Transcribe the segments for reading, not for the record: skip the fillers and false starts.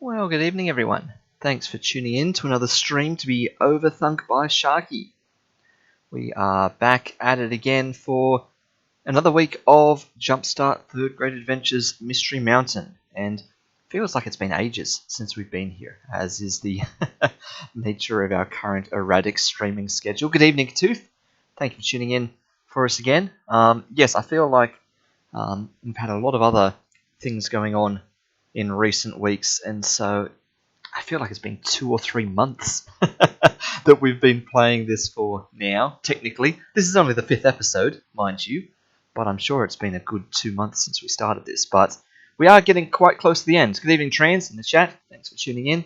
Well, good evening everyone. Thanks for tuning in to another stream to be Overthunk by Sharky. We are back at it again for another week of JumpStart 3rd Grade Adventures Mystery Mountain. And it feels like it's been ages since we've been here, as is the nature of our current erratic streaming schedule. Good evening, Tooth. Thank you for tuning in for us again. Yes, I feel like we've had a lot of other things going on in recent weeks, and so I feel like it's been 2 or 3 months that we've been playing this for now. Technically, this is only the 5th episode, mind you, but I'm sure it's been a good 2 months since we started this, but we are getting quite close to the end. Good evening, Trans, in the chat. Thanks for tuning in.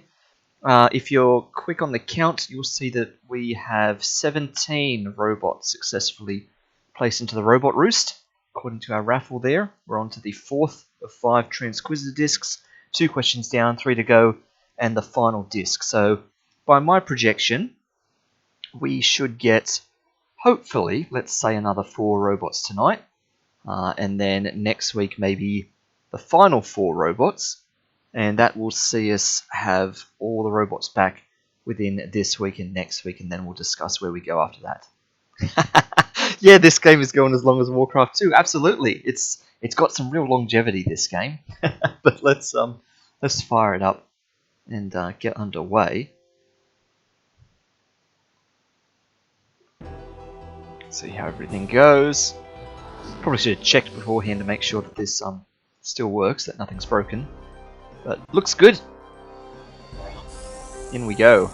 If you're quick on the count, you'll see that we have 17 robots successfully placed into the robot roost. According to our raffle there, we're on to the 4th of 5 Transquisitor discs, 2 questions down, 3 to go, and the final disc. So, by my projection, we should get, hopefully, let's say another 4 robots tonight, and then next week maybe the final 4 robots, and that will see us have all the robots back within this week and next week, and then we'll discuss where we go after that. Yeah, this game is going as long as Warcraft 2. Absolutely, it's got some real longevity, this game. But let's fire it up and get underway. See how everything goes. Probably should have checked beforehand to make sure that this still works, that nothing's broken. But looks good. In we go.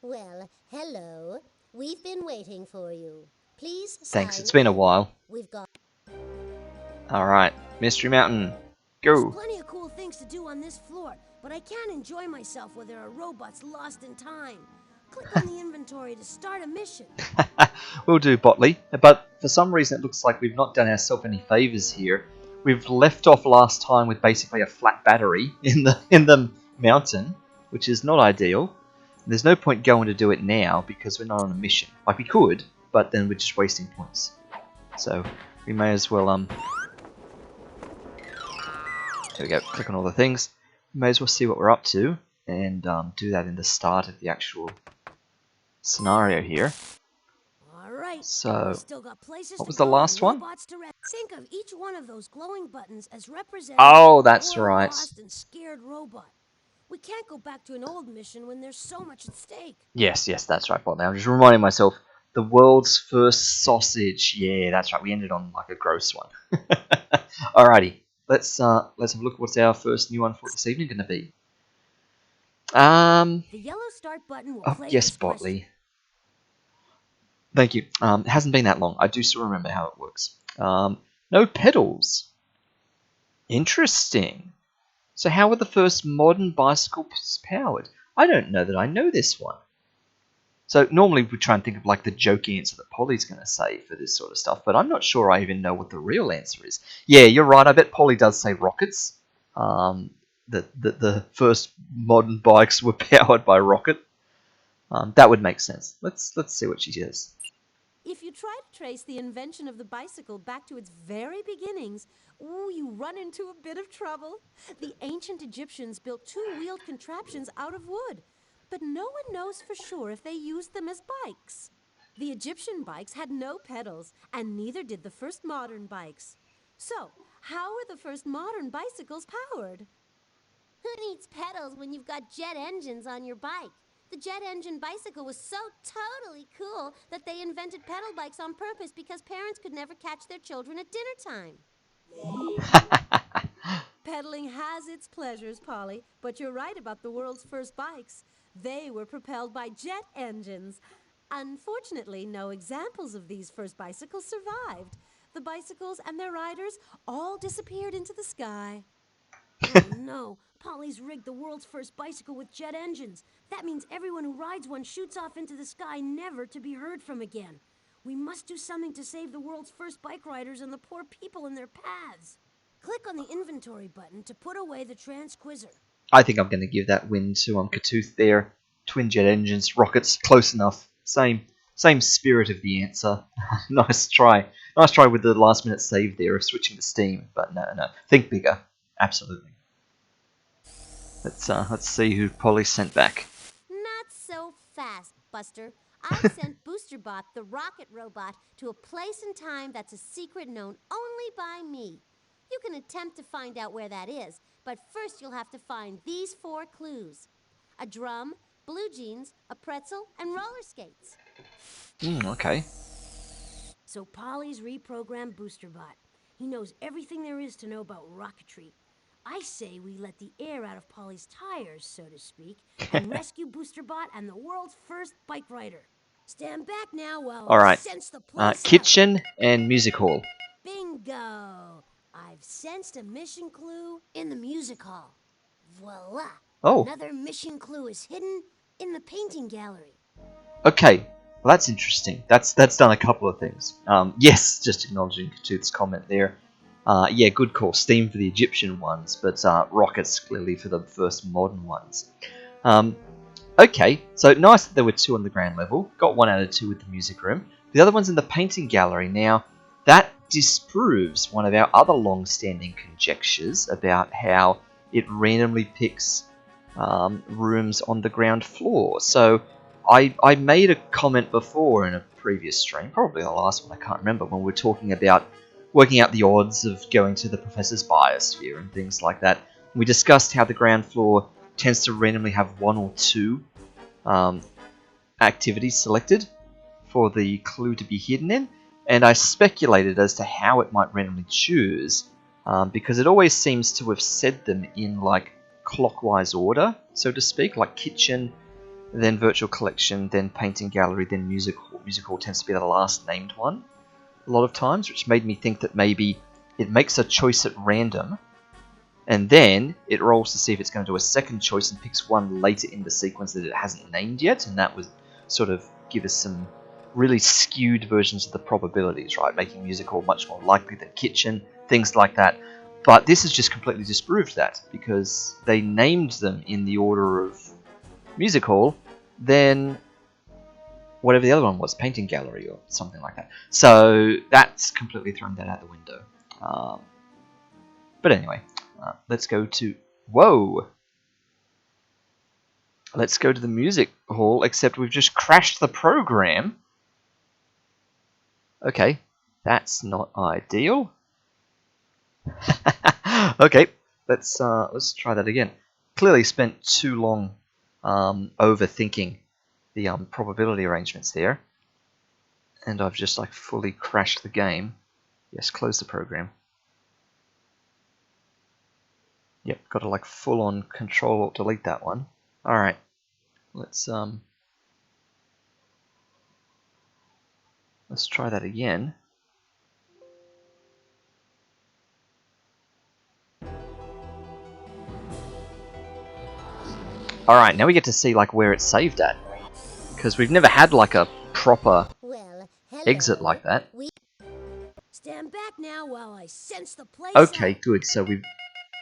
Well, hello. We've been waiting for you. Please sign. Thanks, it's been a while. We've got. Alright, Mystery Mountain, There's go! plenty of cool things to do on this floor, but I can't enjoy myself where there are robots lost in time. Click on the inventory to start a mission. Will do, Botley. But for some reason it looks like we've not done ourselves any favours here. We've left off last time with basically a flat battery in the mountain, which is not ideal. There's no point going to do it now because we're not on a mission. Like, we could, but then we're just wasting points. So we may as well there we go, click on all the things. We may as well see what we're up to and do that in the start of the actual scenario here. Alright, So, still got places what to was the go last and one? robots to think of each one of those glowing buttons as representing Oh, that's a poor, right. lost and scared robot. We can't go back to an old mission when there's so much at stake. Yes, that's right, Bob. Now I'm just reminding myself, the world's first sausage. Yeah, that's right. We ended on like a gross one. Alrighty, let's have a look at what's our first new one for this evening going to be. The yellow start button will play Yes, this question. Botley. Thank you. It hasn't been that long. I do still remember how it works. No pedals. Interesting. So how were the first modern bicycles powered? I don't know that I know this one. So normally we try and think of like the joke answer that Polly's going to say for this sort of stuff, but I'm not sure I even know what the real answer is. Yeah, you're right. I bet Polly does say rockets. The first modern bikes were powered by rocket. That would make sense. Let's see what she says. If you try to trace the invention of the bicycle back to its very beginnings, you run into a bit of trouble. The ancient Egyptians built 2-wheeled contraptions out of wood, but no one knows for sure if they used them as bikes. The Egyptian bikes had no pedals, and neither did the first modern bikes. So, how were the first modern bicycles powered? Who needs pedals when you've got jet engines on your bike? The jet engine bicycle was so totally cool that they invented pedal bikes on purpose because parents could never catch their children at dinner time. Pedaling has its pleasures, Polly, but you're right about the world's first bikes. They were propelled by jet engines. Unfortunately, no examples of these first bicycles survived. The bicycles and their riders all disappeared into the sky. Oh no, Polly's rigged the world's first bicycle with jet engines. That means everyone who rides one shoots off into the sky, never to be heard from again. We must do something to save the world's first bike riders and the poor people in their paths. Click on the inventory button to put away the Transquisitor. I think I'm going to give that win to Katooth there. Twin jet engines, rockets, close enough. Same spirit of the answer. Nice try. Nice try with the last minute save there of switching to Steam. But no. Think bigger. Absolutely. Let's see who Polly sent back. Not so fast, Buster. I've sent BoosterBot, the rocket robot, to a place and time that's a secret known only by me. You can attempt to find out where that is, but first you'll have to find these 4 clues: a drum, blue jeans, a pretzel, and roller skates. Okay. So Polly's reprogrammed BoosterBot. He knows everything there is to know about rocketry. I say we let the air out of Polly's tires, so to speak, and rescue BoosterBot and the world's first bike rider. Stand back now while I Alright. sense the place up. Kitchen and music hall. Bingo! I've sensed a mission clue in the music hall. Voila! Oh. Another mission clue is hidden in the painting gallery. Okay. Well, that's interesting. That's done a couple of things. Yes, just acknowledging Katooth's comment there. Yeah, good call. Steam for the Egyptian ones, but rockets clearly for the first modern ones. Okay, so nice that there were 2 on the ground level. Got 1 out of 2 with the music room. The other one's in the painting gallery. Now, that disproves one of our other long-standing conjectures about how it randomly picks rooms on the ground floor. So I made a comment before in a previous stream, probably the last one, I can't remember, when we were talking about working out the odds of going to the Professor's Biosphere and things like that. We discussed how the ground floor tends to randomly have 1 or 2 activities selected for the clue to be hidden in, and I speculated as to how it might randomly choose, because it always seems to have said them in like clockwise order, so to speak, like kitchen, then virtual collection, then painting gallery, then music hall. Music hall tends to be the last named one a lot of times, which made me think that maybe it makes a choice at random, and then it rolls to see if it's going to do a second choice and picks one later in the sequence that it hasn't named yet, and that would sort of give us some really skewed versions of the probabilities, right? Making music hall much more likely than kitchen, things like that. But this has just completely disproved that, because they named them in the order of music hall, then whatever the other one was, painting gallery or something like that. So that's completely thrown that out the window. But anyway, let's go to... Whoa! Let's go to the music hall, except we've just crashed the program. Okay, that's not ideal. Okay, let's try that again. Clearly spent too long overthinking the probability arrangements there, and I've just like fully crashed the game. Yes, close the program. Yep, got to like full on Control Alt delete that one. All right, let's try that again. All right, now we get to see like where it's saved at, because we've never had like a proper exit like that. Stand back now while I sense the place Okay, up. good. So we've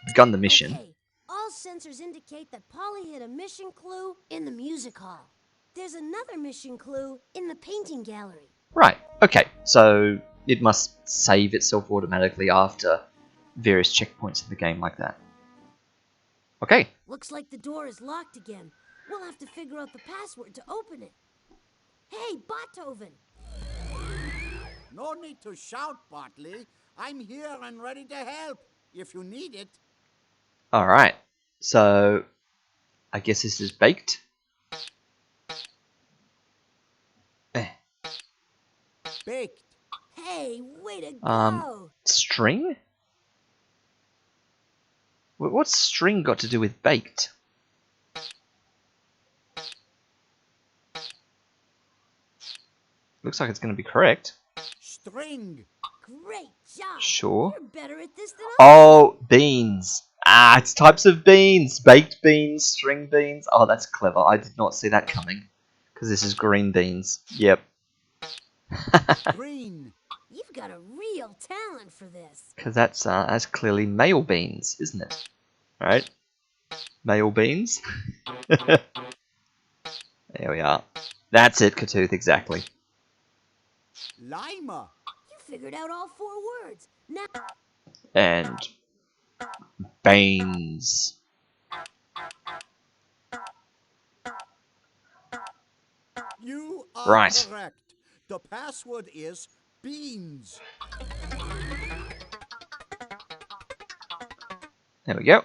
begun the mission. Okay, all sensors indicate that Polly hit a mission clue in the music hall. There's another mission clue in the painting gallery. Right. Okay. So it must save itself automatically after various checkpoints in the game like that. Okay. Looks like the door is locked again. We'll have to figure out the password to open it. Hey, Beethoven! No need to shout, Bartley. I'm here and ready to help, if you need it. All right. So I guess this is baked. Baked. Hey, way to go! String? What's string got to do with baked? Looks like it's going to be correct. String. Great job! Sure. You're better at this than I Oh, beans. Ah, it's types of beans. Baked beans, string beans. Oh, that's clever. I did not see that coming. Because this is green beans. Yep. Green. You've got a real talent for this. Because that's clearly male beans, isn't it? Right? Male beans. There we are. That's it, Katooth, exactly. Lima. You figured out all 4 words. Now, And beans. are Right. correct. The password is beans. There we go.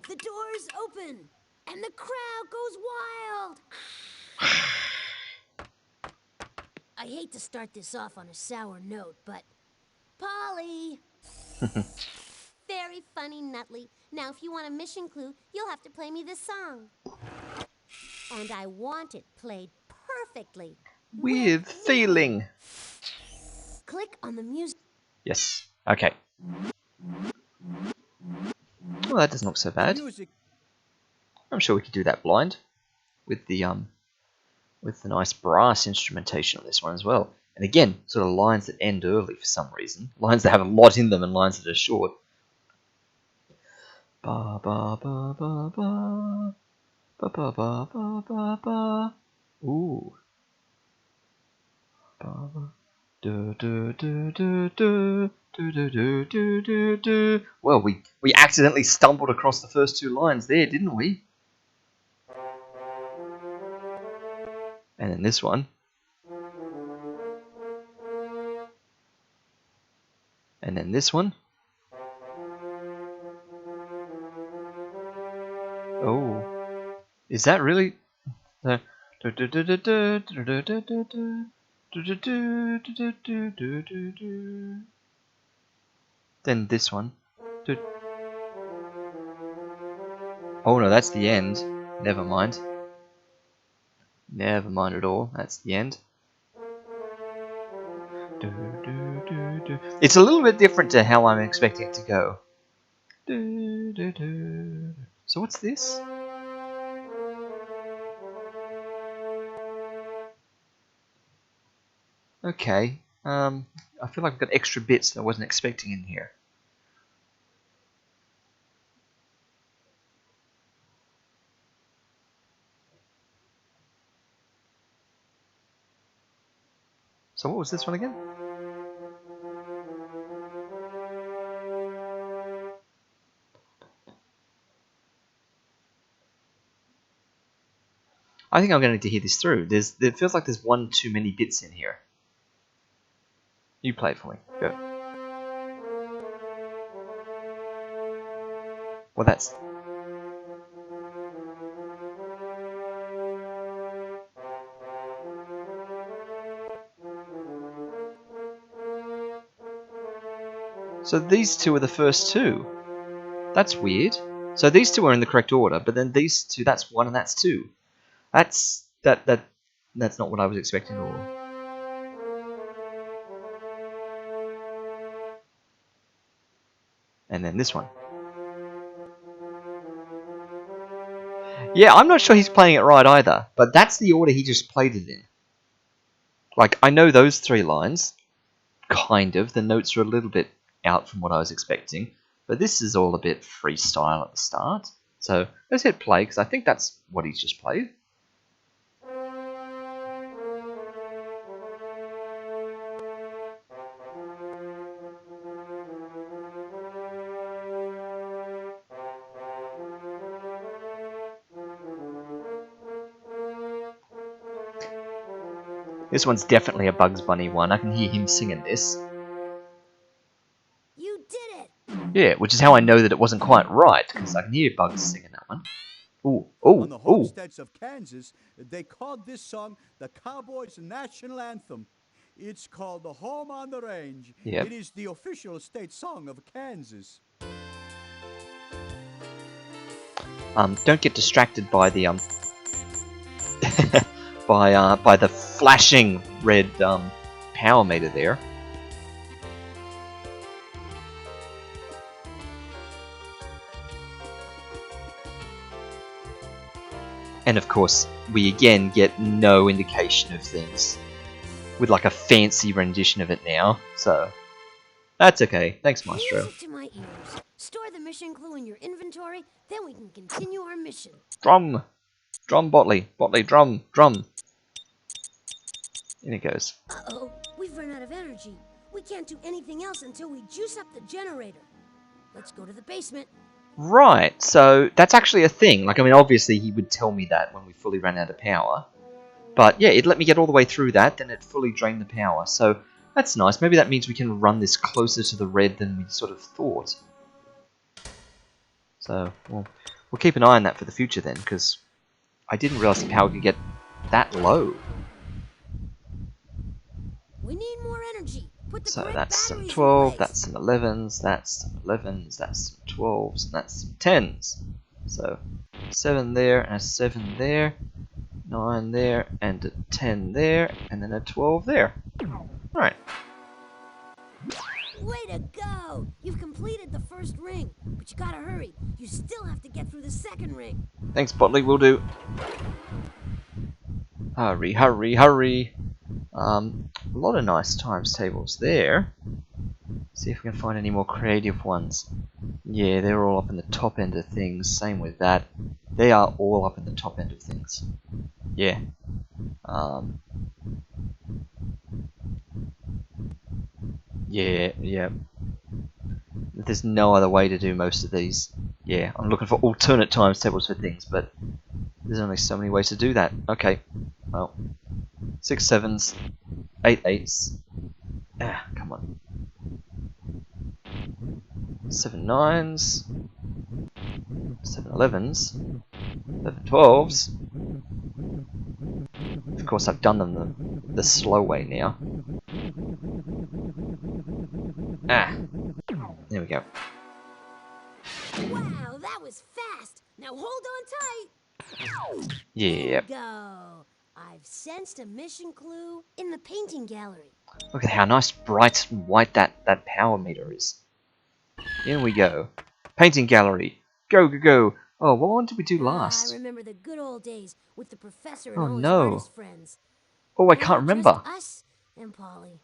The doors open, and the crowd goes wild. I hate to start this off on a sour note, but Polly, Very funny, Nutley. Now, if you want a mission clue, you'll have to play me this song. And I want it played perfectly. With feeling. click on the music. Yes. Okay. Well, that doesn't look so The bad. music. I'm sure we could do that blind with the nice brass instrumentation on this one as well. And again, sort of lines that end early for some reason. Lines that have a lot in them and lines that are short. Ba ba ba ba ba ba ba ba ba ba ba. Ooh. Ba ba. Do do do do do do do do do do do. Well, we accidentally stumbled across the first two lines there, didn't we? And then this one. And then this one. Oh. Is that really? Then this one. Oh no, that's the end. Never mind. Never mind at all. That's the end. It's a little bit different to how I'm expecting it to go. So what's this? Okay. I feel like I've got extra bits that I wasn't expecting in here. So what was this one again? I think I'm going to need to hear this through. It feels like there's one too many bits in here. You play it for me. Go. Well, that's... So these two are the first two. That's weird. So these two are in the correct order, but then these two, that's one and that's two. That's not what I was expecting at all. And then this one. Yeah, I'm not sure he's playing it right either, but that's the order he just played it in. Like, I know those three lines, kind of. The notes are a little bit out from what I was expecting, but this is all a bit freestyle at the start. So let's hit play, because I think that's what he's just played. This one's definitely a Bugs Bunny one. I can hear him singing this. You did it! Yeah, which is how I know that it wasn't quite right, because I can hear Bugs singing that one. Ooh, On ooh, the ooh. homesteads of Kansas, they called this song the Cowboys' national anthem. It's called "The Home on the Range." Yep. It is the official state song of Kansas. Don't get distracted by the by the flashing red power meter there. And of course, we again get no indication of things with like a fancy rendition of it now. So that's okay. Thanks, Maestro. Music to my ears. Store the mission clue in your inventory, then we can continue our mission. Drum, Botley, drum. In it goes. Uh-oh, we've run out of energy. We can't do anything else until we juice up the generator. Let's go to the basement. Right, so that's actually a thing. Like, I mean, obviously he would tell me that when we fully ran out of power. But yeah, it let me get all the way through that, then it fully drained the power. So that's nice. Maybe that means we can run this closer to the red than we sort of thought. So we'll keep an eye on that for the future then, because I didn't realize the power could get that low. We need more energy. Put the So correct that's some batteries 12, in place. that's some 11s, that's some 11s, that's some 12s, and that's some 10s. So 7 there, and a 7 there, 9 there, and a 10 there, and then a 12 there. Alright. Way to go! You've completed the first ring, but you gotta hurry. You still have to get through the second ring. Thanks, Botley, will do. Hurry, hurry, hurry. A lot of nice times tables there. See if we can find any more creative ones. Yeah, they're all up in the top end of things. Same with that. They are all up in the top end of things. Yeah. Yeah. There's no other way to do most of these. Yeah, I'm looking for alternate times tables for things, but there's only so many ways to do that. Okay. Well, 6 7s, 8 8s. Ah, come on. 7 9s, 7 11s, 11 12s. Of course, I've done them the slow way now. Ah, there we go. Wow, that was fast. Now hold on tight. Yeah. There we go. I've sensed a mission clue in the painting gallery. Look at how nice, bright and white that power meter is. Here we go. Painting gallery. Go, go, go. Oh, what one did we do I last? remember the good old days with the professor and Oh, all his no. artist friends. Oh, I Now can't remember. just us and Polly.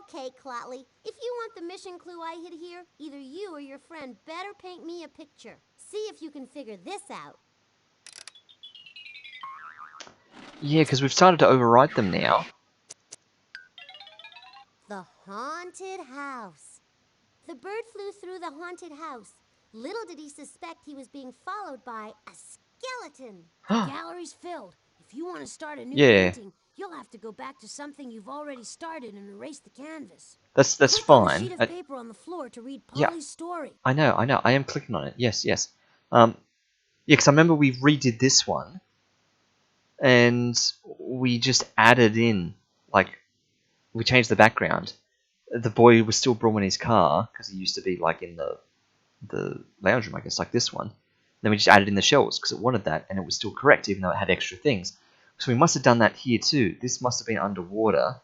Okay, Clotley. If you want the mission clue I hid here, either you or your friend better paint me a picture. See if you can figure this out. Yeah, because we've started to overwrite them now. The haunted house. The bird flew through the haunted house. Little did he suspect he was being followed by a skeleton. The gallery's filled. If you want to start a new Yeah. painting, you'll have to go back to something you've already started and erase the canvas. That's Click on the sheet fine. of paper on the floor to read Yeah. Polly's story. I know. I am clicking on it. Yes. Yeah, because I remember we redid this one, and we just added in, like, we changed the background. The boy was still brewing his car, because he used to be, like, in the lounge room, I guess, like this one. Then we just added in the shells, because it wanted that, and it was still correct, even though it had extra things. So we must have done that here, too. This must have been underwater.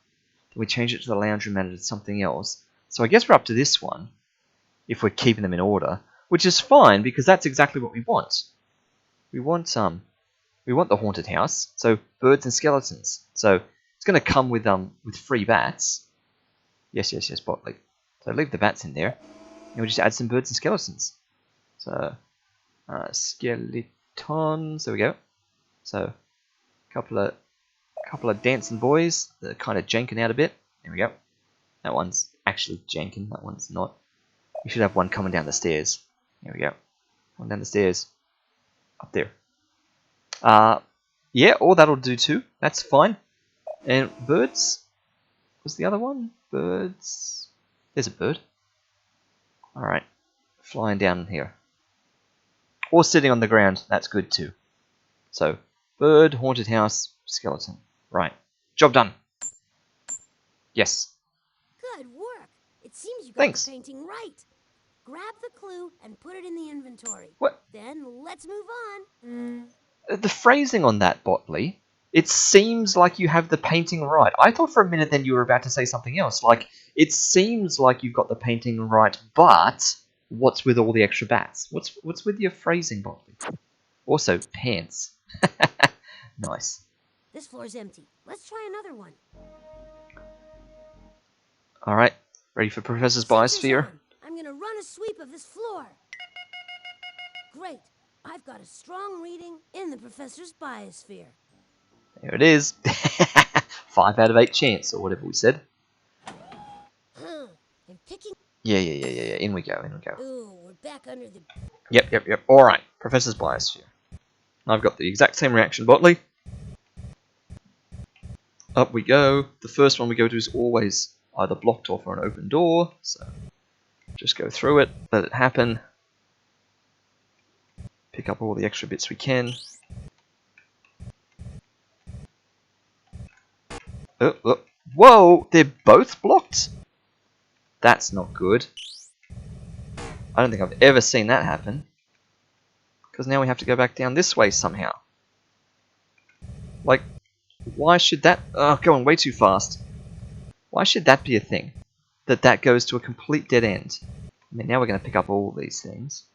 Then we changed it to the lounge room and added something else. So I guess we're up to this one, if we're keeping them in order, which is fine, because that's exactly what we want. We want the haunted house, so birds and skeletons. So it's going to come with free bats. Yes, Botley. So leave the bats in there, and we just add some birds and skeletons. So skeletons. There we go. So couple of dancing boys. They're kind of janking out a bit. There we go. That one's actually janking. That one's not. We should have one coming down the stairs. There we go. One down the stairs. Up there. Yeah, or that'll do too. That's fine. And birds? Was the other one? Birds. There's a bird. Alright. Flying down here. Or sitting on the ground. That's good too. So, bird, haunted house, skeleton. Right. Job done. Yes. Good work. It seems you got Thanks. the painting right. Grab the clue and put it in the inventory. What? Then let's move on. The phrasing on that, Botley, it seems like you have the painting right. I thought for a minute then you were about to say something else. Like, it seems like you've got the painting right, but what's with all the extra bats? What's with your phrasing, Botley? Also, pants. Nice. This floor's empty. Let's try another one. Alright, ready for Professor's Sensors biosphere? on. I'm gonna run a sweep of this floor. Great. I've got a strong reading in the professor's biosphere. There it is. 5 out of 8 chance, or whatever we said. I'm picking... Yeah. In we go. Ooh, we're back under the... Yep. Alright, Professor's biosphere. I've got the exact same reaction, Botley. Up we go. The first one we go to is always either blocked off or an open door, so just go through it, let it happen. Pick up all the extra bits we can. Oh. Whoa! They're both blocked? That's not good. I don't think I've ever seen that happen. Because now we have to go back down this way somehow. Like, why should that... Oh, going way too fast. Why should that be a thing? That goes to a complete dead end. I mean, now we're going to pick up all these things.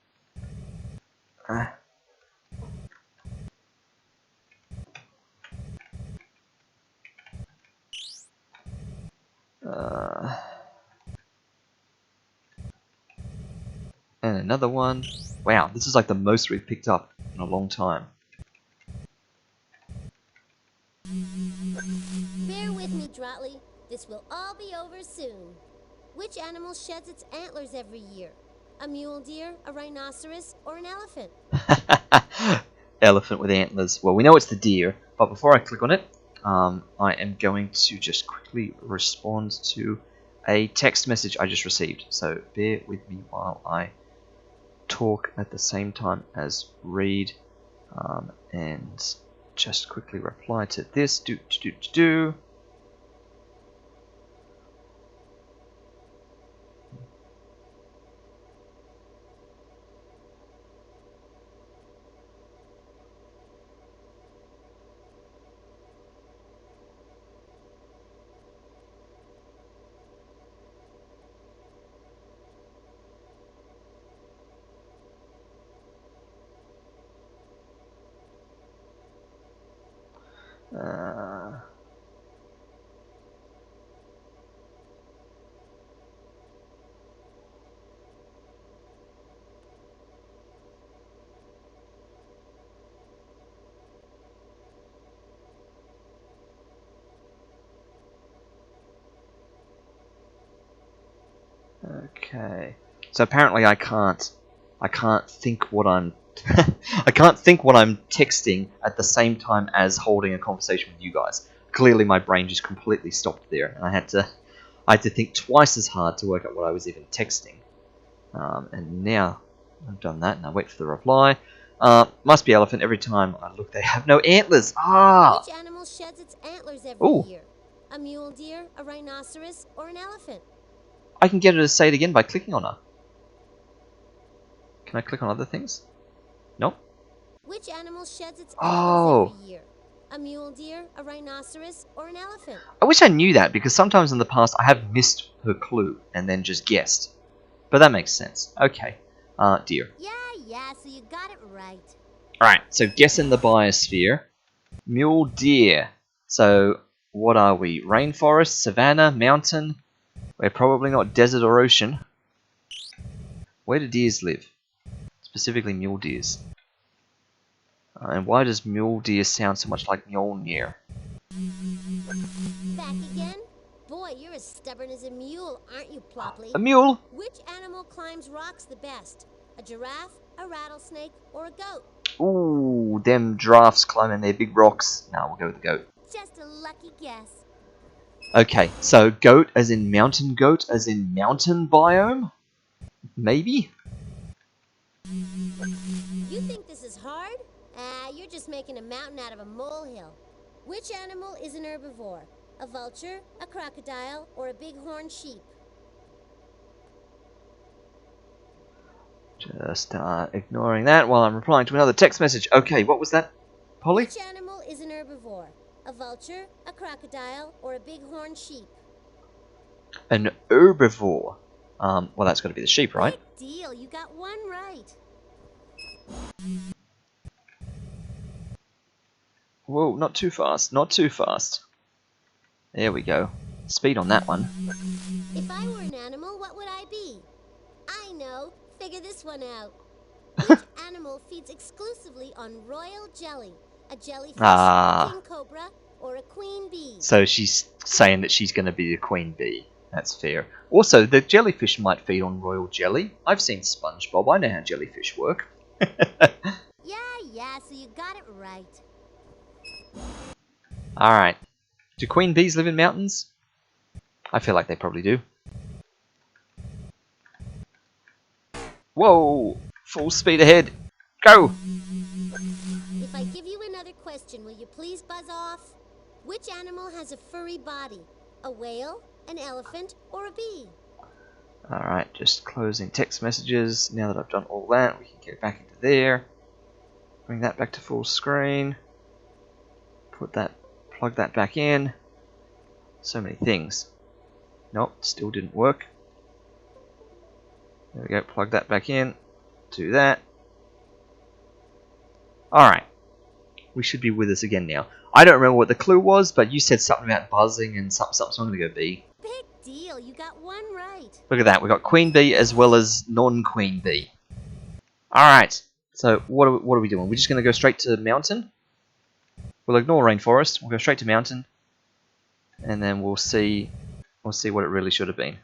And another one. Wow, this is like the most we've picked up in a long time. Bear with me, Drotley. This will all be over soon. Which animal sheds its antlers every year? A mule deer, a rhinoceros, or an elephant? Elephant with antlers. Well, we know it's the deer, but before I click on it, I am going to just quickly respond to a text message I just received. So bear with me while I talk at the same time as read, and just quickly reply to this. Okay. So apparently I can't think what I'm I can't think what I'm texting at the same time as holding a conversation with you guys. Clearly my brain just completely stopped there, and I had to think twice as hard to work out what I was even texting. And now I've done that, and I wait for the reply. Must be elephant. Every time I look, they have no antlers. Ah! Which animal sheds its antlers every Ooh. year? A mule deer, a rhinoceros, or an elephant? I can get her to say it again by clicking on her. Can I click on other things? Nope. Which animal sheds its Oh. antlers every year? A mule deer, a rhinoceros, or an elephant? I wish I knew that, because sometimes in the past I have missed her clue and then just guessed. But that makes sense. Okay. Deer. Yeah, so you got it right. Alright, so guess in the biosphere. Mule deer. So, what are we? Rainforest, savanna, mountain? We're probably not desert or ocean. Where do deers live? Specifically mule deers. And why does mule deer sound so much like Mjolnir? Back again? Boy, you're as stubborn as a mule, aren't you, Plopley? A mule? Which animal climbs rocks the best? A giraffe, a rattlesnake, or a goat? Ooh, them giraffes climbing their big rocks. Nah, we'll go with the goat. Just a lucky guess. Okay, so goat as in mountain goat as in mountain biome? Maybe? You think this is hard? You're just making a mountain out of a molehill. Which animal is an herbivore? A vulture, a crocodile, or a bighorn sheep? Just ignoring that while I'm replying to another text message. Okay, what was that, Polly? Which animal is an herbivore? A vulture, a crocodile, or a bighorn sheep? An herbivore. Well, that's got to be the sheep, right? Good deal, you got one right. Whoa, not too fast, not too fast. There we go. Speed on that one. If I were an animal, what would I be? I know. Figure this one out. Which animal feeds exclusively on royal jelly? A jellyfish, a king cobra, or a queen bee? So she's saying that she's going to be the queen bee. That's fair. Also, the jellyfish might feed on royal jelly. I've seen SpongeBob. I know how jellyfish work. Yeah, so you got it right. Alright. Do queen bees live in mountains? I feel like they probably do. Whoa! Full speed ahead. Go! If I give you another question, will you please buzz off? Which animal has a furry body? A whale, an elephant, or a bee? Alright, just closing text messages. Now that I've done all that, we can get back into there. Bring that back to full screen. Plug that back in. So many things. Nope, still didn't work. There we go, plug that back in. Do that. Alright. We should be with us again now. I don't remember what the clue was, but you said something about buzzing and something, so I'm going to go B. Big deal, you got one right. Look at that, we got queen bee as well as non-queen bee. Alright, so what are we doing? We're just going to go straight to mountain. We'll ignore rainforest, we'll go straight to mountain. And then we'll see what it really should have been.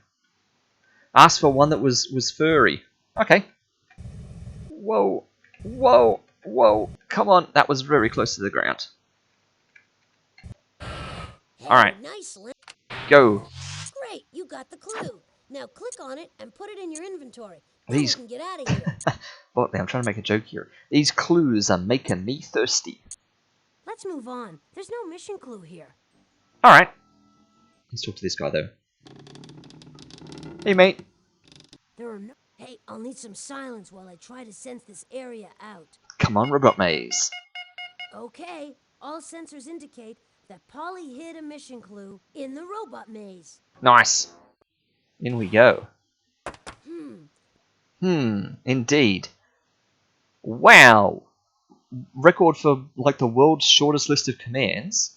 Ask for one that was furry. Okay. Whoa, whoa, whoa. Come on, that was very close to the ground. Alright. Nice. Go. Great, you got the clue. Now click on it and put it in your inventory. Then we can get out of here. Botley, I'm trying to make a joke here. These clues are making me thirsty. Let's move on. There's no mission clue here. Alright. Let's talk to this guy, though. Hey, mate. There are no... Hey, I'll need some silence while I try to sense this area out. Come on, robot maze. Okay, all sensors indicate that Polly hid a mission clue in the robot maze. Nice. In we go. Indeed. Wow. Record for, like, the world's shortest list of commands.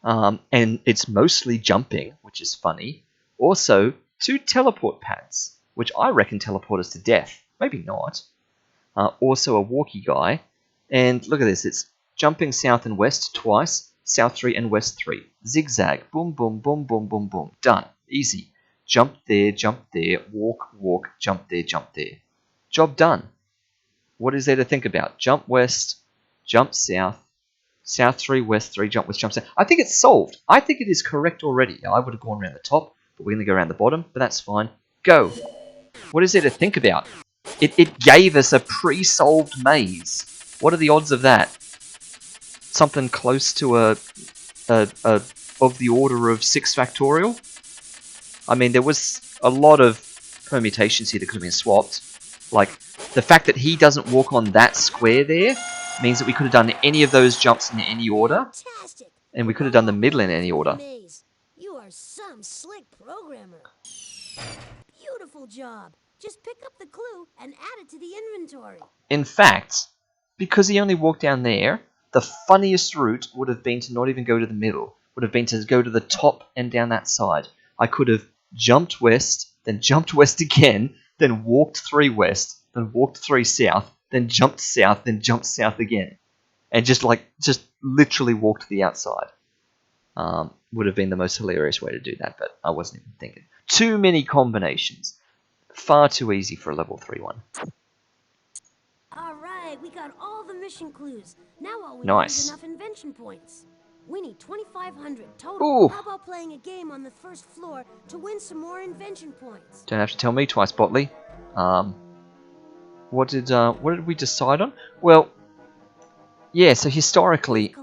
And it's mostly jumping, which is funny. Also, 2 teleport pads, which I reckon teleport us to death. Maybe not. Also a walkie guy. And look at this, it's jumping south and west twice, south 3 and west 3. Zigzag, boom, boom, boom, boom, boom, boom. Done. Easy. Jump there, walk, walk, jump there, jump there. Job done. What is there to think about? Jump west, jump south, south 3, west 3, jump west, jump south. I think it's solved. I think it is correct already. I would have gone around the top, but we're going to go around the bottom, but that's fine. Go. What is there to think about? It gave us a pre-solved maze. What are the odds of that? Something close to a of the order of 6 factorial? I mean, there was a lot of permutations here that could have been swapped. Like, the fact that he doesn't walk on that square there means that we could have done any of those jumps in any order. Fantastic. And we could have done the middle in any order. You are some slick programmer. Beautiful job. Just pick up the clue and add it to the inventory. In fact, because he only walked down there, the funniest route would have been to not even go to the middle. Would have been to go to the top and down that side. I could have jumped west, then jumped west again, then walked 3 west, then walked 3 south, then jumped south again. And just literally walked to the outside. Would have been the most hilarious way to do that, but I wasn't even thinking. Too many combinations. Far too easy for a level 3 one. Alright, we got all the mission clues. Now all we Nice. need is enough invention points. We need 2,500 total. Ooh. How about playing a game on the first floor to win some more invention points? Don't have to tell me twice, Botley. What did we decide on? Well, yeah. So historically,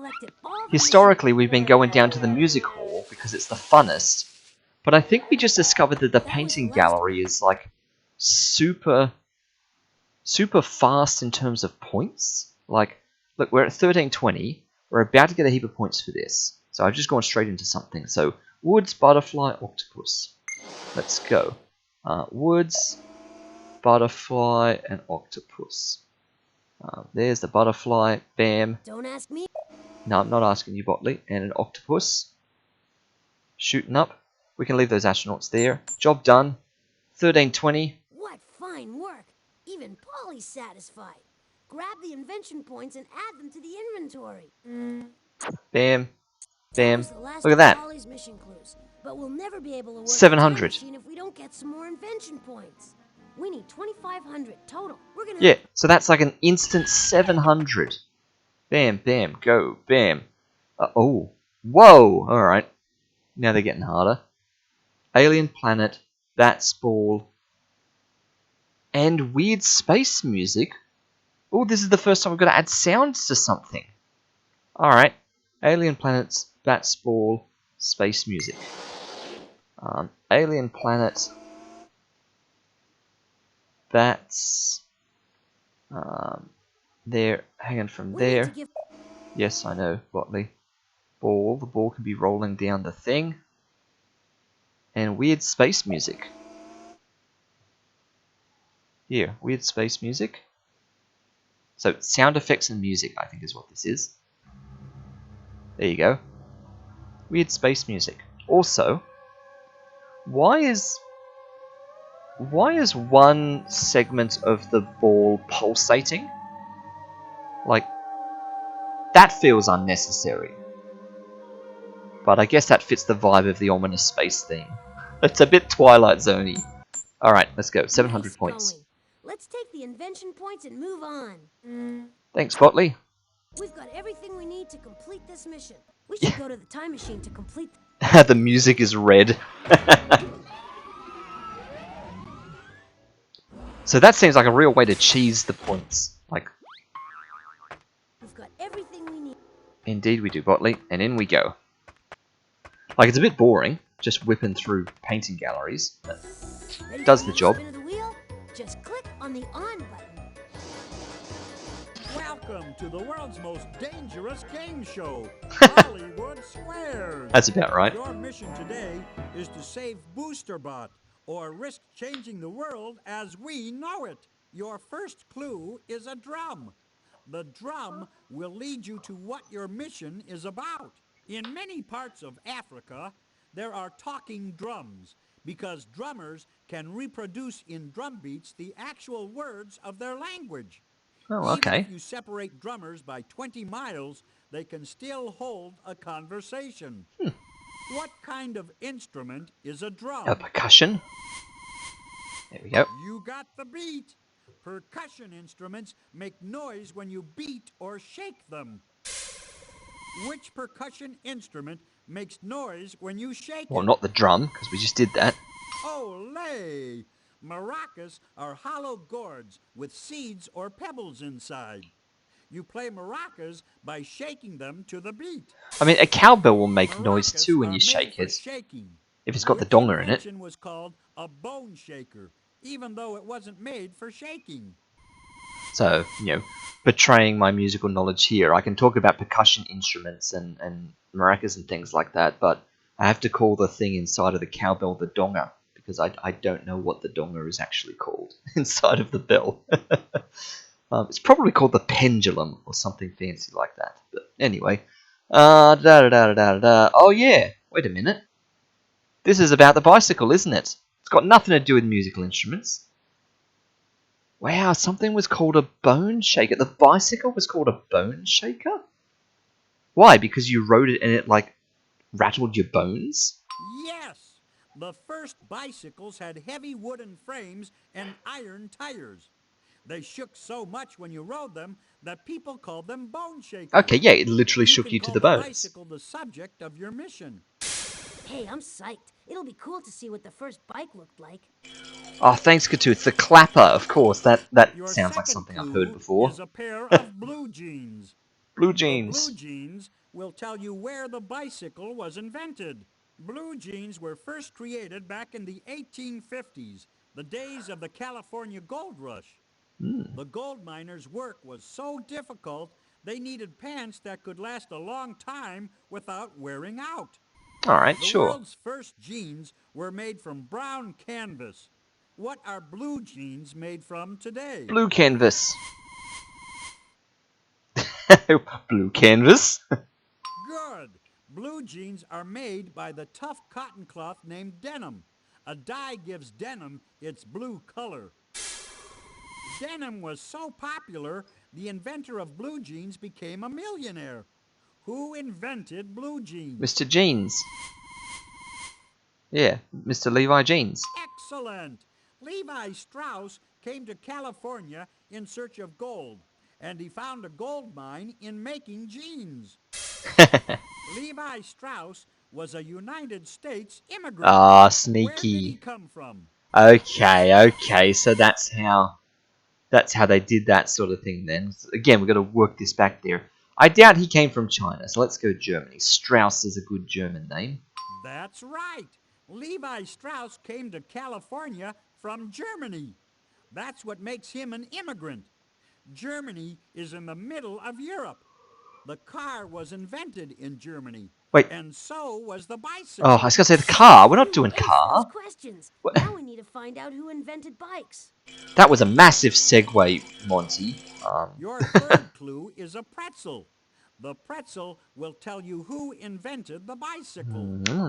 we've been going down to the music hall because it's the funnest. But I think we just discovered that the painting gallery is like super fast in terms of points. Like, look, we're at 1320. We're about to get a heap of points for this. So I've just gone straight into something. So, woods, butterfly, octopus. Let's go. Woods, butterfly, and octopus. There's the butterfly. Bam. Don't ask me. No, I'm not asking you, Botley. And an octopus. Shooting up. We can leave those astronauts there. Job done. 1320. What fine work. Even Polly's satisfied. Grab the invention points and add them to the inventory. Bam. Bam. Was the last Look at of that. Polly's mission clues, but we'll never be able to work 700. the time machine if we don't get some more invention points. We need 2,500 total. We're gonna Yeah, so that's like an instant 700. Bam, bam, go, bam. Oh. Whoa! Alright. Now they're getting harder. Alien planet, Bat's ball, and weird space music. Oh, this is the first time we've got to add sounds to something. Alright. Alien planets, Bat's ball, space music. Alien planet, Bats. There. Hang on from there. Yes, I know, Botley. Ball. The ball can be rolling down the thing. And weird space music. Here, weird space music. So, sound effects and music, I think is what this is. There you go. Weird space music. Also, why is one segment of the ball pulsating? Like, that feels unnecessary. But I guess that fits the vibe of the ominous space theme. It's a bit Twilight Zone-y. Alright, let's go. 700 Nice points. going. Let's take the invention points and move on. Thanks, Botley. We've got everything we need to complete this mission. We should go to the time machine to complete. The music is red. So that seems like a real way to cheese the points. Like, We've got everything we need. indeed we do, Botley. And in we go. Like, it's a bit boring, just whipping through painting galleries. But Ready does for the me to job. spin the wheel? Just click on the on button. Welcome to the world's most dangerous game show, Hollywood Squares. That's about right. Your mission today is to save BoosterBot, or risk changing the world as we know it. Your first clue is a drum. The drum will lead you to what your mission is about. In many parts of Africa, there are talking drums, because drummers can reproduce in drum beats the actual words of their language. Oh, Even okay. if you separate drummers by 20 miles, they can still hold a conversation. What kind of instrument is a drum? A percussion. There we go. You got the beat. Percussion instruments make noise when you beat or shake them. Which percussion instrument makes noise when you shake Well, it? not the drum, because we just did that. Olé! Maracas are hollow gourds with seeds or pebbles inside. You play maracas by shaking them to the beat. I mean, a cowbell will make noise Maracas too when are you made shake for it. shaking. If it's got the Which donga in it. invention was called a bone shaker, even though it wasn't made for shaking. So, betraying my musical knowledge here, I can talk about percussion instruments and maracas and things like that, but I have to call the thing inside of the cowbell the donga, because I don't know what the donga is actually called inside of the bell. It's probably called the pendulum or something fancy like that. But anyway, Oh yeah, wait a minute. This is about the bicycle, isn't it? It's got nothing to do with musical instruments. Wow, something was called a bone shaker. The bicycle was called a bone shaker? Why? Because you rode it and it, like, rattled your bones? Yes! The first bicycles had heavy wooden frames and iron tires. They shook so much when you rode them that people called them bone shakers. Okay, yeah, it literally shook can you to call the bones. Bicycle the subject of your mission. Hey, I'm psyched. It'll be cool to see what the first bike looked like. Oh, thanks, Katu. The clapper, of course. That Your sounds like second something I've clue heard before. is a pair of blue jeans. Blue The jeans. blue jeans will tell you where the bicycle was invented. Blue jeans were first created back in the 1850s, the days of the California gold rush. The gold miners' work was so difficult, they needed pants that could last a long time without wearing out. Alright, The sure. world's first jeans were made from brown canvas. What are blue jeans made from today? Blue canvas. Blue canvas. Good. Blue jeans are made by the tough cotton cloth named denim. A dye gives denim its blue color. Denim was so popular, the inventor of blue jeans became a millionaire. Who invented blue jeans? Mr. Jeans. Yeah, Mr. Levi Jeans. Excellent! Levi Strauss came to California in search of gold, and he found a gold mine in making jeans. Levi Strauss was a United States immigrant. Ah, Where did he sneaky. come from? Okay, so that's how they did that sort of thing then. Again, we've got to work this back there. I doubt he came from China, so let's go Germany. Strauss is a good German name. That's right. Levi Strauss came to California from Germany. That's what makes him an immigrant. Germany is in the middle of Europe. The car was invented in Germany. Wait. And so was the bicycle. Oh, I was going to say the car. We're not doing Ace those car. questions. What? Now we need to find out who invented bikes. That was a massive segue, Monty. Your third clue is a pretzel. The pretzel will tell you who invented the bicycle.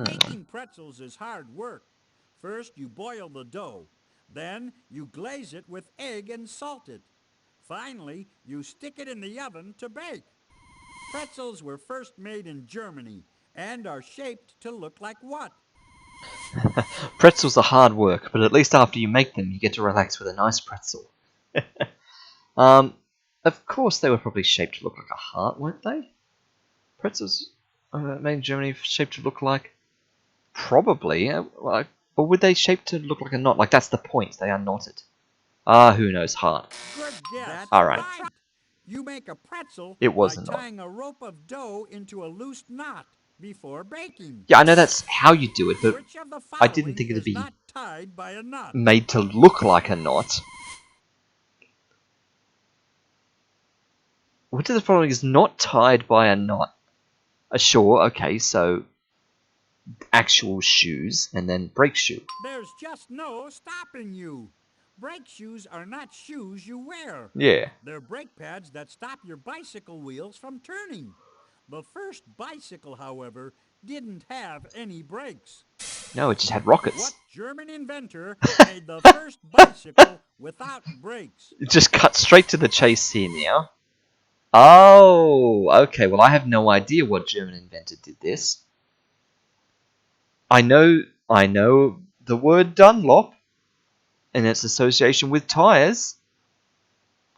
Making pretzels is hard work. First, you boil the dough. Then, you glaze it with egg and salt it. Finally, you stick it in the oven to bake. Pretzels were first made in Germany and are shaped to look like what? Pretzels are hard work, but at least after you make them, you get to relax with a nice pretzel. Of course, they were probably shaped to look like a heart, weren't they? Pretzels made in Germany shaped to look like... Probably. Or would they shape to look like a knot? Like, that's the point. They are knotted. Who knows? Heart. Good guess. All right. You make a pretzel It was by a knot. tying a rope of dough into a loose knot before baking. Yeah, I know that's how you do it, but Which of the I didn't following think it'd is be not tied by a knot? made to look like a knot. Which of the following is not tied by a knot? Sure, okay, so actual shoes and then brake shoe. There's just no stopping you. Brake shoes are not shoes you wear. Yeah. They're brake pads that stop your bicycle wheels from turning. The first bicycle, however, didn't have any brakes. No, it just had rockets. What German inventor made the first bicycle without brakes? It just cut straight to the chase here now. Oh, okay, well I have no idea what German inventor did this. I know the word Dunlop and its association with tires.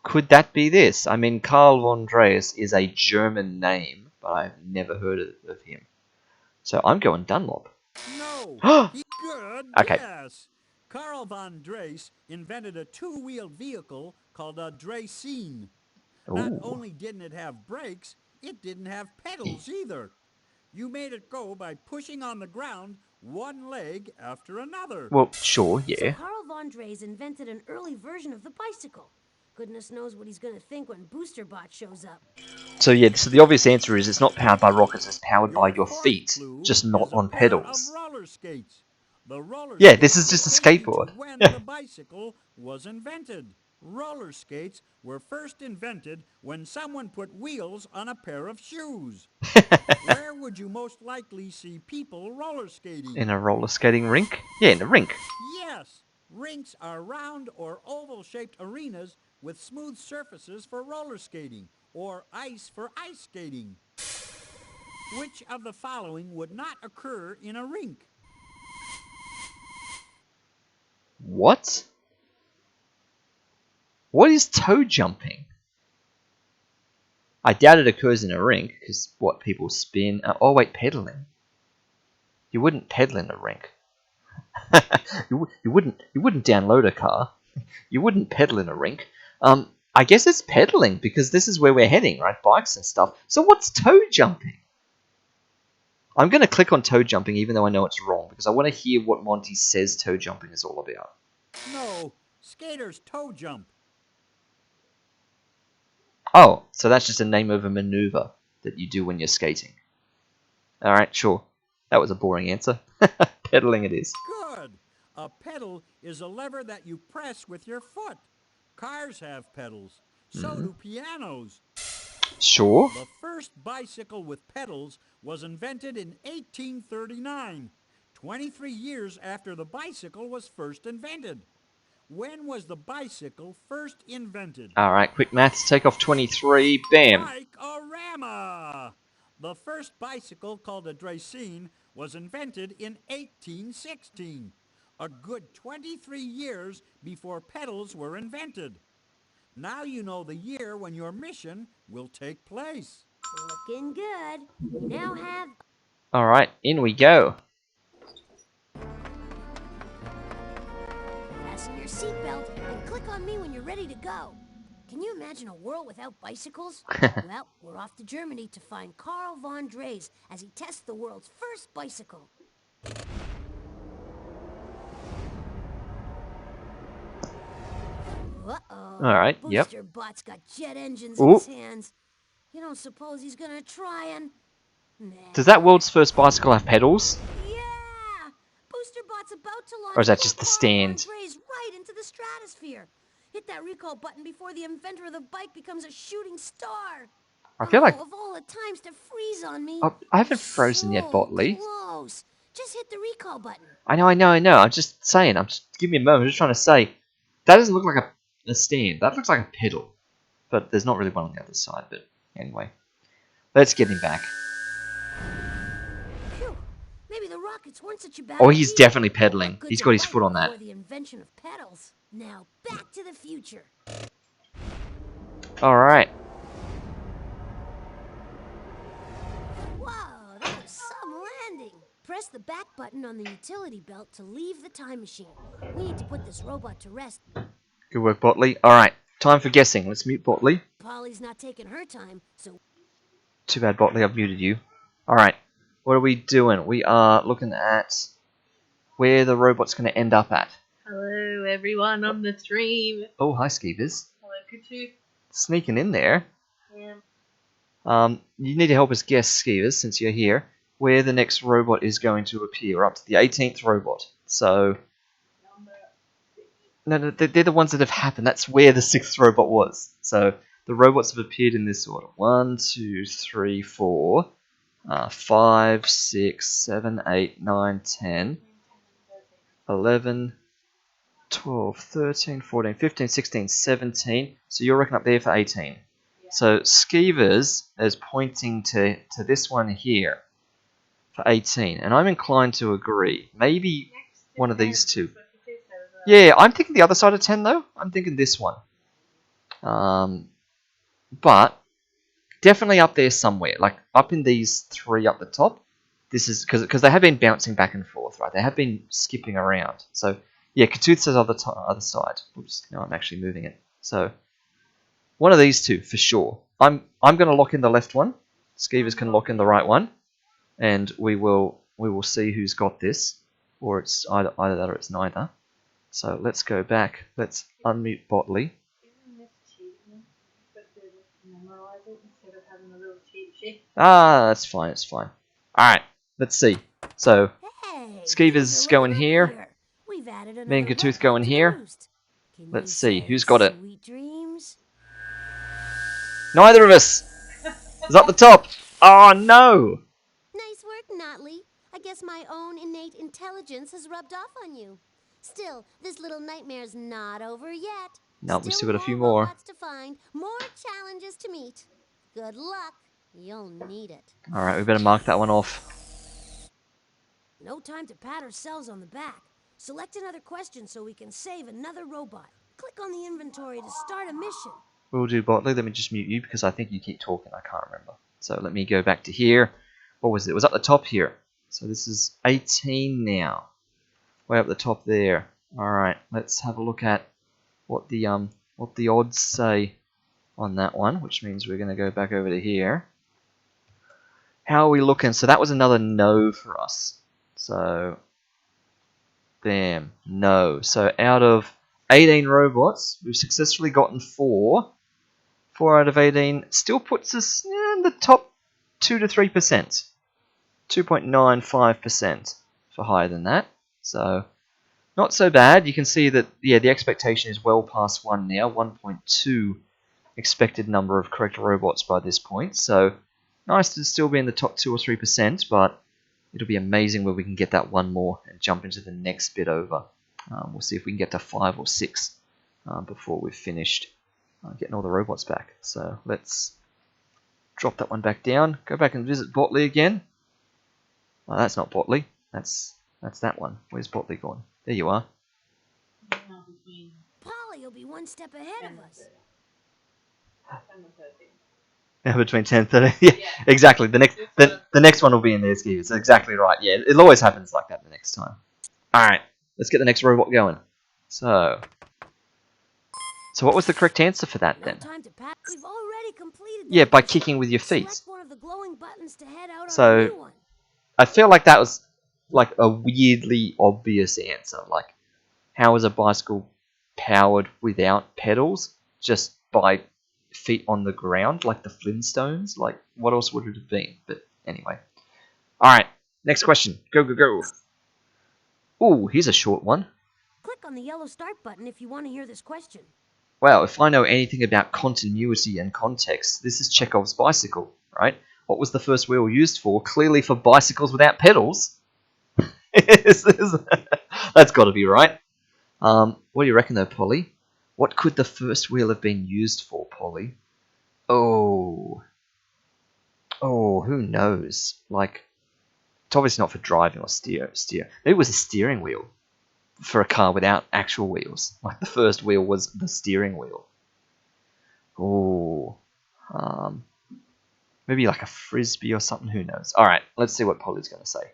Could that be this? I mean, Karl von Drais is a German name, but I've never heard of him. So I'm going Dunlop. No. Good Okay. guess. Karl von Drais invented a two-wheeled vehicle called a Draisine. Not Ooh. only didn't it have brakes, it didn't have pedals either. You made it go by pushing on the ground one leg after another. Well, sure, So yeah. Carl von Drais invented an early version of the bicycle. Goodness knows what he's going to think when BoosterBot shows up. So yeah, so the obvious answer is it's not powered by rockets, it's powered by your fourth feet, clue just not is a on pair pedals. Of roller skates. The roller Yeah, skates this is just a will take you to skateboard. when the bicycle was invented. Roller skates were first invented when someone put wheels on a pair of shoes. Where would you most likely see people roller skating? In a roller skating rink? Yeah, in a rink. Yes, rinks are round or oval-shaped arenas with smooth surfaces for roller skating or ice for ice skating. Which of the following would not occur in a rink? What? What is toe jumping? I doubt it occurs in a rink, because what, people spin? Oh wait, pedaling. You wouldn't pedal in a rink. you wouldn't download a car. You wouldn't pedal in a rink. I guess it's pedaling, because this is where we're heading, right? Bikes and stuff. So what's toe jumping? I'm going to click on toe jumping, even though I know it's wrong, because I want to hear what Monty says toe jumping is all about. No, skaters toe jump. Oh, so that's just a name of a maneuver that you do when you're skating. Alright, sure. That was a boring answer. Pedaling it is. Good. A pedal is a lever that you press with your foot. Cars have pedals. So do pianos. Sure. The first bicycle with pedals was invented in 1839, 23 years after the bicycle was first invented. When was the bicycle first invented? Alright, quick maths. Take off 23. Bam. Bike-o-rama! The first bicycle, called a Draisine, was invented in 1816, a good 23 years before pedals were invented. Now you know the year when your mission will take place. Looking good. We now have... Alright, in we go. Fasten your seatbelt and click on me when you're ready to go. Can you imagine a world without bicycles? Well, we're off to Germany to find Karl von Drees as he tests the world's first bicycle. Uh-oh. Alright, yep. Booster Bot's got jet engines in Ooh. his hands. You don't suppose he's gonna try and... Nah. Does that world's first bicycle have pedals? Yeah! Booster Bot's about to launch Or is that just the Karl von stand? Drees right into the stratosphere. Hit that recall button before the inventor of the bike becomes a shooting star. I feel like... Of all the times to freeze on me. Oh, I haven't You're frozen yet, so Botley. close. Just hit the recall button. I know. I'm just saying. Give me a moment. I'm just trying to say. That doesn't look like a stand. That looks like a pedal. But there's not really one on the other side. But anyway. Let's get him back. Phew. Maybe the rockets weren't such a bad Oh, he's idea. definitely pedaling. Look good He's to got his bike foot on that. before the invention of pedals. Now back to the future. Alright. Whoa, that was some landing. Press the back button on the utility belt to leave the time machine. We need to put this robot to rest. Good work, Botley. Alright. Time for guessing. Let's mute Botley. Polly's not taking her time, so... Too bad, Botley. I've muted you. Alright. What are we doing? We are looking at where the robot's going to end up at. Hello, everyone on the stream. Oh, hi, Skeevers. Hello, Kutu. Sneaking in there. Yeah. You need to help us guess, Skeevers, since you're here, where the next robot is going to appear. We're up to the 18th robot. So... No, they're the ones that have happened. That's where the 6th robot was. So the robots have appeared in this order. 1, 2, 3, 4, 5, 6, 7, 8, 9, 10, 11, 12, 13, 14, 15, 16, 17. So you're reckoning up there for 18. So Skeevers is pointing to this one here for 18. And I'm inclined to agree. Maybe one of these two. Yeah, I'm thinking the other side of 10, though. I'm thinking this one. But definitely up there somewhere. Like, up in these three up the top. This is because they have been bouncing back and forth, right? They have been skipping around. So, yeah, Katooth says other side. Oops, no, I'm actually moving it. So, one of these two, for sure. I'm going to lock in the left one. Skeevers can lock in the right one. And we will see who's got this. Or it's either that or it's neither. So let's go back. Let's unmute Botley. Ah, that's fine. It's fine. All right. Let's see. So Hey, Skeevers going here. We've added Me and another Katooth robot going to the here. roost. Can Let's you see say who's got it. Sweet dreams. Neither of us. It's up the top. Oh no. Nice work, Notley. I guess my own innate intelligence has rubbed off on you. Still, this little nightmare's not over yet. No, we still got a few more more. robots to find, more challenges to meet. Good luck. You'll need it. All right, we better mark that one off. No time to pat ourselves on the back. Select another question so we can save another robot. Click on the inventory to start a mission. We'll do Botley. Let me just mute you because I think you keep talking. I can't remember. So let me go back to here. What was it? It was up the top here. So this is 18 now. Way up the top there. All right, let's have a look at what the odds say on that one, which means we're going to go back over to here. How are we looking? So that was another no for us. So, bam, no. So out of 18 robots, we've successfully gotten 4. 4 out of 18 still puts us in the top 2 to 3%. 2.95% for higher than that. So, not so bad. You can see that, yeah, the expectation is well past 1 now. 1.2 expected number of correct robots by this point. So, nice to still be in the top 2 or 3%, but it'll be amazing where we can get that one more and jump into the next bit over. We'll see if we can get to 5 or 6 before we've finished getting all the robots back. So, let's drop that one back down. Go back and visit Botley again. Oh, that's not Botley. That's that one. Where's Botley gone? There you are. Polly will be one step ahead of us. Yeah, between 10 and 30. Yeah, exactly. The next one will be in their ski. It's exactly right. Yeah, it always happens like that the next time. Alright, let's get the next robot going. So what was the correct answer for that No then? time to pass. We've already completed Yeah, that by mission. kicking with your feet. Select one of the glowing buttons to head out on a So new one. I feel like that was like a weirdly obvious answer. Like, how is a bicycle powered without pedals? Just by feet on the ground, like the Flintstones? Like, what else would it have been? But anyway. Alright, next question. Go, go, go. Ooh, here's a short one. Click on the yellow start button if you want to hear this question. Wow, if I know anything about continuity and context, this is Chekhov's bicycle, right? What was the first wheel used for? Clearly for bicycles without pedals. That's got to be right. What do you reckon though, Polly? What could the first wheel have been used for, Polly? Oh, who knows? Like, it's obviously not for driving or steer. Maybe it was a steering wheel for a car without actual wheels. Like the first wheel was the steering wheel. Oh, maybe like a frisbee or something. Who knows? All right, let's see what Polly's going to say.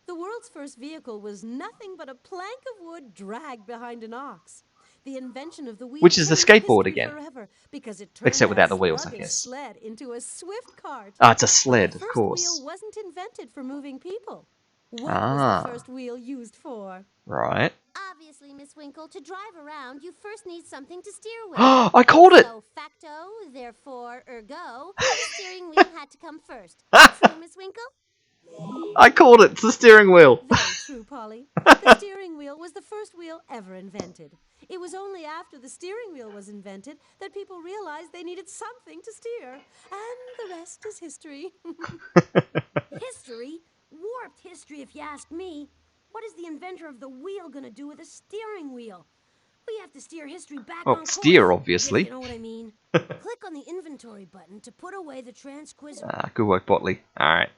The world's first vehicle was nothing but a plank of wood dragged behind an ox. The invention of the wheel Which is the changed skateboard history again. forever because it turned Except that without the wheels, I sluggish guess. sled into a swift cart. Ah, it's a But sled, the of first wheel course. wasn't invented for moving people. What was Ah, the first wheel used for? right. Obviously, Miss Winkle, to drive around, you first need something to steer with. I called it! So, facto, therefore, ergo, the steering wheel had to come first. True, Miss Winkle? I called it! It's the steering wheel! Very true, Polly. The steering wheel was the first wheel ever invented. It was only after the steering wheel was invented that people realized they needed something to steer. And the rest is history. History? Warped history, if you ask me. What is the inventor of the wheel gonna do with a steering wheel? We have to steer history back Well, on steer, course. obviously. You know what I mean? Click on the inventory button to put away the transquisitor. Ah, good work, Botley. Alright.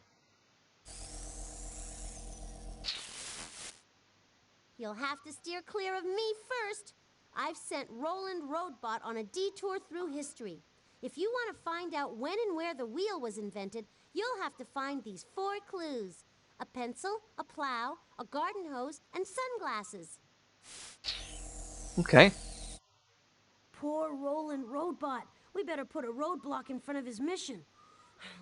You'll have to steer clear of me first. I've sent Roland Roadbot on a detour through history. If you want to find out when and where the wheel was invented, you'll have to find these 4 clues: a pencil, a plow, a garden hose, and sunglasses. Okay. Poor Roland Roadbot. We better put a roadblock in front of his mission.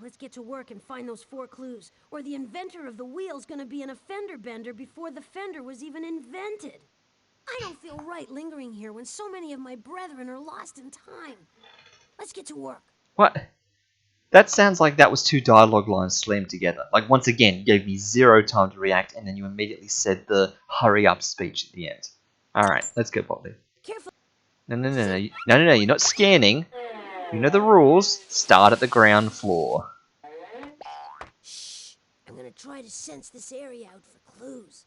Let's get to work and find those 4 clues, or the inventor of the wheel's gonna be an fender bender before the fender was even invented. I don't feel right lingering here when so many of my brethren are lost in time. Let's get to work. What? That sounds like that was 2 dialogue lines slammed together. Like, once again, you gave me 0 time to react, and then you immediately said the hurry up speech at the end. Alright, let's go, Botley. Careful. No, you're not scanning. You know the rules. Start at the ground floor. Shh. I'm gonna try to sense this area out for clues.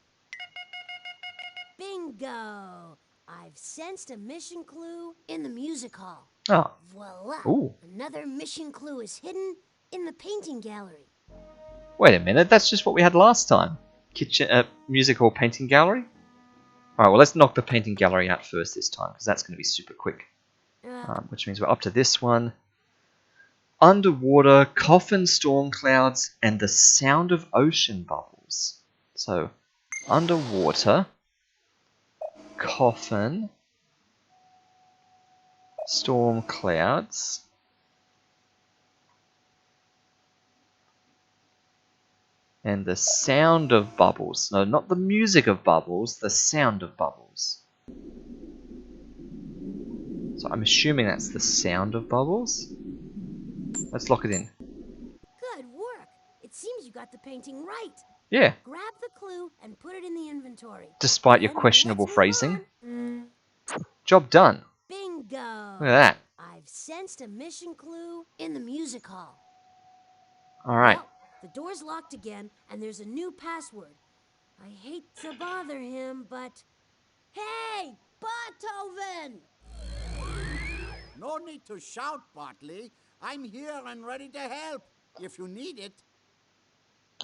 Bingo! I've sensed a mission clue in the music hall. Oh. Voila! Ooh. Another mission clue is hidden in the painting gallery. Wait a minute, that's just what we had last time. Kitchen, music hall painting gallery? Alright, well, let's knock the painting gallery out first this time, because that's going to be super quick. Which means we're up to this one. Underwater, coffin storm clouds, and the sound of ocean bubbles. So, underwater, coffin, storm clouds, and the sound of bubbles. No, not the music of bubbles, the sound of bubbles. So I'm assuming that's the sound of bubbles. Let's lock it in. Good work. It seems you got the painting right. Yeah, Grab the clue and put it in the inventory. despite your Then questionable let's move phrasing. on. Job done. Bingo! Look at that. I've sensed a mission clue in the music hall. Alright. Well, the door's locked again, and there's a new password. I hate to bother him, but... Hey! Beethoven! No need to shout, Bartley. I'm here and ready to help, if you need it.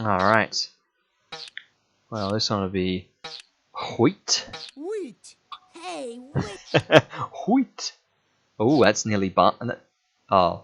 Alright. Well, this one will be wheat. Wheat. Hey, wait! Wheat. Oh, that's nearly oh,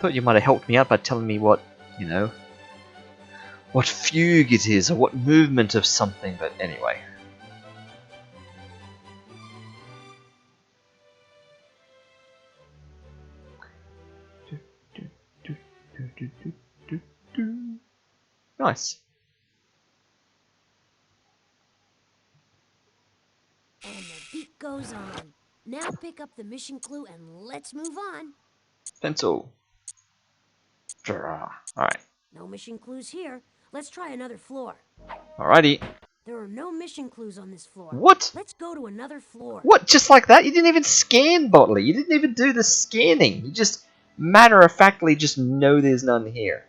Thought you might have helped me out by telling me what, you know, what fugue it is or what movement of something, but anyway. Nice. And the beat goes on. Now pick up the mission clue and let's move on. Pencil. Alright. No mission clues here. Let's try another floor. Alrighty. There are no mission clues on this floor. What? Let's go to another floor. What? Just like that? You didn't even scan Botley. You didn't even do the scanning. You just matter-of-factly just know there's none here.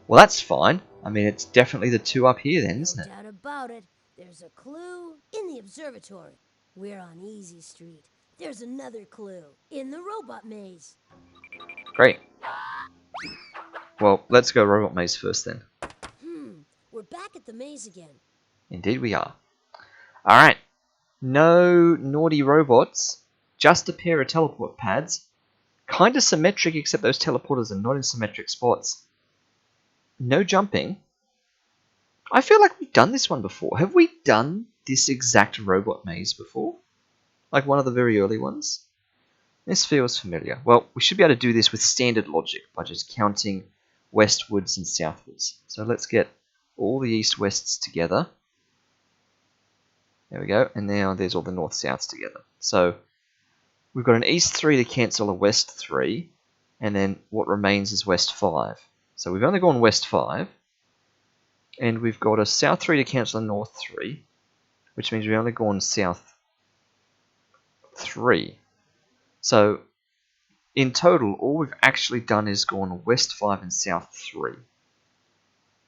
Well, that's fine. I mean, it's definitely the two up here then, isn't it? No doubt about it. There's a clue in the observatory. We're on Easy Street. There's another clue in the robot maze. Great. Well, let's go robot maze first then. We're back at the maze again. Indeed we are. Alright. No naughty robots. Just a pair of teleport pads. Kind of symmetric, except those teleporters are not in symmetric spots. No jumping. I feel like we've done this one before. Have we done this exact robot maze before? Like one of the very early ones? This feels familiar. Well, we should be able to do this with standard logic by just counting westwards and southwards. So let's get all the east-wests together. There we go. And now there's all the north-souths together. So we've got an east 3 to cancel a west 3. And then what remains is west 5. So we've only gone west 5. And we've got a south 3 to cancel a north 3. Which means we've only gone south 3. So in total, all we've actually done is gone west 5 and south 3.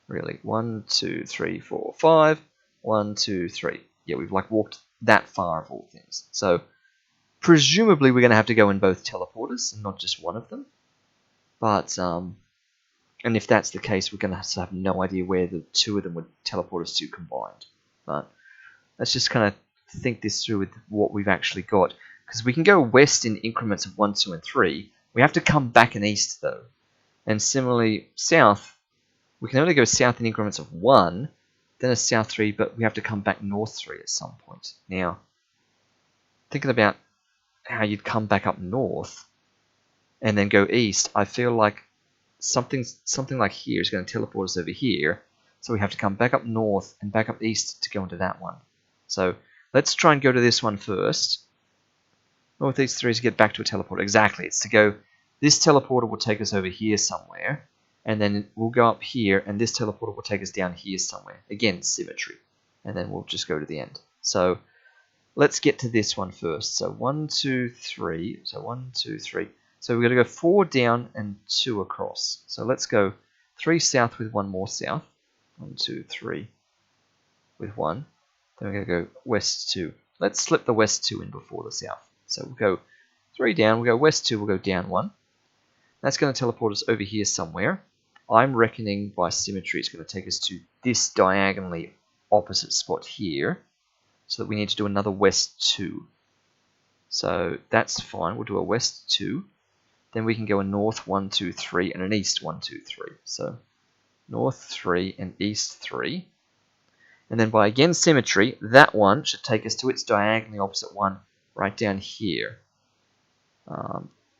Really, 1, 2, 3, 4, 5. 1, 2, 3. Yeah, we've like walked that far of all things. So presumably we're going to have to go in both teleporters and not just one of them. But and if that's the case, we're going to have no idea where the two of them would teleport us to combined. But let's just kind of think this through with what we've actually got. Because we can go west in increments of 1, 2, and 3. We have to come back and east though. And similarly, south. We can only go south in increments of 1, then a south 3, but we have to come back north 3 at some point. Now, thinking about how you'd come back up north and then go east, I feel like something like here is going to teleport us over here. So we have to come back up north and back up east to go into that one. So let's try and go to this one first. Northeast 3 is to get back to a teleporter. Exactly, it's to go, this teleporter will take us over here somewhere. And then we'll go up here, and this teleporter will take us down here somewhere. Again, symmetry. And then we'll just go to the end. So let's get to this one first. So 1, 2, 3. So 1, 2, 3. So we're going to go 4 down and 2 across. So let's go 3 south with 1 more south. 1, 2, 3 with 1. Then we're going to go west 2. Let's slip the west 2 in before the south. So we'll go 3 down, we'll go west 2, we'll go down 1. That's going to teleport us over here somewhere. I'm reckoning by symmetry it's going to take us to this diagonally opposite spot here. So that we need to do another west 2. So that's fine, we'll do a west 2. Then we can go a north 1, 2, 3 and an east 1, 2, 3. So north 3 and east 3. And then by again symmetry, that one should take us to its diagonally opposite one right down here.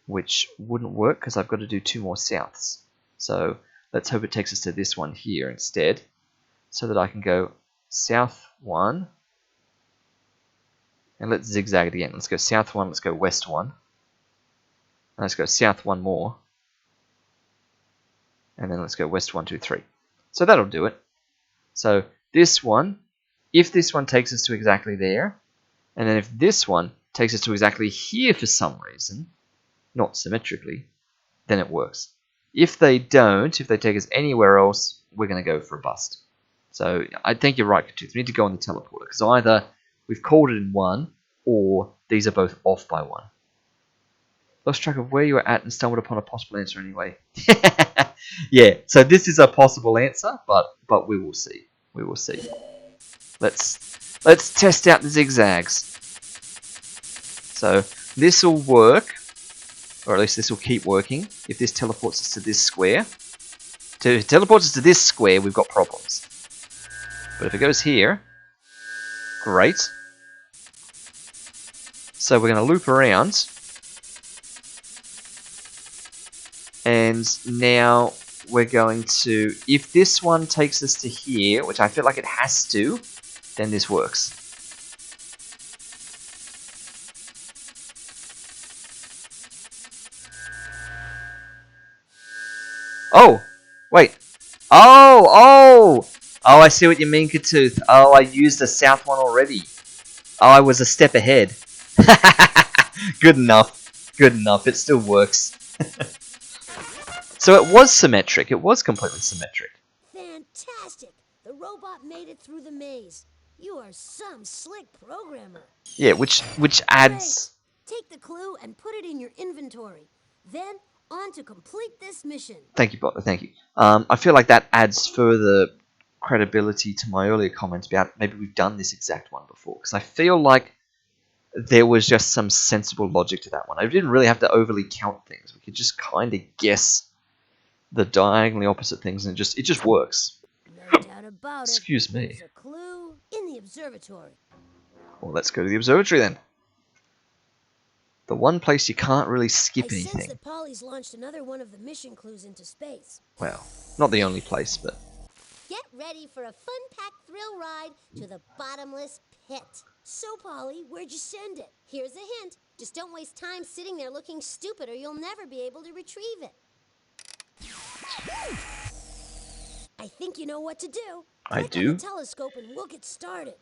Which wouldn't work because I've got to do 2 more souths. So let's hope it takes us to this one here instead. So that I can go south 1. And let's zigzag it again. Let's go south 1, let's go west 1. And let's go south 1 more. And then let's go west 1, 2, 3. So that'll do it. So this one, if this one takes us to exactly there, and then if this one takes us to exactly here for some reason, not symmetrically, then it works. If they don't, if they take us anywhere else, we're going to go for a bust. So I think you're right, Katuth. We need to go on the teleporter, because either we've called it in 1, or these are both off by 1. Lost track of where you were at and stumbled upon a possible answer anyway. Yeah, so this is a possible answer, but we will see. We will see. Let's test out the zigzags. So this will work. or at least this will keep working, if this teleports us to this square. If it teleports us to this square, we've got problems. But if it goes here, great. So we're going to loop around. And now we're going to, if this one takes us to here, which I feel like it has to, then this works. Oh, wait. Oh, I see what you mean, Katooth. Oh, I used the south one already. Oh, I was a step ahead. Good enough. Good enough. It still works. So it was symmetric. It was completely symmetric. Fantastic! The robot made it through the maze. You are some slick programmer. Yeah, which adds... Great. Take the clue and put it in your inventory. Then, on to complete this mission. Thank you, Butler. Thank you. I feel like that adds further credibility to my earlier comments about maybe we've done this exact one before. Because I feel like there was just some sensible logic to that one. I didn't really have to overly count things. We could just kind of guess the diagonally opposite things, and it just works. No doubt about it. Excuse me. There's a clue in the observatory. Well, let's go to the observatory then. The one place you can't really skip I sense anything. that Polly's launched another one of the mission clues into space. Well, not the only place, but... Get ready for a fun-packed thrill ride to the bottomless pit. So, Polly, where'd you send it? Here's a hint. Just don't waste time sitting there looking stupid or you'll never be able to retrieve it. I think you know what to do. I Click on do. the telescope and we'll get started.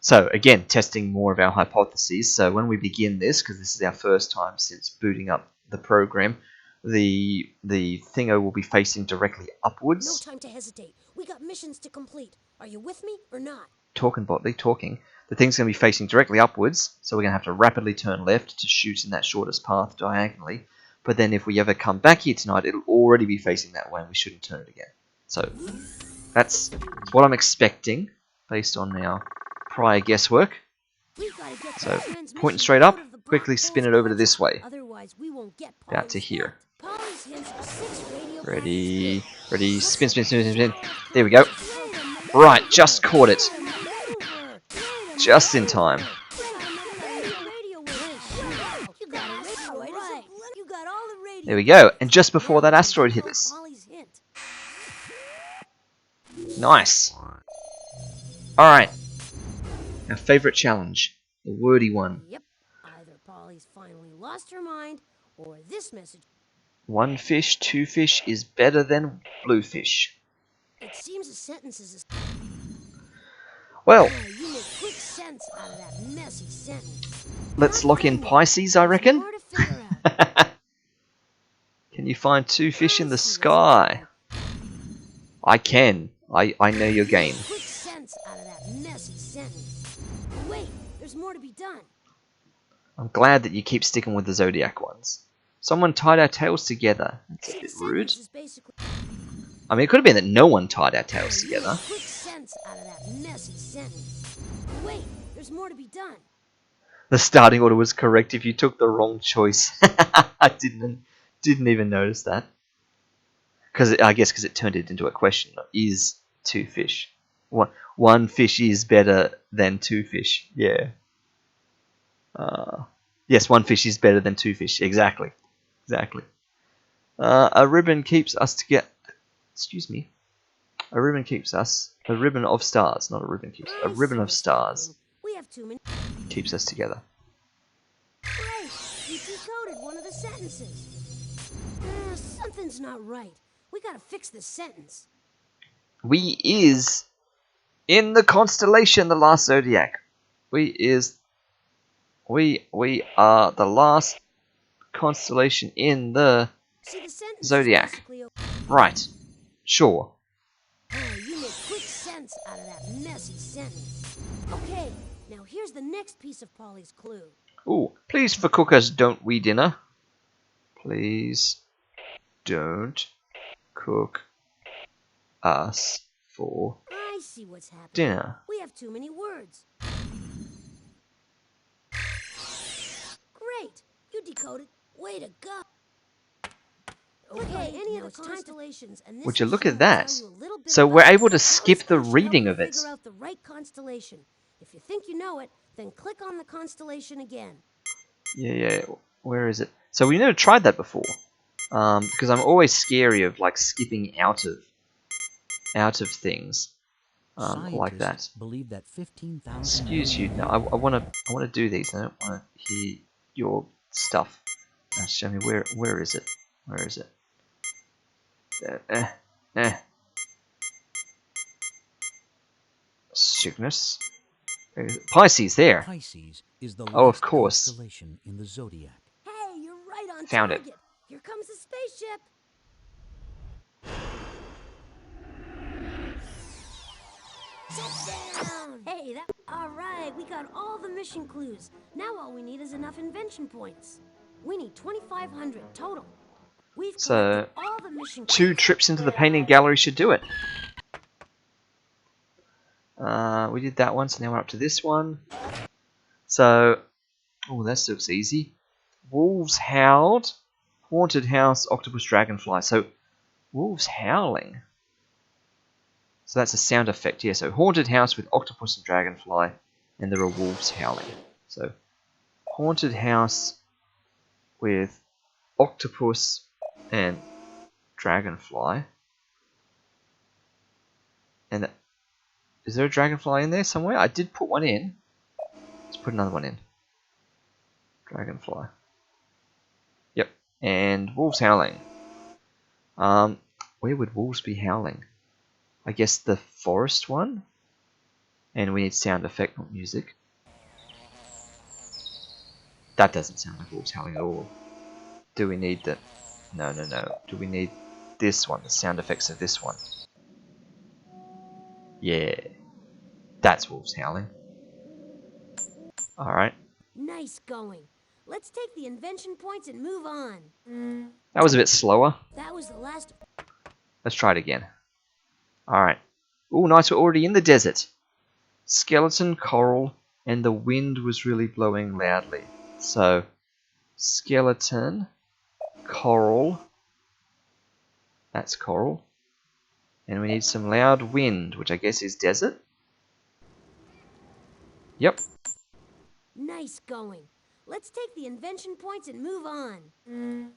So, again, testing more of our hypotheses. So when we begin this, because this is our first time since booting up the program, the thingo will be facing directly upwards. No time to hesitate. We got missions to complete. Are you with me or not? Talking, Botley, talking. The thing's going to be facing directly upwards, so we're going to have to rapidly turn left to shoot in that shortest path diagonally. But then if we ever come back here tonight, it'll already be facing that way and we shouldn't turn it again. So that's what I'm expecting based on our prior guesswork. So pointing straight up, quickly spin it over to this way. Out to here. Ready, ready, spin, spin, spin, spin, spin. There we go. Right, just caught it. Just in time. There we go. And just before that asteroid hit us. Nice. Alright. Our favourite challenge. The wordy one. Yep. Either Polly's finally lost her mind, or this message. One fish, two fish is better than blue fish. It seems the sentence is Well, you make quick sense out of that messy sentence. let's lock in Pisces, I reckon. More to figure out. Can you find two fish in the sky? I can. I know your game. Quick sense out of that messy sentence. Wait, there's more to be done. I'm glad that you keep sticking with the Zodiac ones. Someone tied our tails together. That's a bit rude. I mean, it could have been that no one tied our tails together. Quick sense out of that messy sentence. Wait, there's more to be done. The starting order was correct if you took the wrong choice. I didn't even notice that. I guess because it turned it into a question. Is two fish? One fish is better than two fish. Yeah. Yes, one fish is better than two fish. Exactly. Exactly. A ribbon keeps us together. Excuse me. A ribbon keeps us. A ribbon of stars, not a ribbon keeps. A ribbon of stars We have too many. keeps us together. Great, you decoded one of the sentences. Something's not right. We gotta fix this sentence. We is in the constellation, the last zodiac. We are the last constellation in the See, the sentence is zodiac. basically Right. Sure. you make quick sense out of that messy sentence. Okay, now here's the next piece of Polly's clue. Ooh, please for cook us don't we dinner. Please don't cook us for I see what's happening. dinner. We have too many words. Great, you decoded. Way to go. Okay, any of the constellations, and this Would you look machine at will that? tell you a little bit So about we're it. able to This skip the space should help reading you of it. figure out the right constellation. If you think you know it, then click on the constellation again. Yeah. Where is it? So we never tried that before. Because I'm always scary of like skipping out of things. Like that. Scientists believe that 15,000 Excuse you. million No, I wanna do these. I don't wanna hear your stuff. Now show me where is it? Where is it? Eh. Cygnus. Pisces there. Pisces is the Oh, of last course. constellation in the zodiac. Hey, you're right on Found it. target. Here comes the spaceship. Touchdown! Hey, that. All right, we got all the mission clues. Now all we need is enough invention points. We need 2,500 total. We've collected So all the mission 2 clues. trips into the painting gallery should do it. We did that one, so now we're up to this one. So, oh, this looks easy. Wolves howled, haunted house, octopus, dragonfly. So, wolves howling. So that's a sound effect, yeah. So haunted house with octopus and dragonfly, and there are wolves howling. So haunted house with octopus and dragonfly. And is there a dragonfly in there somewhere? I did put one in. Let's put another one in. Dragonfly. Yep. And wolves howling. Where would wolves be howling? I guess the forest one? And we need sound effect, not music. That doesn't sound like wolves howling at all. Do we need the... No. Do we need this one? The sound effects of this one? Yeah. That's wolves howling. Alright. Nice going. Let's take the invention points and move on. That was a bit slower. That was the last. Let's try it again. Alright. Ooh, nice, we're already in the desert. Skeleton, coral, and the wind was really blowing loudly. So, skeleton, coral. That's coral. And we need some loud wind, which I guess is desert. Yep. Nice going. Let's take the invention points and move on.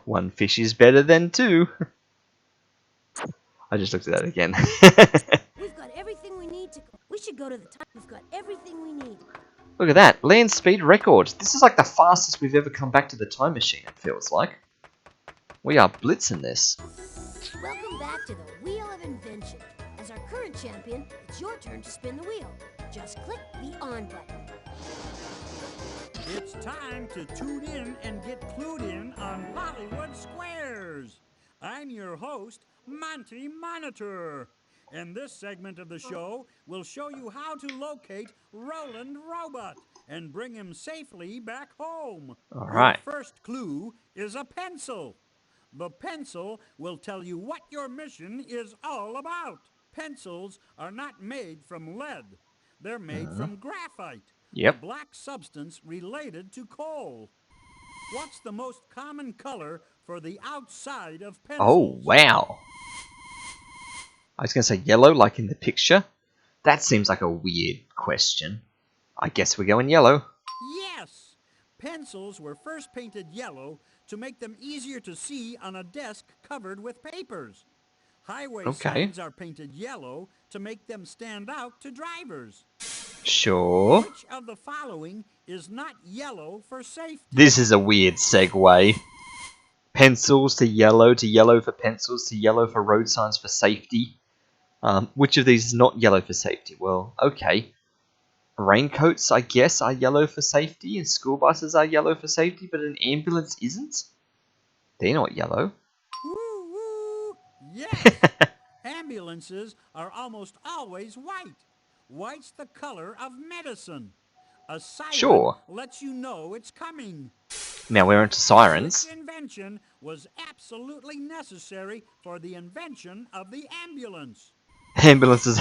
One fish is better than two. I just looked at that again. We've got everything we need to. We should go to the time. We've got everything we need. Look at that. Land speed record. This is like the fastest we've ever come back to the time machine, it feels like. We are blitzing this. Welcome back to the Wheel of Invention. As our current champion, it's your turn to spin the wheel. Just click the on button. It's time to tune in and get clued in on Hollywood Squares. I'm your host, Monty Monitor. And this segment of the show will show you how to locate Roland Robot and bring him safely back home. All right. Your first clue is a pencil. The pencil will tell you what your mission is all about. Pencils are not made from lead. They're made from graphite, Yep. a black substance related to coal. What's the most common color for the outside of pencils? Oh, wow. I was going to say yellow, like in the picture. That seems like a weird question. I guess we're going yellow. Yes! Pencils were first painted yellow to make them easier to see on a desk covered with papers. Highway Okay. signs are painted yellow to make them stand out to drivers. Sure. Which of the following is not yellow for safety? This is a weird segue. Pencils to yellow for pencils to yellow for road signs for safety. Which of these is not yellow for safety? Well, okay. Raincoats, I guess, are yellow for safety, and school buses are yellow for safety, but an ambulance isn't? They're not yellow. Woo woo! Yes! Ambulances are almost always white. White's the color of medicine. A siren Sure. lets you know it's coming. Now we're into sirens. Which invention was absolutely necessary for the invention of the ambulance? Ambulances.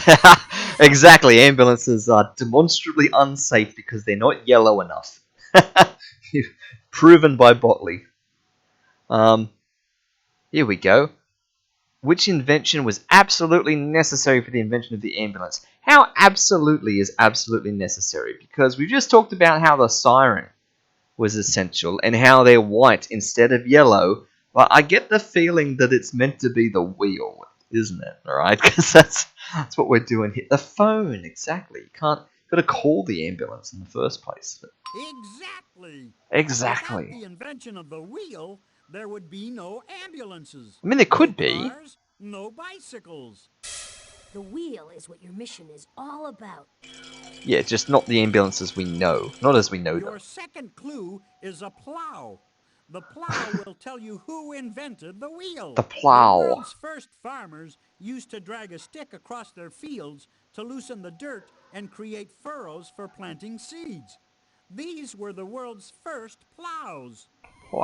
Exactly, ambulances are demonstrably unsafe because they're not yellow enough. Proven by Botley. Here we go. Which invention was absolutely necessary for the invention of the ambulance? How absolutely is absolutely necessary? Because we just talked about how the siren was essential and how they're white instead of yellow. Well, I get the feeling that it's meant to be the wheel, isn't it? All right, because that's what we're doing here. The phone, exactly. You can't got to call the ambulance in the first place. Exactly. Exactly. Without the invention of the wheel, there would be no ambulances. I mean, there No could be. cars, no bicycles. The wheel is what your mission is all about. Yeah, just not the ambulances we know. Not as we know them. Your second clue is a plow. The plow will tell you who invented the wheel. The plow. The world's first farmers used to drag a stick across their fields to loosen the dirt and create furrows for planting seeds. These were the world's first plows. What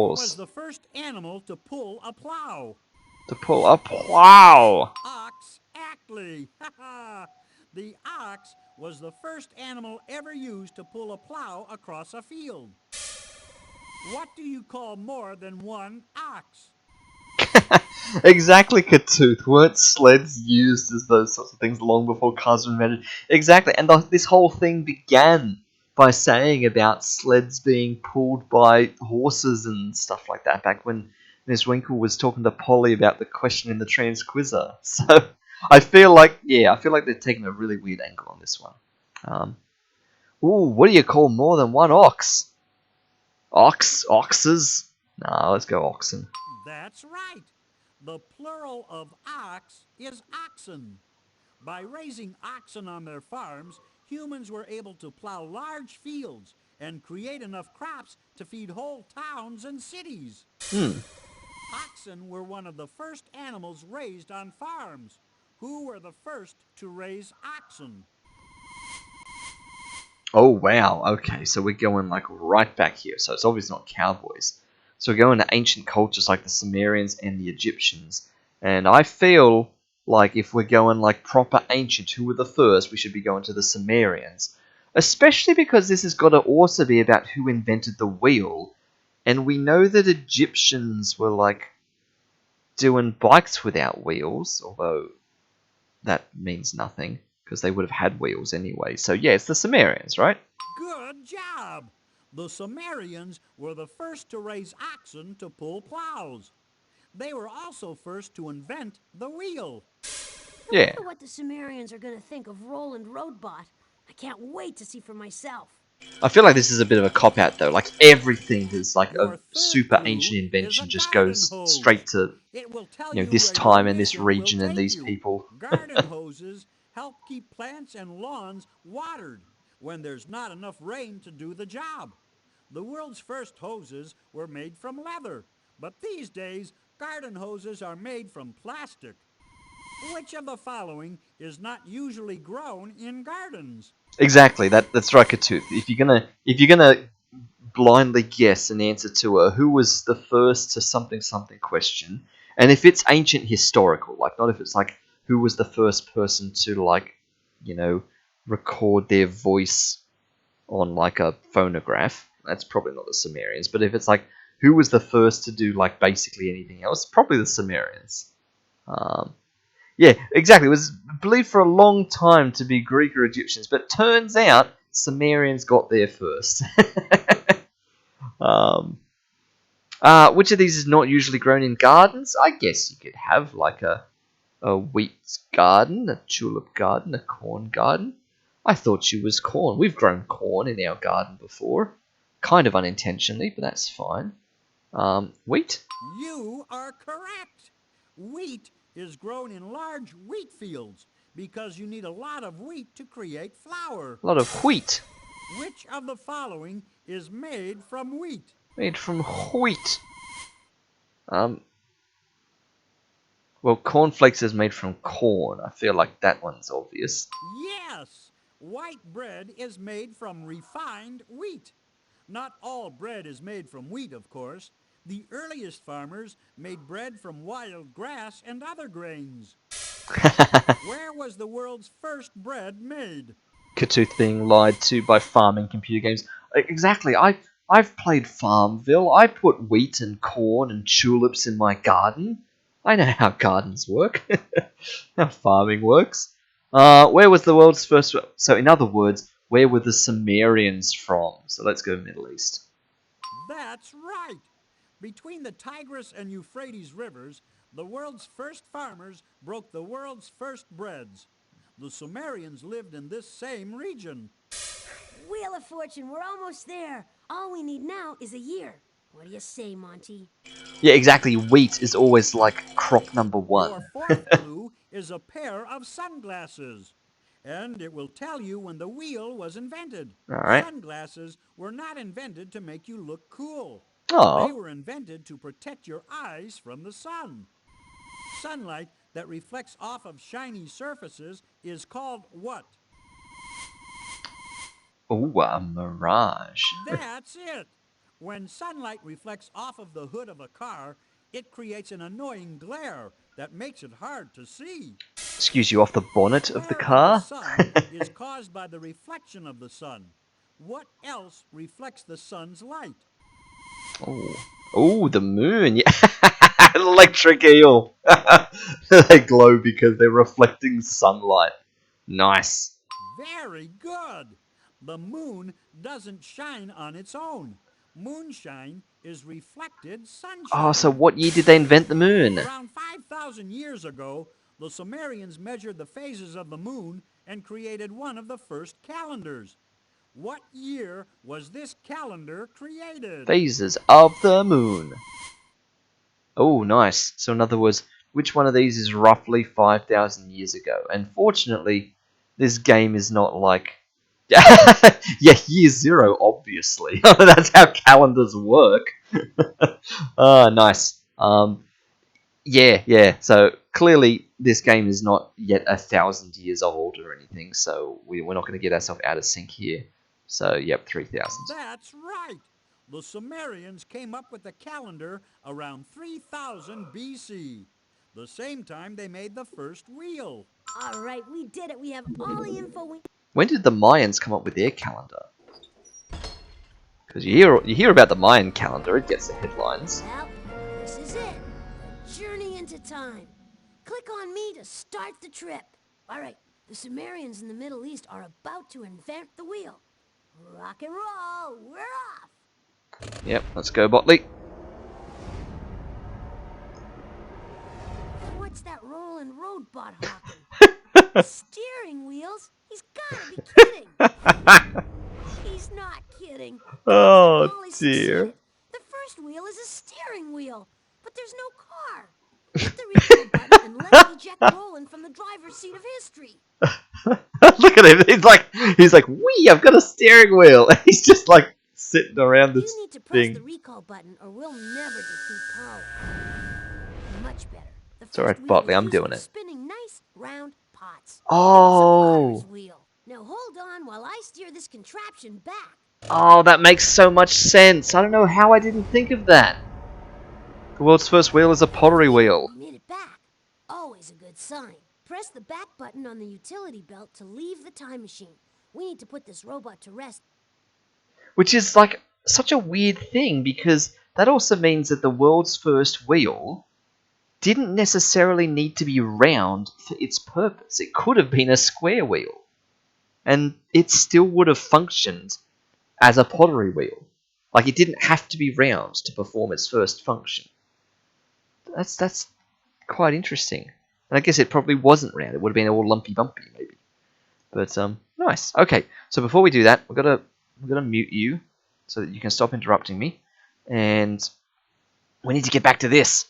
was Plows. the first animal to pull a plow? To pull a plow. Ox, Ackley. The ox was the first animal ever used to pull a plow across a field. What do you call more than one ox? Exactly, Katooth. Weren't sleds used as those sorts of things long before cars were invented? Exactly, and this whole thing began by saying about sleds being pulled by horses and stuff like that back when Ms. Winkle was talking to Polly about the question in the Transquizzer. So I feel like they're taking a really weird angle on this one. What do you call more than one ox? Oxes? Nah, let's go oxen. That's right. The plural of ox is oxen. By raising oxen on their farms, humans were able to plow large fields and create enough crops to feed whole towns and cities. Oxen were one of the first animals raised on farms. Who were the first to raise oxen? Oh wow, okay, so we're going like right back here. So it's obviously not cowboys. So we're going to ancient cultures like the Sumerians and the Egyptians. And I feel like if we're going like proper ancient, who were the first, we should be going to the Sumerians. Especially because this has got to also be about who invented the wheel. And we know that Egyptians were like doing bikes without wheels, although that means nothing because they would have had wheels anyway. So yeah, it's the Sumerians, right? Good job! The Sumerians were the first to raise oxen to pull plows. They were also first to invent the wheel. I Yeah. wonder what the Sumerians are going to think of Roland Roadbot. I can't wait to see for myself. I feel like this is a bit of a cop-out, though. Like, everything is like Your a third super clue ancient is a invention just garden goes hose. straight to, It will tell this where your time and this mission region will and take these you. people. Garden hoses help keep plants and lawns watered when there's not enough rain to do the job. The world's first hoses were made from leather, but these days garden hoses are made from plastic. Which of the following is not usually grown in gardens? Exactly, that's right, Katooth. If you're gonna blindly guess an answer to a who was the first to something something question, and if it's ancient historical, like not if it's like who was the first person to like, record their voice on like a phonograph, that's probably not the Sumerians. But if it's like who was the first to do like basically anything else, probably the Sumerians. Yeah, exactly. It was believed for a long time to be Greek or Egyptians, but turns out Sumerians got there first. Which of these is not usually grown in gardens? I guess you could have like a wheat garden, a tulip garden, a corn garden. I thought she was corn. We've grown corn in our garden before. Kind of unintentionally, but that's fine. Wheat? You are correct. Wheat is grown in large wheat fields because you need a lot of wheat to create flour. A lot of wheat. Which of the following is made from wheat? Made from wheat. Well, cornflakes is made from corn. I feel like that one's obvious. Yes! White bread is made from refined wheat. Not all bread is made from wheat, of course. The earliest farmers made bread from wild grass and other grains. Where was the world's first bread made? Katooth being lied to by farming computer games. Exactly. I've played Farmville. I put wheat and corn and tulips in my garden. I know how gardens work, how farming works. Where was the world's first... So, in other words, where were the Sumerians from? So let's go Middle East. That's right. Between the Tigris and Euphrates rivers, the world's first farmers broke the world's first breads. The Sumerians lived in this same region. Wheel of Fortune, we're almost there. All we need now is a year. What do you say, Monty? Yeah, exactly. Wheat is always like crop number one. Your fourth clue is a pair of sunglasses. And it will tell you when the wheel was invented. All right. Sunglasses were not invented to make you look cool. They Oh. were invented to protect your eyes from the sun. Sunlight that reflects off of shiny surfaces is called what? Ooh, a mirage. That's it. When sunlight reflects off of the hood of a car, it creates an annoying glare that makes it hard to see. Excuse you, off the bonnet of the Glare in the car? sun is caused by the reflection of the sun. What else reflects the sun's light? Oh, the moon. Yeah. Electric eel. They glow because they're reflecting sunlight. Nice. Very good. The moon doesn't shine on its own. Moonshine is reflected sunshine. Oh, so what year did they invent the moon? Around 5,000 years ago, the Sumerians measured the phases of the moon and created one of the first calendars. What year was this calendar created? Phases of the moon. Oh, nice. So in other words, which one of these is roughly 5,000 years ago? And fortunately, this game is not like... yeah, year zero, obviously. That's how calendars work. Nice. Yeah. So clearly, this game is not yet 1,000 years old or anything. So we're not going to get ourselves out of sync here. So yep, 3,000. That's right. The Sumerians came up with the calendar around 3000 BC. The same time they made the first wheel. All right, we did it. We have all the info we... When did the Mayans come up with their calendar? Because you hear about the Mayan calendar, it gets the headlines. Well, this is it. A journey into time. Click on me to start the trip. All right, the Sumerians in the Middle East are about to invent the wheel. Rock and roll, we're off. Yep, let's go, Botley. What's that rolling road bot hawking? Steering wheels? He's gotta be kidding. He's not kidding. Oh, Polly dear. succeeded. The first wheel is a steering wheel, but there's no car. Hit the recall button and let's eject Roland from the driver's seat of history. Look at him. He's like, wee, I've got a steering wheel. He's just like sitting around this You need to press thing. the recall button or we'll never defeat Polly. Much better. The It's alright, first wheel Botley, was I'm used doing for it. spinning nice round pots. Oh. It was a potter's wheel. Now hold on while I steer this contraption back. Oh, that makes so much sense. I don't know how I didn't think of that. The world's first wheel is a pottery wheel. We made it back. Always a good sign. Press the back button on the utility belt to leave the time machine. We need to put this robot to rest. Which is like such a weird thing because that also means that the world's first wheel didn't necessarily need to be round for its purpose. It could have been a square wheel. And it still would have functioned as a pottery wheel. Like, it didn't have to be round to perform its first function. That's quite interesting. And I guess it probably wasn't round. It would have been all lumpy bumpy, maybe. But, nice. Okay, so before we do that, we're gonna mute you so that you can stop interrupting me. And we need to get back to this.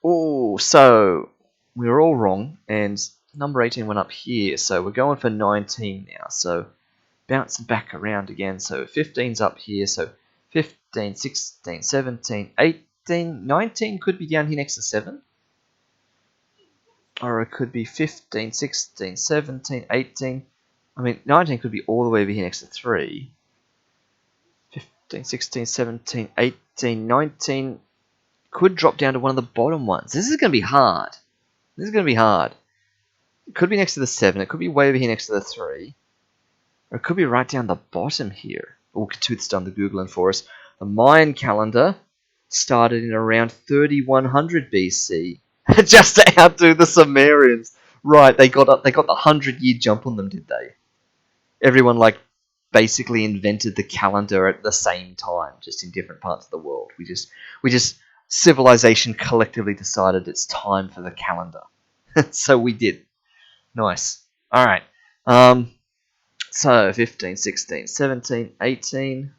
Oh, so we were all wrong, and number 18 went up here, so we're going for 19 now. So bouncing back around again, so 15's up here, so 15, 16, 17, 18, 19 could be down here next to 7. Or it could be 15, 16, 17, 18. I mean, 19 could be all the way over here next to 3. 15, 16, 17, 18, 19 could drop down to one of the bottom ones. This is going to be hard. It could be next to the 7. It could be way over here next to the 3. Or it could be right down the bottom here. Oh, Katooth's done the Googling for us. The Mayan calendar started in around 3100 BC, just to outdo the Sumerians. Right, they got the 100-year jump on them, did they? Everyone basically invented the calendar at the same time, just in different parts of the world. We just civilization collectively decided it's time for the calendar. So we did. Nice. All right. So 15, 16, 17, 18.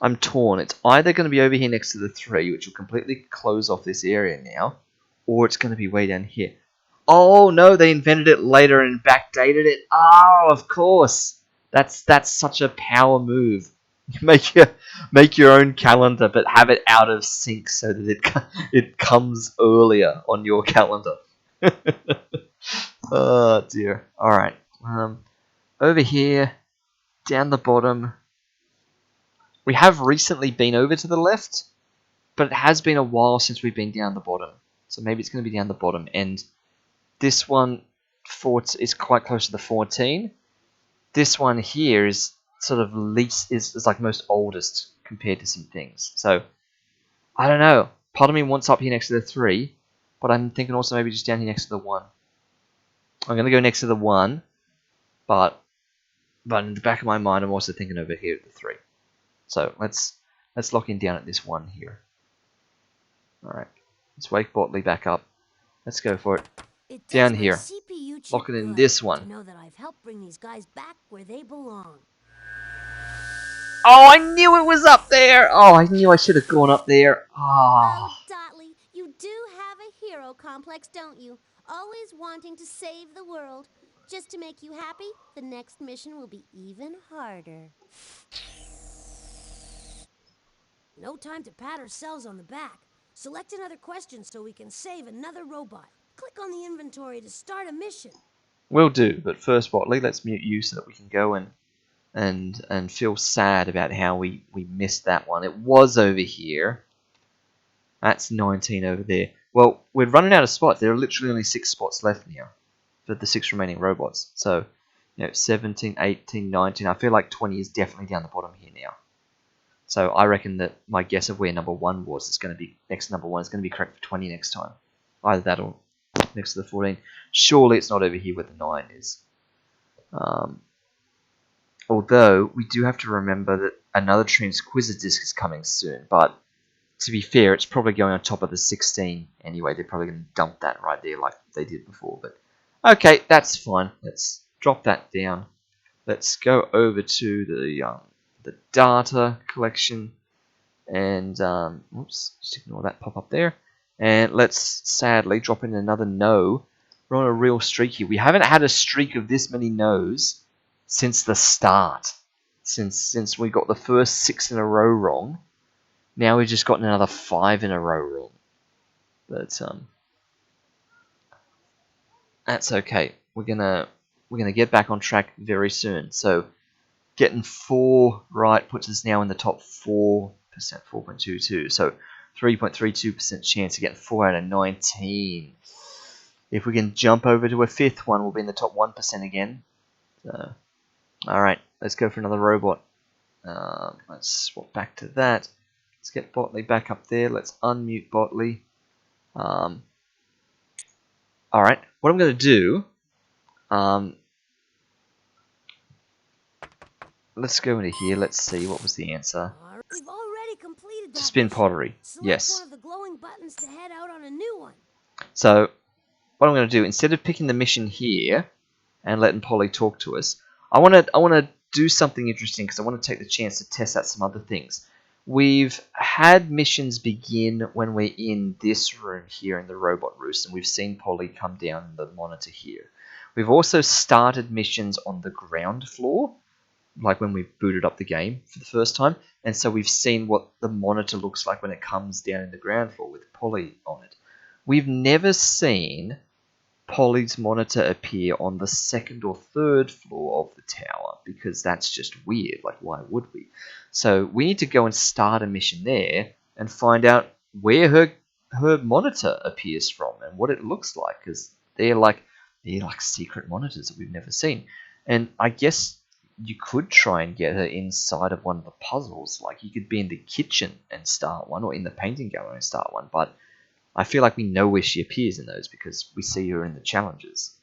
I'm torn. It's either going to be over here next to the 3, which will completely close off this area now, or it's going to be way down here. Oh no, they invented it later and backdated it. Oh, of course. That's such a power move. Make your own calendar, but have it out of sync so that it comes earlier on your calendar. Oh dear. All right. Over here, down the bottom. We have recently been over to the left, but it has been a while since we've been down the bottom. So maybe it's going to be down the bottom. And this one is quite close to the 14. This one here is sort of least is like most oldest compared to some things. So I don't know. Part of me wants up here next to the 3, but I'm thinking also maybe just down here next to the 1. I'm going to go next to the 1, but in the back of my mind I'm also thinking over here at the 3. So let's lock in down at this 1 here. All right, let's wake Botley back up. Let's go for it. Down here. Lock it in this one. To know that I've helped bring these guys back where they belong. Oh, I knew it was up there. Oh, I knew I should have gone up there. Oh, Oh. Dotley, you do have a hero complex, don't you? Always wanting to save the world. Just to make you happy, the next mission will be even harder. No time to pat ourselves on the back. Select another question so we can save another robot. Click on the inventory to start a mission. Will do, but first, Botley, let's mute you so that we can go and feel sad about how we missed that one. It was over here. That's 19 over there. Well, we're running out of spots. There are literally only 6 spots left now for the 6 remaining robots. So, 17, 18, 19. I feel like 20 is definitely down the bottom here now. So I reckon that my guess of where number 1 was is going to be next to number 1 is going to be correct for 20 next time. Either that or next to the 14. Surely it's not over here where the 9 is. Although we do have to remember that another Transquisitor disc is coming soon. But to be fair, it's probably going on top of the 16 anyway. They're probably going to dump that right there like they did before. But okay, that's fine. Let's drop that down. Let's go over to the data collection, and oops, just ignore that pop up there. And let's sadly drop in another no. We're on a real streak here. We haven't had a streak of this many no's since the start. Since we got the first 6 in a row wrong. Now we've just gotten another 5 in a row wrong. But that's okay. We're gonna get back on track very soon. So getting 4 right puts us now in the top 4%, 4.22. So 3.32% chance of getting 4 out of 19. If we can jump over to a 5th one, we'll be in the top 1% again. So, alright, let's go for another robot. Let's swap back to that. Let's get Botley back up there. Let's unmute Botley. Alright, what I'm going to do... let's go into here. Let's see what was the answer. We've already completed that. Spin pottery. Select Yes. one of the glowing buttons to head out on a new one. So what I'm going to do, instead of picking the mission here and letting Polly talk to us, I want to do something interesting because I want to take the chance to test out some other things. We've had missions begin when we're in this room here in the robot roost, and we've seen Polly come down the monitor here. We've also started missions on the ground floor, like when we booted up the game for the first time, and so we've seen what the monitor looks like when it comes down in the ground floor with Polly on it. We've never seen Polly's monitor appear on the 2nd or 3rd floor of the tower, because that's just weird. Like, why would we? So we need to go and start a mission there and find out where her monitor appears from and what it looks like, because they're like secret monitors that we've never seen. And I guess you could try and get her inside of one of the puzzles. Like, you could be in the kitchen and start one, or in the painting gallery and start one, but I feel like we know where she appears in those because we see her in the challenges.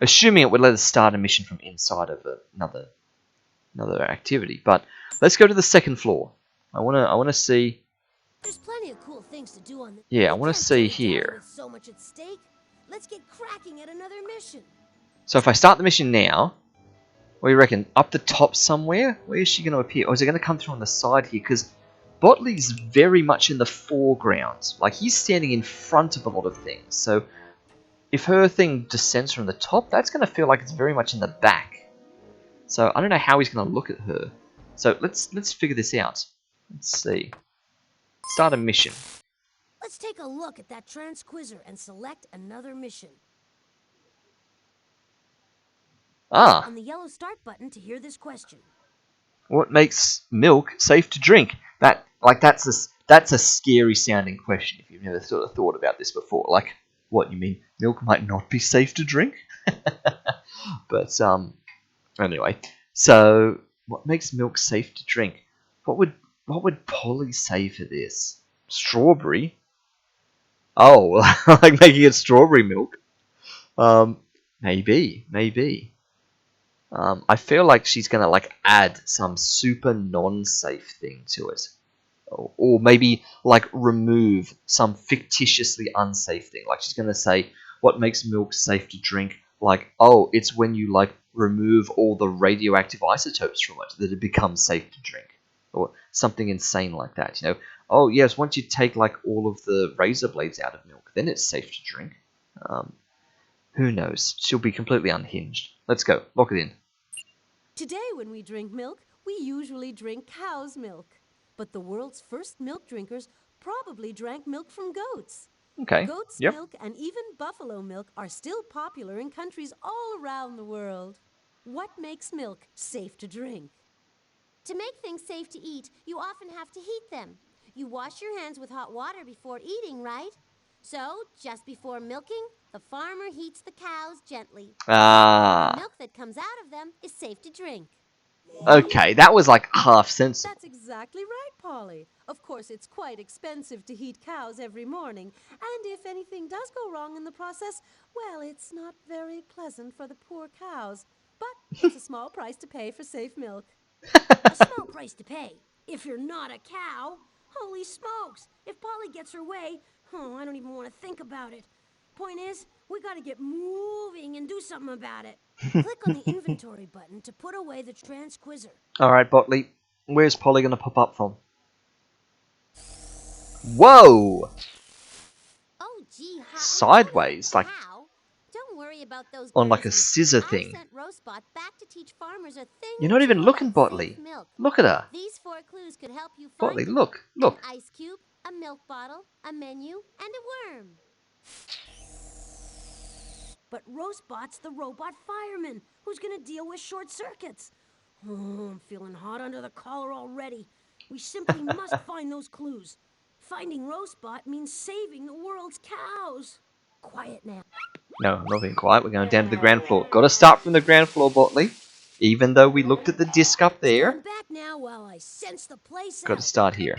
Assuming it would let us start a mission from inside of another activity. But let's go to the second floor. I wanna see. There's plenty of cool things to do on the. Yeah, I We wanna can't see do it here. with so much at stake. Let's get cracking at another mission. So if I start the mission now, what do you reckon? Up the top somewhere? Where is she going to appear? Or is it going to come through on the side here? Because Botley's very much in the foreground. Like, he's standing in front of a lot of things. So if her thing descends from the top, that's going to feel like it's very much in the back. So I don't know how he's going to look at her. So let's figure this out. Let's see. Start a mission. Let's take a look at that transquizzer and select another mission. Ah, On the yellow start button to hear this question. what makes milk safe to drink? That's a scary sounding question if you've never sort of thought about this before. Like, what, you mean milk might not be safe to drink? But anyway, so what makes milk safe to drink? What would Polly say for this? Strawberry? Oh, like making it strawberry milk? Maybe. I feel like she's gonna like add some super non-safe thing to it, or maybe like remove some fictitiously unsafe thing. Like, she's gonna say, "What makes milk safe to drink?" Like, oh, it's when you like remove all the radioactive isotopes from it that it becomes safe to drink, or something insane like that. You know? Oh yes, once you take like all of the razor blades out of milk, then it's safe to drink. Who knows? She'll be completely unhinged. Let's go. Lock it in. Today, when we drink milk, we usually drink cow's milk. But the world's first milk drinkers probably drank milk from goats. Okay. Goat's Yep. milk and even buffalo milk are still popular in countries all around the world. What makes milk safe to drink? To make things safe to eat, you often have to heat them. You wash your hands with hot water before eating, right? So, just before milking, the farmer heats the cows gently. The milk that comes out of them is safe to drink. Okay, that was like half sensible. That's exactly right, Polly. Of course, it's quite expensive to heat cows every morning, and if anything does go wrong in the process, well, it's not very pleasant for the poor cows. But it's a small price to pay for safe milk. A small price to pay if you're not a cow. Holy smokes! If Polly gets her way, I don't even want to think about it. Point is, we gotta get moving and do something about it. Click on the inventory button to put away the transquizzer. Alright, Botley, where's Polly going to pop up from? Whoa! Oh, gee, Sideways, like cow. Don't worry about those on like a guys. scissor thing. I sent Rosebot back to teach farmers a thing. You're not even looking, about Botley. safe milk. Look at her. These 4 clues could help you find Botley, it. look. An ice cube, a milk bottle, a menu, and a worm. But Rosebot's the robot fireman who's gonna deal with short circuits. I'm feeling hot under the collar already. We simply must find those clues. Finding Rosebot means saving the world's cows. Quiet now. No, I'm not being quiet. We're going down to the ground floor. Got to start from the ground floor, Botley. Even though we looked at the disc up there, Stand back now while I sense the place got out. to start here.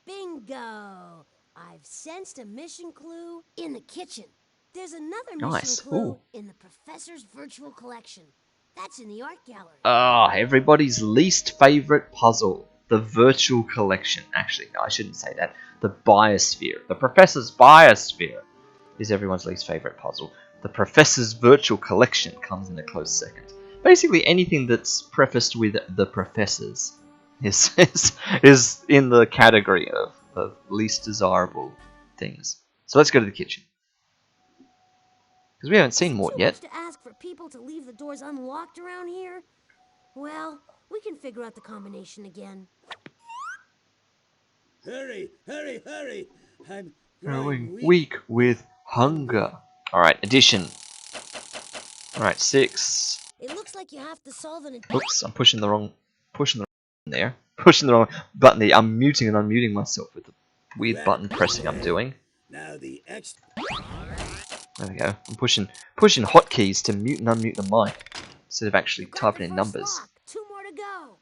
Bingo! I've sensed a mission clue in the kitchen. There's another Nice. mission clue Ooh. in the professor's virtual collection. That's in the art gallery. Everybody's least favorite puzzle. The virtual collection. Actually, no, I shouldn't say that. The biosphere. The professor's biosphere is everyone's least favorite puzzle. The professor's virtual collection comes in a close second. Basically, anything that's prefaced with the professors is in the category of least desirable things. So let's go to the kitchen. Because we haven't seen Mort Too yet. much to ask for people to leave the doors unlocked around here? Well, we can figure out the combination again. Hurry, hurry, hurry! I'm Growing growing weak with hunger. Alright, addition. Alright, 6. It looks like you have to solve an... Oops, I'm pushing the wrong button there. Pushing the wrong button there. I'm muting and unmuting myself with the weird button pressing I'm doing. Now the extra. There we go. I'm pushing hotkeys to mute and unmute the mic. instead of actually You got typing the in first numbers. lock. 2 more to go.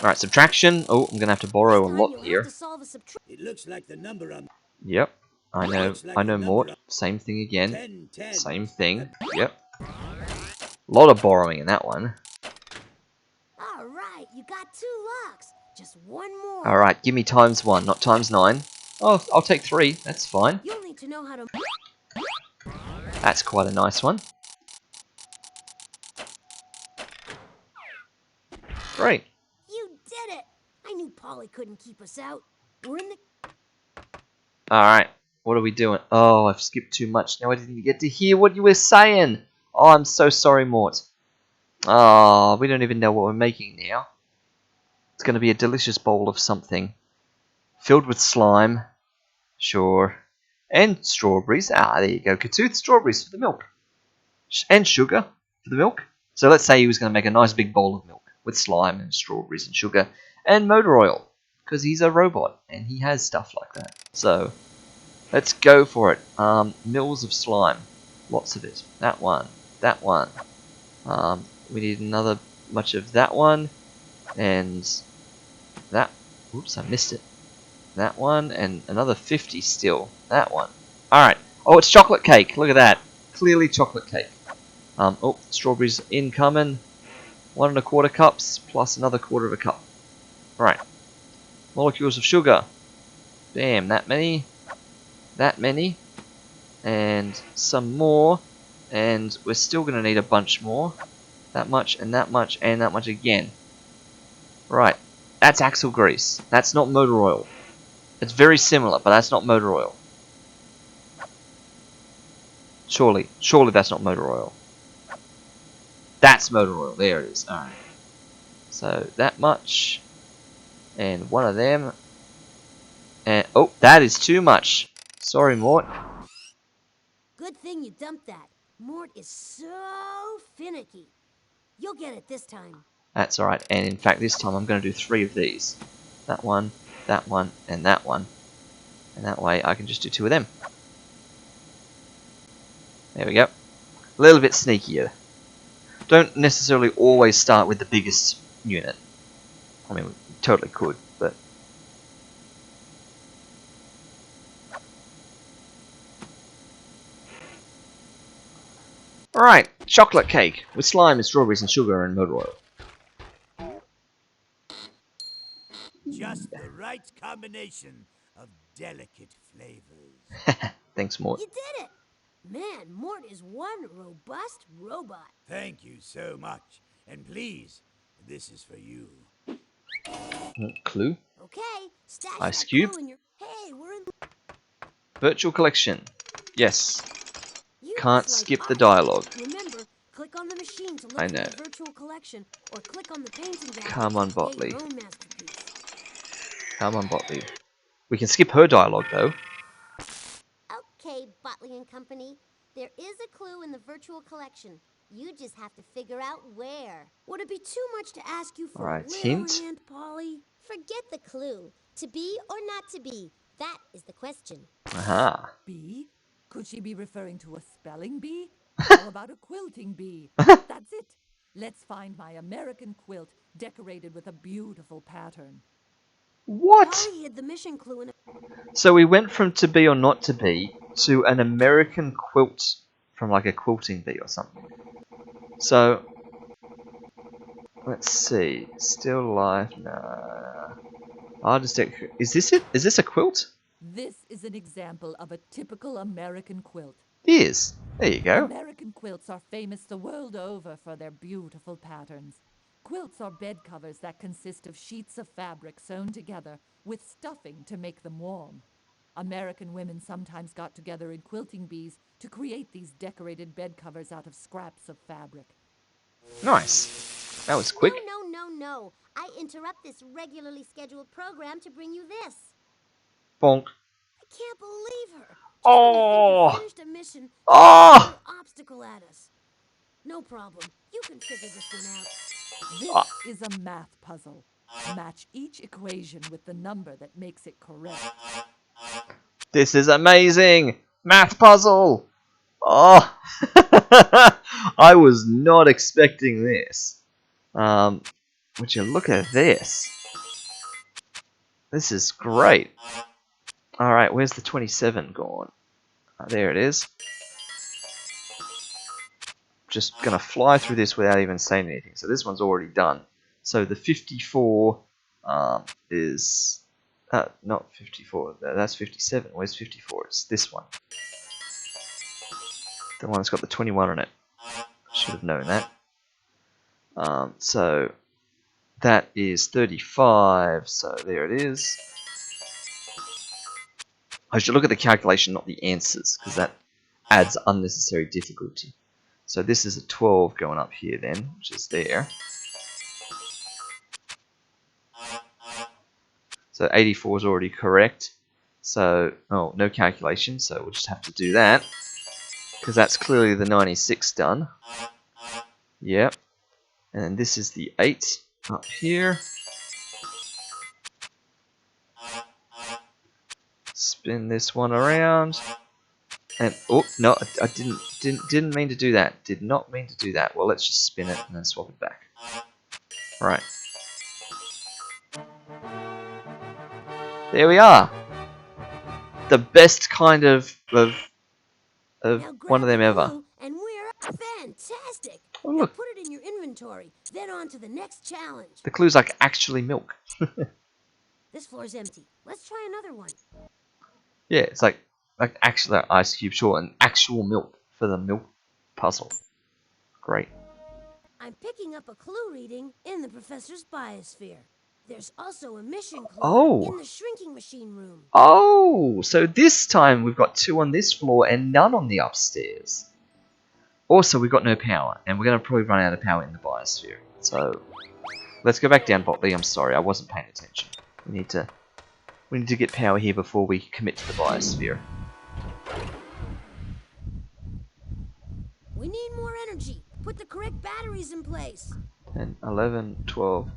Alright, subtraction. Oh, I'm going to have to borrow a This time lot you'll have here. to solve a subtraction. It looks like the number on Yep, I know. Looks like I the know, number Mort. on Same thing again. 10, 10. Same thing. Yep. A lot of borrowing in that one. All right, you got 2 locks. Just one more. Alright, give me times 1, not times 9. Oh, I'll take 3. That's fine. You'll need to know how to. That's quite a nice one. Great. You did it! I knew Polly couldn't keep us out. We're in the. Alright, what are we doing? Oh, I've skipped too much. Now I didn't get to hear what you were saying. Oh, I'm so sorry, Mort. Oh, we don't even know what we're making now. It's going to be a delicious bowl of something. Filled with slime. Sure. And strawberries. Ah, there you go. Katooth, strawberries for the milk. And sugar for the milk. So let's say he was going to make a nice big bowl of milk with slime and strawberries and sugar and motor oil. Because he's a robot and he has stuff like that. So let's go for it. Mills of slime. Lots of it. That one. That one. We need another much of that one. And that. Oops, I missed it. That one. And another 50 still. That one. Alright. Oh, it's chocolate cake. Look at that. Clearly chocolate cake. Oh, strawberries incoming. 1 1/4 cups plus another 1/4 of a cup. Right. Molecules of sugar. Bam, that many. That many. And some more. And we're still going to need a bunch more. That much, and that much, and that much again. Right. That's axle grease. That's not motor oil. It's very similar, but that's not motor oil. Surely that's not motor oil. That's motor oil. There it is. Alright. So, that much. And one of them. And, oh, that is too much. Sorry, Mort. Good thing you dumped that. Mort is so finicky. You'll get it this time. That's alright. And in fact, this time I'm going to do 3 of these. That one, and that one. And that way I can just do 2 of them. There we go. A little bit sneakier. Don't necessarily always start with the biggest unit. I mean, we totally could, but... Alright, chocolate cake with slime and strawberries and sugar and motor oil. just the right combination of delicate flavors. Thanks, Mort. You did it! Man, Mort is one robust robot. Thank you so much. And please, this is for you. Clue. Okay, stash Ice that cube. clue in your. Hey, we're in. Virtual collection. Yes. You Can't just skip the art. dialogue. Remember, click on the machine to look I at know. the virtual collection, or click on the painting gallery Come on, to create Botley. your own masterpiece. Come on, Botley. We can skip her dialogue, though. Okay, Botley and Company. There is a clue in the virtual collection. You just have to figure out where. Would it be too much to ask you for Alright, a little hint. hint, Polly? Forget the clue. To be or not to be? That is the question. Aha. Bee? Could she be referring to a spelling bee? How about a quilting bee? That's it. Let's find my American quilt decorated with a beautiful pattern. What? Polly hid the mission clue in a. So we went from to be or not to be to an American quilt from like a quilting bee or something. So, let's see. Still alive? Nah. Is this it? Is this a quilt? This is an example of a typical American quilt. It is. There you go. American quilts are famous the world over for their beautiful patterns. Quilts are bed covers that consist of sheets of fabric sewn together with stuffing to make them warm. American women sometimes got together in quilting bees to create these decorated bed covers out of scraps of fabric. Nice. That was quick. No. I interrupt this regularly scheduled program to bring you this. Bonk. I can't believe her. Just Oh. when I think you finished a mission, Oh. she threw an obstacle at us. No problem. You can figure this one out. This is a math puzzle. Match each equation with the number that makes it correct. This is amazing. Math puzzle. Oh. I was not expecting this. Would you look at this? This is great. Alright, where's the 27 gone? There it is. Just going to fly through this without even saying anything. So this one's already done. So the 54 is... not 54, that's 57. Where's 54? It's this one. The one that's got the 21 on it. Should have known that. So that is 35. So there it is. I should look at the calculation, not the answers, because that adds unnecessary difficulty. So this is a 12 going up here then, which is there. So 84 is already correct. So, oh, no calculation, so we'll just have to do that. Because that's clearly the 96 done. Yep. And this is the 8 up here. Spin this one around. And oh no, I didn't mean to do that. Did not mean to do that. Well, let's just spin it and then swap it back. Right. There we are. The best kind of one of them ever. And we're fantastic. Oh, Now look. put it in your inventory. Then on to the next challenge. The clue's like actually milk. This floor's empty. Let's try another one. Yeah, it's like actually ice cube short and actual milk for the milk puzzle. Great. I'm picking up a clue reading in the professor's biosphere. There's also a mission clue Oh. in the shrinking machine room. Oh, so this time we've got 2 on this floor and none on the upstairs. Also, we've got no power, and we're going to probably run out of power in the biosphere. So, let's go back down, Botley. I'm sorry, I wasn't paying attention. We need to get power here before we commit to the biosphere. We need more energy. Put the correct batteries in place. And 11, 12,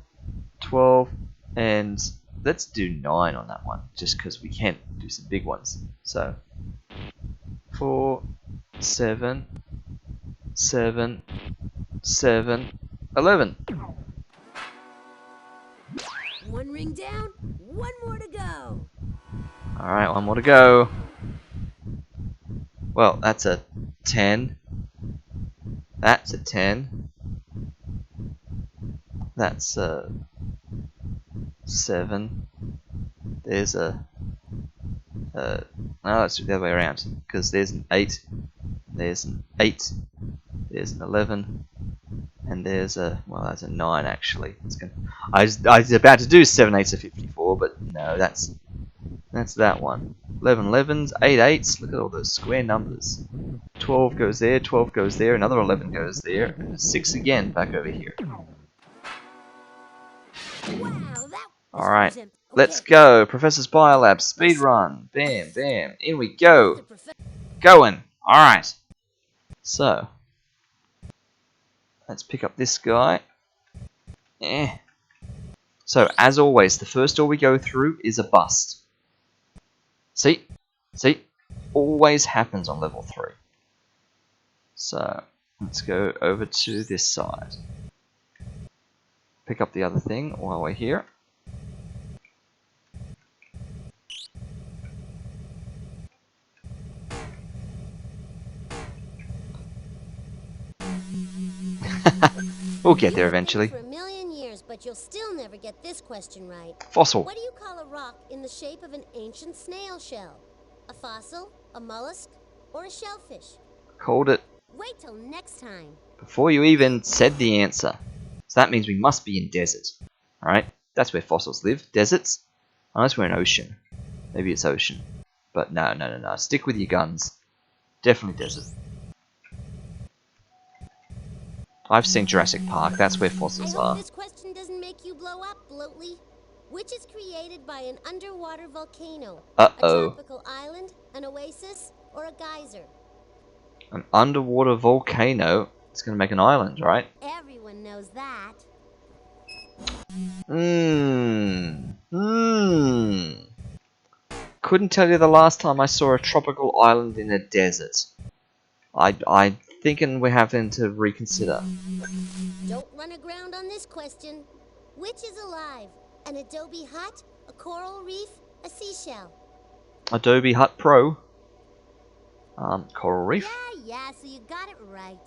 12, and let's do 9 on that one, just because we can't do some big ones. So, 4, 7, 7, 7, 11. One ring down, one more to go. Alright, one more to go. Well, that's a 10. That's a 10. That's a 7. There's a... no, let's do it the other way around. Because there's an 8. There's an 8. There's an 11. And there's a... well, that's a 9 actually. It's gonna, I was about to do 7 8s of 54, but no, that's that one. 11 11s, 8 8s. Look at all those square numbers. 12 goes there, 12 goes there, another 11 goes there, and 6 again back over here. Wow, that Alright, okay. let's go. Professor's Biolab, speed run. Bam, bam. In we go. Going. Alright. So, let's pick up this guy. So, as always, the first door we go through is a bust. See? Always happens on level 3. So, let's go over to this side. Pick up the other thing while we're here. We'll get there eventually. For a million years, but you'll still never get this question right. Fossil. What do you call a rock in the shape of an ancient snail shell? A fossil, a mollusk, or a shellfish? Called it Wait till next time. before you even said the answer. So that means we must be in desert. Alright? That's where fossils live. Deserts? Unless we're in ocean. Maybe it's ocean. But no. Stick with your guns. Definitely desert. I've seen Jurassic Park. That's where I fossils hope are. this question doesn't make you blow up, Bloatley. Which is created by an underwater volcano? Uh-oh. A tropical island, an oasis, or a geyser? An underwater volcano. It's going to make an island, right? Everyone knows that. Couldn't tell you the last time I saw a tropical island in a desert. I thinking we're having to reconsider. Don't run aground on this question. Which is alive? An adobe hut, a coral reef, a seashell? Adobe Hut Pro. Coral Reef. Yeah, so you got it right.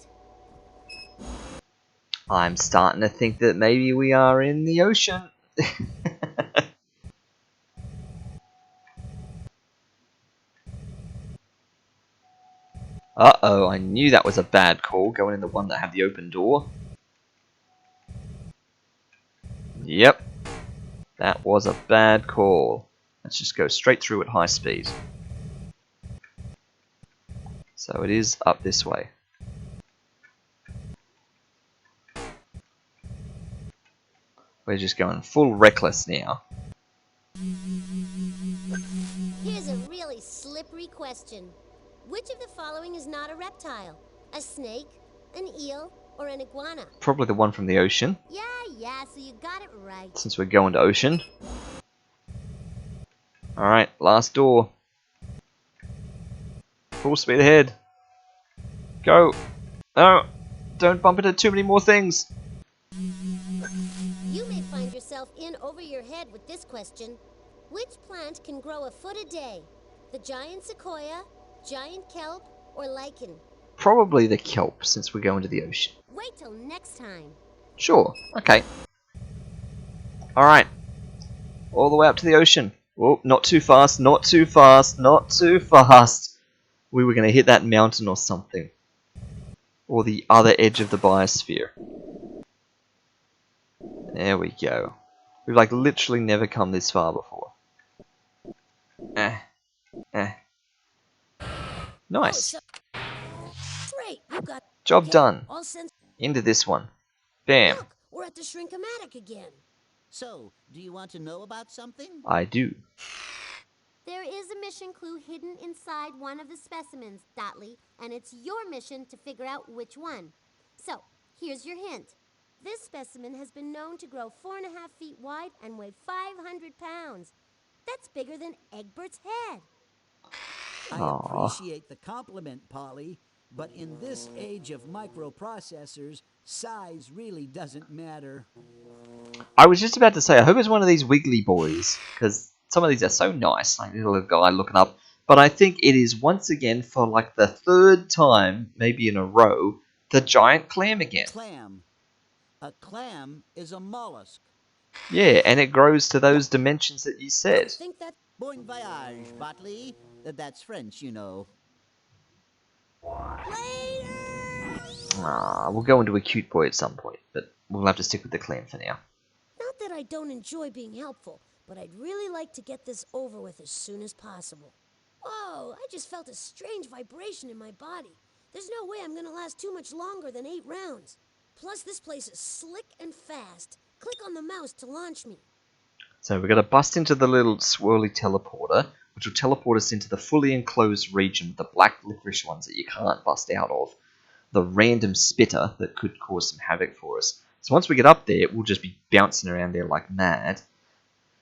I'm starting to think that maybe we are in the ocean. Uh-oh, I knew that was a bad call, going in the one that had the open door. Yep, that was a bad call. Let's just go straight through at high speed. So it is up this way. We're just going full reckless now. Here's a really slippery question. Which of the following is not a reptile? A snake, an eel, or an iguana? Probably the one from the ocean, Yeah, so you got it right. since we're going to ocean. Alright, last door. Full speed ahead. Go! No! Don't bump into too many more things! You may find yourself in over your head with this question. Which plant can grow a foot a day? The giant sequoia, giant kelp, or lichen? Probably the kelp, since we're going to the ocean. Wait till next time. Sure, okay. Alright. All the way up to the ocean. Oh, not too fast, not too fast, not too fast. We were going to hit that mountain or something. Or the other edge of the biosphere. There we go. We've like literally never come this far before. Nice. Great, you got Job okay, done. all sense. Into this one. Bam. Look, we're at the Shrinkomatic again. So, do you want to know about something? I do. There is a mission clue hidden inside one of the specimens, Dotley, and it's your mission to figure out which one. So, here's your hint. This specimen has been known to grow 4.5 feet wide and weigh 500 pounds. That's bigger than Egbert's head. I Aw. appreciate the compliment, Polly, but in this age of microprocessors, size really doesn't matter. I was just about to say, I hope it's one of these wiggly boys, because some of these are so nice, like this little guy looking up. But I think it is once again, for like the third time, maybe in a row, the giant clam again. Clam. A clam is a mollusk. Yeah, and it grows to those dimensions that you said. Think that Bon voyage, Botley. That's French, you know. We'll go into a cute boy at some point, but we'll have to stick with the clam for now. not that I don't enjoy being helpful, but I'd really like to get this over with as soon as possible. Whoa, I just felt a strange vibration in my body. There's no way I'm gonna last too much longer than 8 rounds. Plus, this place is slick and fast. Click on the mouse to launch me. So we're going to bust into the little swirly teleporter, which will teleport us into the fully enclosed region with the black licorice ones that you can't bust out of. The random spitter that could cause some havoc for us. So once we get up there, we'll just be bouncing around there like mad.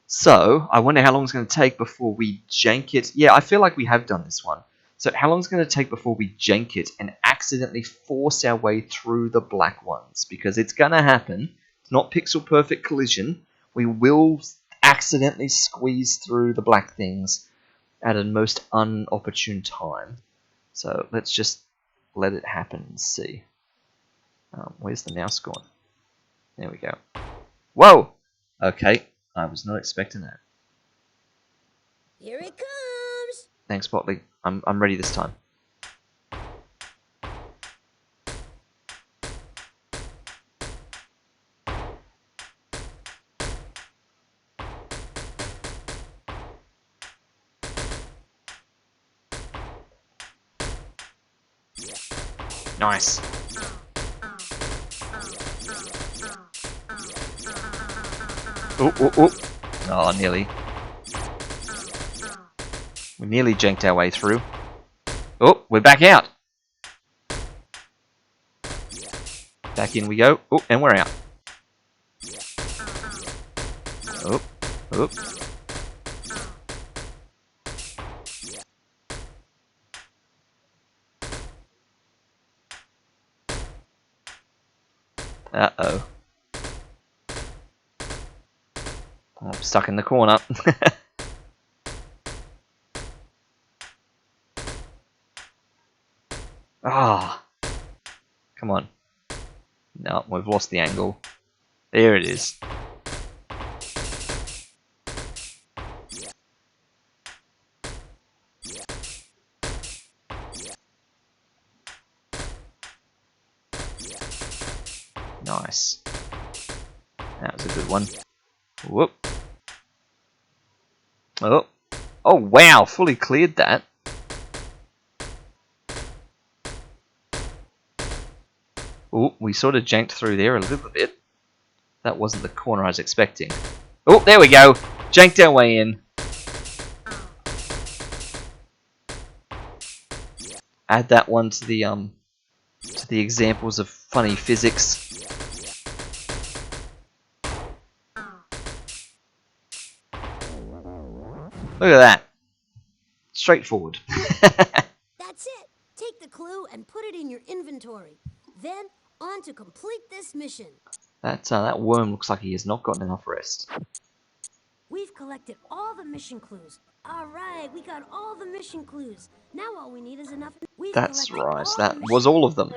So, I wonder how long it's going to take before we jank it. Yeah, I feel like we have done this one. So how long is it going to take before we jank it and accidentally force our way through the black ones? Because it's going to happen. It's not pixel perfect collision. We will accidentally squeeze through the black things at a most unopportune time. So let's just let it happen and see. Where's the mouse gone? There we go. Whoa! Okay, I was not expecting that. Here it comes! Thanks, Botley. I'm ready this time. Nice. Oh, nearly. We nearly janked our way through. Oh, we're back out. Back in we go. Oh, and we're out. Oh, oh. Uh-oh. I'm stuck in the corner. Ah, come on. No, we've lost the angle. There it is. Nice. That was a good one. Whoop. Oh. Oh, wow. Fully cleared that. Oh, we sort of janked through there a little bit. That wasn't the corner I was expecting. Oh, there we go. Janked our way in. Add that one to the examples of funny physics. Look at that. Straightforward. That's it. Take the clue and put it in your inventory. Then, on to complete this mission. That worm looks like he has not gotten enough rest. We've collected all the mission clues. All right, we got all the mission clues. Now all we need is enough. That's right. That was all of them.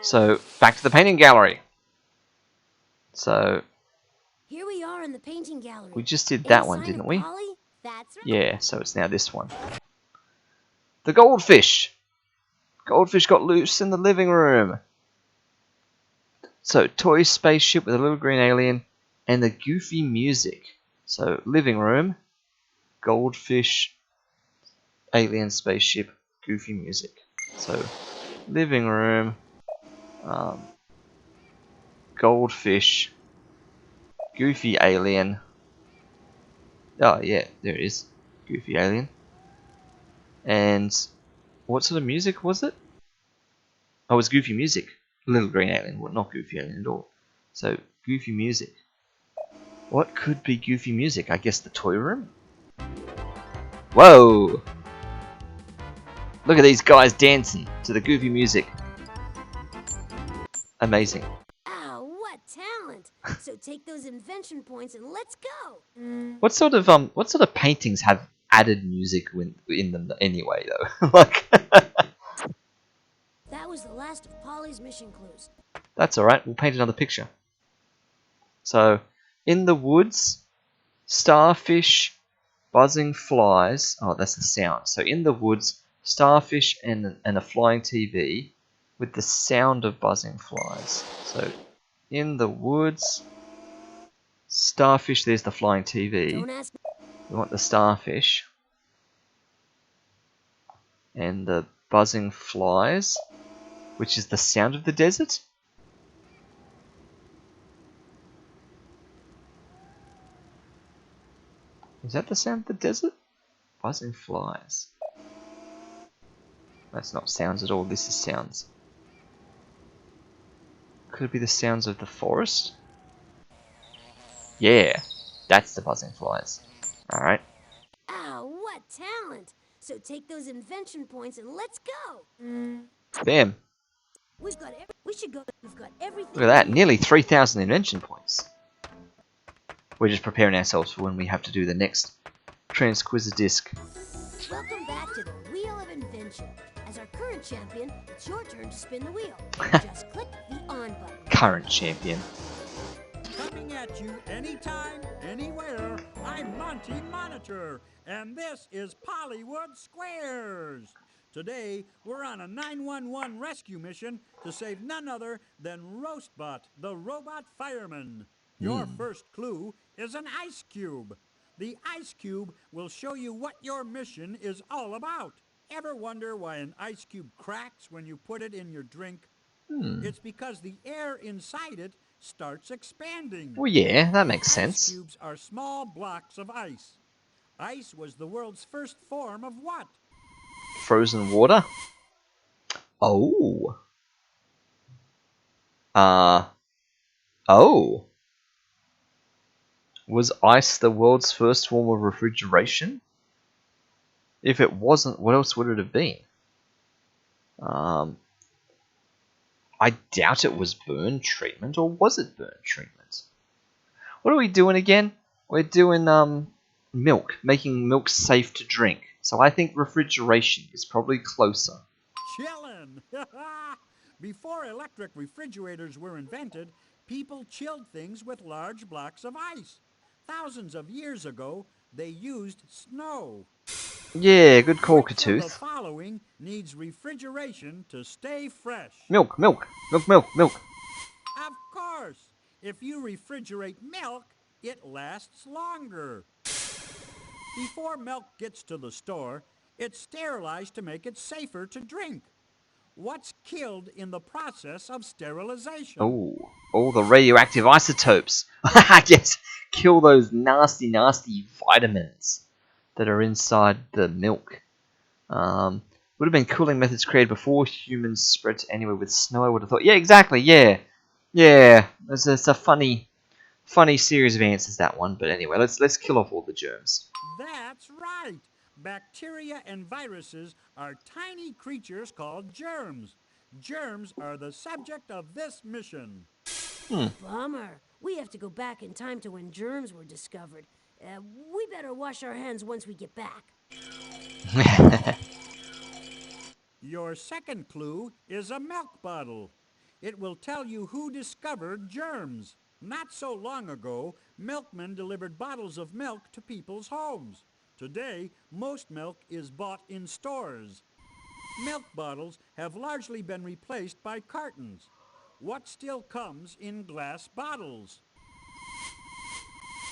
So, back to the painting gallery. So, Here we are in the painting gallery. we just did that one, Inside didn't of we? Polly? That's right. Yeah, so it's now this one. The goldfish. Goldfish got loose in the living room. So, toy spaceship with a little green alien and the goofy music. So, living room, goldfish, alien spaceship, goofy music. So, living room, goldfish, goofy alien. Oh, yeah, there it is. Goofy alien. And what sort of music was it? Oh, it was goofy music. Little green alien, well, not goofy alien at all. So, goofy music. What could be goofy music? I guess the toy room? Whoa! Look at these guys dancing to the goofy music. Amazing. Ow, what talent! So take those invention points and let's go. What sort of paintings have added music in them anyway, though? Like, That was the last of Polly's mission clues. that's all right. We'll paint another picture. So, in the woods, starfish, buzzing flies. Oh, that's the sound. So, in the woods, starfish and a flying TV with the sound of buzzing flies. So, in the woods, starfish. There's the flying TV. Don't ask me. We want the starfish and the buzzing flies, which is the sound of the desert. Is that the sound of the desert? Buzzing flies. That's not sounds at all, this is sounds. Could it be the sounds of the forest? Yeah, that's the buzzing flies. Alright. Ow, what talent! So take those invention points and let's go. Bam. We've got everything. Look at that, nearly 3,000 invention points. We're just preparing ourselves for when we have to do the next Transquizer disc. Welcome back to the Wheel of Invention. As our current champion, it's your turn to spin the wheel. Just click the on button. Current champion. Coming at you anytime, anywhere, I'm Monty Monitor, and this is Pollywood Squares. Today, we're on a 911 rescue mission to save none other than Roastbot, the robot fireman. Your first clue is an ice cube. The ice cube will show you what your mission is all about. Ever wonder why an ice cube cracks when you put it in your drink? It's because the air inside it starts expanding. Well, yeah, that makes Ice sense. cubes are small blocks of ice. Ice was the world's first form of what? Frozen water. Oh. Oh. Was ice the world's first form of refrigeration? If it wasn't, what else would it have been? I doubt it was burn treatment, or was it burn treatment? What are we doing again? We're doing milk, making milk safe to drink. So I think refrigeration is probably closer. Chillin'! Before electric refrigerators were invented, people chilled things with large blocks of ice. Thousands of years ago, they used snow. Yeah, good call, Which of the Katooth. following needs refrigeration to stay fresh? Milk, milk, milk, milk, milk. Of course! If you refrigerate milk, it lasts longer. Before milk gets to the store, it's sterilized to make it safer to drink. What's killed in the process of sterilization? Oh, all the radioactive isotopes. I guess kill those nasty, nasty vitamins that are inside the milk. Would have been cooling methods created before humans spread to anywhere with snow. I would have thought. Yeah, exactly. Yeah, yeah. It's a funny series of answers, that one. But anyway, let's kill off all the germs. That's right! Bacteria and viruses are tiny creatures called germs. Germs are the subject of this mission. Bummer. We have to go back in time to when germs were discovered. We better wash our hands once we get back. Your second clue is a milk bottle. It will tell you who discovered germs. Not so long ago, milkmen delivered bottles of milk to people's homes. Today, most milk is bought in stores. Milk bottles have largely been replaced by cartons. What still comes in glass bottles?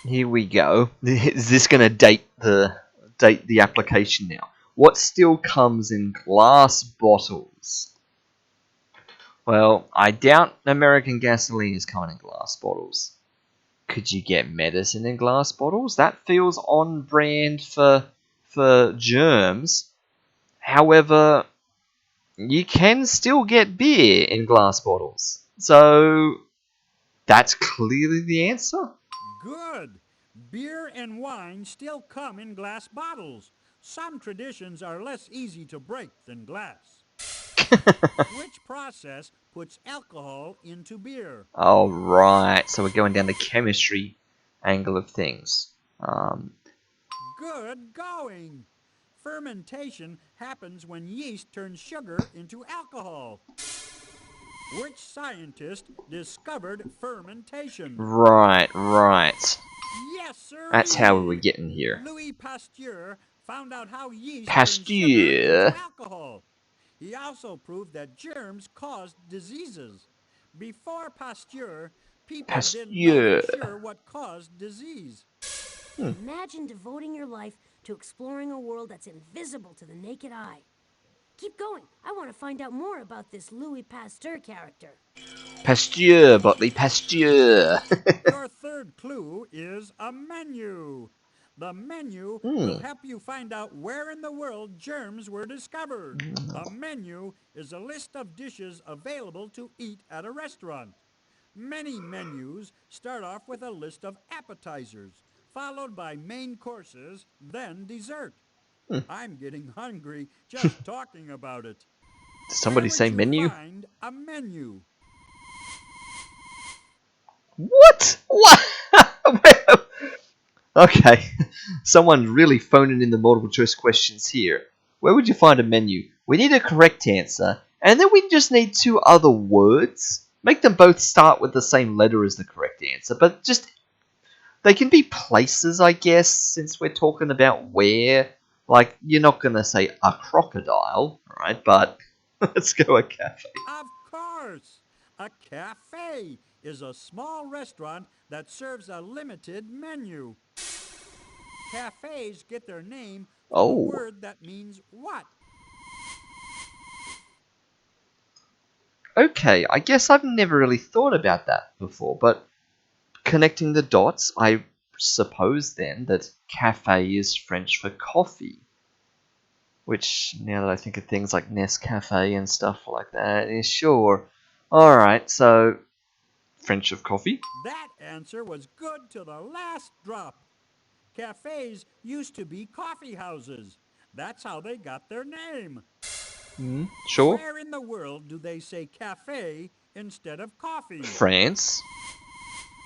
Here we go. Is this going to date the application now? What still comes in glass bottles? Well, I doubt American gasoline is coming in glass bottles. Could you get medicine in glass bottles? That feels on brand for germs. However, you can still get beer in glass bottles. So that's clearly the answer. Good! Beer and wine still come in glass bottles. Some traditions are less easy to break than glass. Which process puts alcohol into beer? All right, so we're going down the chemistry angle of things. Good going! Fermentation happens when yeast turns sugar into alcohol. Which scientist discovered fermentation? Right. Yes, sir. That's how we were getting here. Louis Pasteur found out how yeast turns sugar Pasteur. into alcohol. He also proved that germs caused diseases. Before Pasteur, people didn't know Pasteur. for sure what caused disease. Imagine devoting your life to exploring a world that's invisible to the naked eye. Keep going. I want to find out more about this Louis Pasteur character. Pasteur, Botley, Pasteur. Your third clue is a menu. The menu will help you find out where in the world germs were discovered. A menu is a list of dishes available to eat at a restaurant. Many menus start off with a list of appetizers, followed by main courses, then dessert. I'm getting hungry just talking about it. Did somebody say Where would you menu? find a menu? What? Okay, someone really phoning in the multiple choice questions here. Where would you find a menu? We need a correct answer, and then we just need two other words. Make them both start with the same letter as the correct answer, but just they can be places, I guess, since we're talking about where. Like, you're not going to say a crocodile, right? But let's go a cafe. Of course! A cafe is a small restaurant that serves a limited menu. Cafes get their name from a Oh, word that means what? okay. I guess I've never really thought about that before, but connecting the dots, I suppose then that cafe is French for coffee. Which, now that I think of things like Nescafe and stuff like that, is sure. Alright, so French of coffee. That answer was good to the last drop. Cafes used to be coffee houses. That's how they got their name. Sure. Where in the world do they say cafe instead of coffee. France.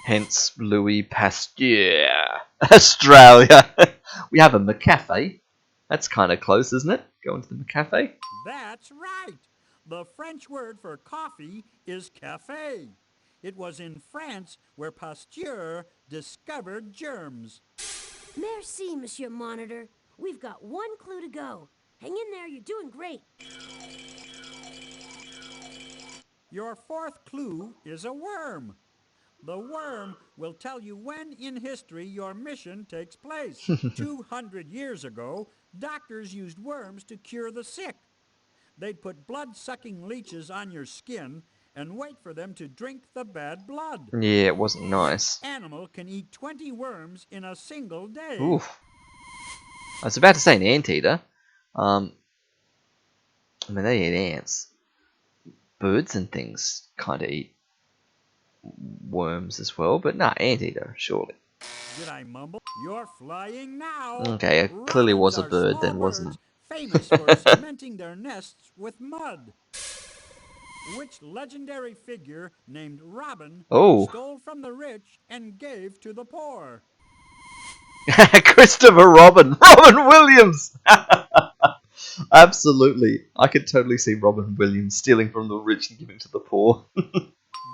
Hence Louis Pasteur. Australia. We have a McCafe. That's kind of close, isn't it? Going to the McCafe. That's right. The French word for coffee is café. It was in France where Pasteur discovered germs. Merci, Monsieur Monitor. We've got one clue to go. Hang in there, you're doing great. Your fourth clue is a worm. The worm will tell you when in history your mission takes place. 200 years ago, doctors used worms to cure the sick. They'd put blood-sucking leeches on your skin and wait for them to drink the bad blood. Yeah, it wasn't nice. Which animal can eat 20 worms in a single day? Oof. I was about to say an anteater. I mean, they eat ants. Birds and things kind of eat worms as well, but nah, anteater, surely. Did I mumble? You're flying now. Okay, it clearly was a Robins are bird small then, wasn't birds it? famous for cementing their nests with mud. Which legendary figure named Robin Oh. stole from the rich and gave to the poor? Christopher Robin. Robin Williams! Absolutely. I could totally see Robin Williams stealing from the rich and giving to the poor.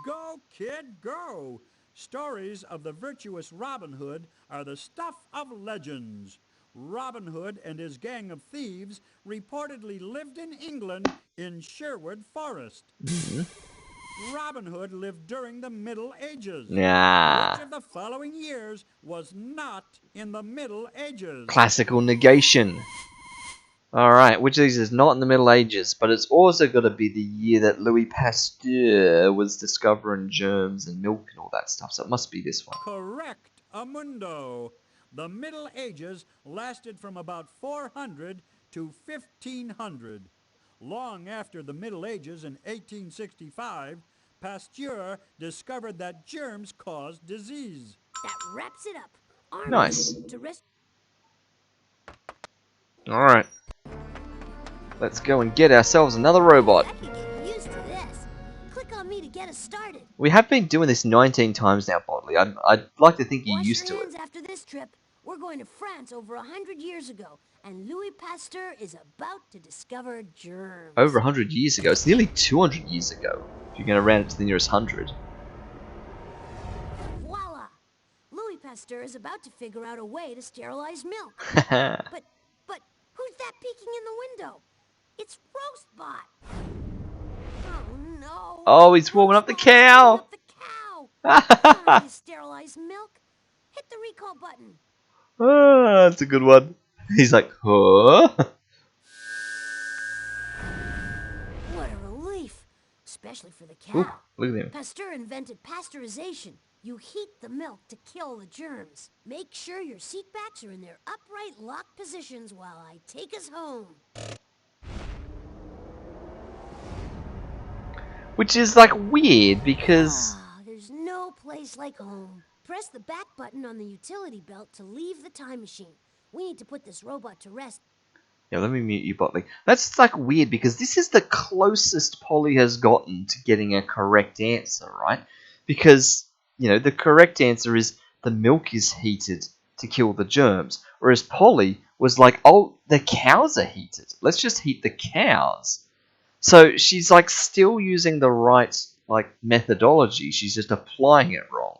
Go, kid, go! Stories of the virtuous Robin Hood are the stuff of legends. Robin Hood and his gang of thieves reportedly lived in England in Sherwood Forest. Robin Hood lived during the Middle Ages. Nah. Which of the following years was not in the Middle Ages? Classical negation. Alright, which of these is not in the Middle Ages, but it's also got to be the year that Louis Pasteur was discovering germs and milk and all that stuff, so it must be this one. Correct, Amundo. The Middle Ages lasted from about 400 to 1500. Long after the Middle Ages in 1865, Pasteur discovered that germs caused disease. That wraps it up. Armed Nice. to rest. Alright. Let's go and get ourselves another robot. I can get used to this. Click on me to get us started. We have been doing this 19 times now, Bodley. I'd like to think you're Wash used your to it. hands after this trip. We're going to France over 100 years ago, and Louis Pasteur is about to discover germs. Over 100 years ago. It's nearly 200 years ago, if you're going to round it to the nearest 100. Voila! Louis Pasteur is about to figure out a way to sterilize milk. But who's that peeking in the window? It's Roastbot. Oh no! Oh, he's warming up the Roastbot is cow. warming up the cow. Trying to sterilize milk. Hit the recall button. Ah, that's a good one. He's like, huh? What a relief, especially for the cow. Ooh, look at him. Pasteur invented pasteurization. You heat the milk to kill the germs. Make sure your seat backs are in their upright locked positions while I take us home. Which is like weird because Ah, there's no place like home. Press the back button on the utility belt to leave the time machine. We need to put this robot to rest. yeah, let me mute you, Botley. That's like weird because this is the closest Polly has gotten to getting a correct answer, right? Because, you know, the correct answer is the milk is heated to kill the germs. Whereas Polly was like, oh, the cows are heated. Let's just heat the cows. So she's like still using the right like methodology. She's just applying it wrong.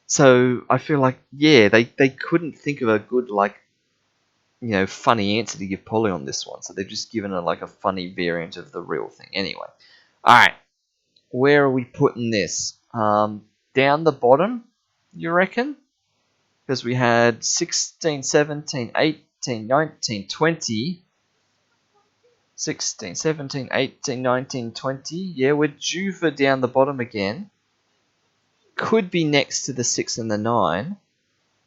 So I feel like, yeah, they couldn't think of a good like, you know, funny answer to give Polly on this one. So they've just given her like a funny variant of the real thing. Anyway, all right, where are we putting this? Down the bottom, you reckon? Because we had 16, 17, 18, 19, 20. 16, 17, 18, 19, 20. Yeah, we're due for down the bottom again. Could be next to the 6 and the 9.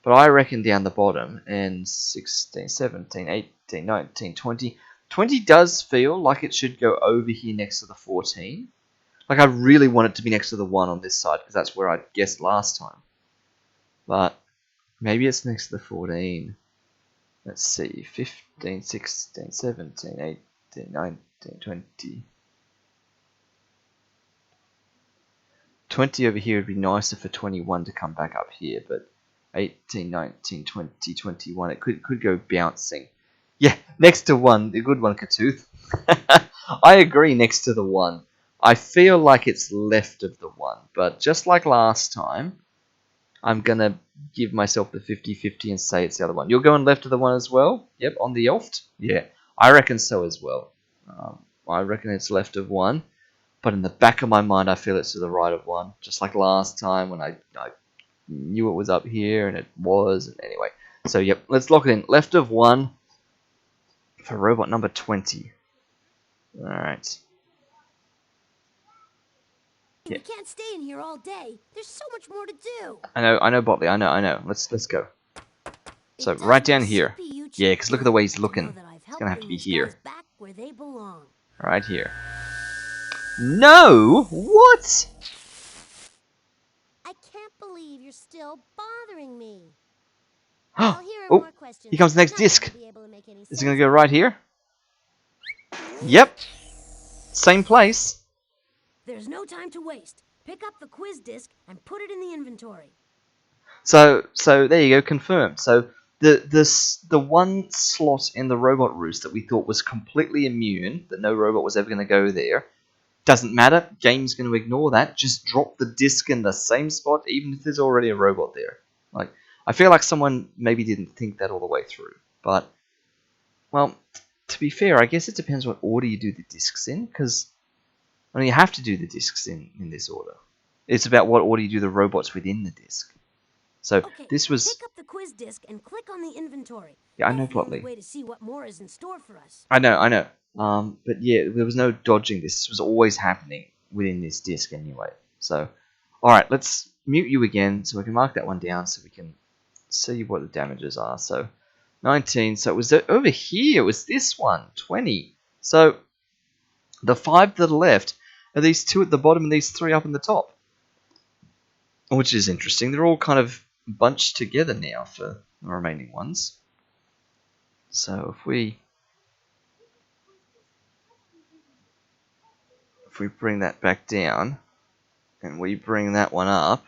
But I reckon down the bottom. And 16, 17, 18, 19, 20. 20 does feel like it should go over here next to the 14. Like I really want it to be next to the 1 on this side. Because that's where I guessed last time. But maybe it's next to the 14. Let's see. 15, 16, 17, 18. 19, 20. 20 over here would be nicer for 21 to come back up here, but 18, 19, 20, 21, it could go bouncing. Yeah, next to 1, the good one, Katooth. I agree, next to the 1. I feel like it's left of the 1, but just like last time, I'm going to give myself the 50-50 and say it's the other one. You're going left of the 1 as well? Yep, on the Elft? Yeah, I reckon so as well. I reckon it's left of 1. But in the back of my mind, I feel it's to the right of 1. Just like last time when I knew it was up here, and it was. And anyway, so yep, let's lock it in. Left of 1 for robot number 20. Alright. We can't stay in here all day. There's so much more to do. I know, Botley. I know. Let's go. So right down here. Yeah, because look at the way he's looking. It's gonna have to be here. Back where they belong. Right here. No! What? I can't believe you're still bothering me. Oh, Here are more questions. here comes the next None of them disc. will be able to make any Is it sense gonna go of right here? Yep. Same place. There's no time to waste. Pick up the quiz disc and put it in the inventory. So there you go, confirmed. So the one slot in the robot roost that we thought was completely immune, that no robot was ever going to go there, doesn't matter. Game's going to ignore that. Just drop the disc in the same spot, even if there's already a robot there. Like, I feel like someone maybe didn't think that all the way through. But, well, to be fair, I guess it depends what order you do the discs in, because you have to do the discs in this order. It's about what order you do the robots within the disc. So Okay, this was. Pick up the quiz disc and click on the inventory. Yeah, I know, That's the only Plotley. way to see what more is in store for us. I know. But yeah, there was no dodging this. This was always happening within this disc anyway. So, all right, let's mute you again so we can mark that one down so we can see what the damages are. So, 19. So it was over here. It was this one, 20. So the 5 to the left are these 2 at the bottom and these 3 up in the top, which is interesting. They're all kind of bunched together now for the remaining ones. So if we bring that back down and we bring that one up,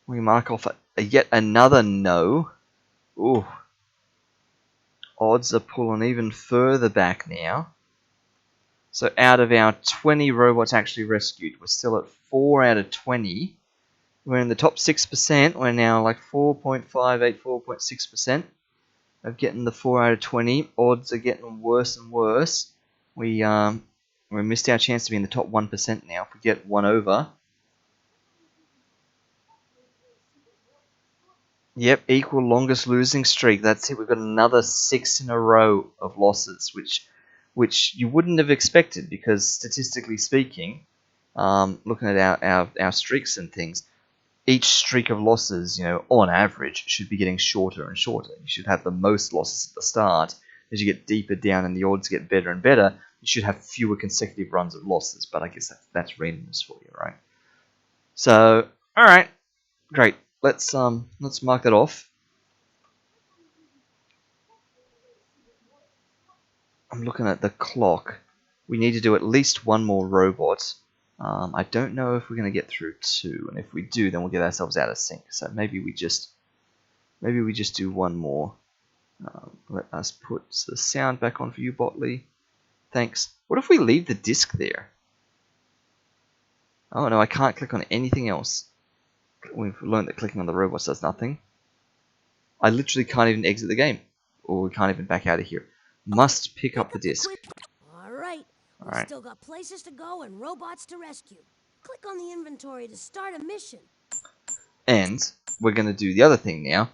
we mark off yet another no. Ooh. Odds are pulling even further back now. So out of our 20 robots actually rescued, we're still at 4 out of 20. We're in the top 6%. We're now like 4.58, 4.6% of getting the 4 out of 20. Odds are getting worse and worse. We missed our chance to be in the top 1% now if we get 1 over. Yep, equal longest losing streak. That's it. We've got another 6 in a row of losses, which you wouldn't have expected because statistically speaking, looking at our streaks and things, each streak of losses, on average, should be getting shorter and shorter. You should have the most losses at the start. As you get deeper down and the odds get better and better, you should have fewer consecutive runs of losses. But I guess that's randomness for you, right? So, all right, great. Let's mark that off. I'm looking at the clock. We need to do at least 1 more robot. I don't know if we're going to get through 2, and if we do, then we'll get ourselves out of sync. So maybe we just do 1 more. Let us put the sound back on for you, Botley. Thanks. What if we leave the disc there? Oh no, I can't click on anything else. We've learned that clicking on the robots does nothing. I literally can't even exit the game, or we can't even back out of here. Must pick up the disc. All right. We've still got places to go and robots to rescue. Click on the inventory to start a mission. And we're going to do the other thing now.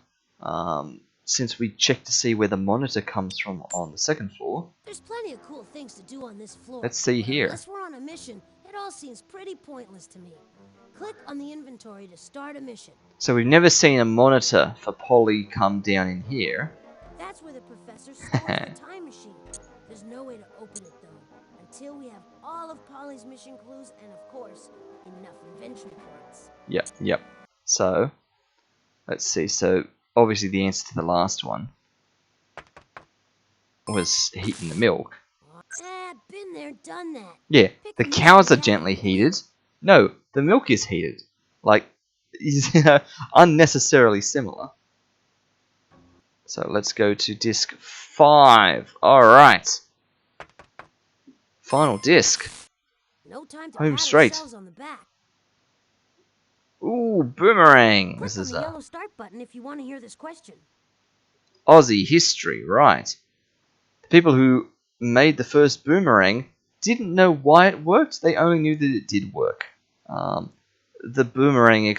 Since we checked to see where the monitor comes from on the 2nd floor. There's plenty of cool things to do on this floor. Let's see here. Unless we're on a mission, it all seems pretty pointless to me. Click on the inventory to start a mission. So we've never seen a monitor for Polly come down in here. That's where the professor stores the time machine. There's no way to open it, though, until we have all of Polly's mission clues and, of course, enough invention points. Yep. So, let's see. So, obviously the answer to the last one was heating the milk. Been there, done that. Yeah, the cows are gently heated. No, the milk is heated. Like, unnecessarily similar. So let's go to disc 5. Alright. Final disc. No time to Home pat straight. ourselves on the back. Ooh, boomerang. Click This on is the yellow start button if you want to hear this question. Aussie history, right. The people who made the first boomerang didn't know why it worked. They only knew that it did work. The boomerang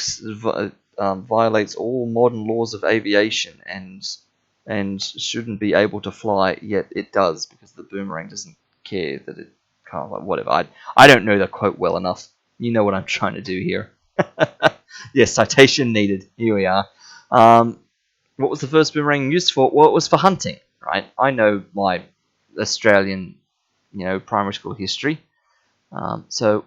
violates all modern laws of aviation and shouldn't be able to fly, yet it does because the boomerang doesn't care that it can't. Like, whatever. I don't know the quote well enough. You know what I'm trying to do here. Yes, citation needed. Here we are. What was the first boomerang used for? Well, it was for hunting, right? I know my Australian, primary school history. So,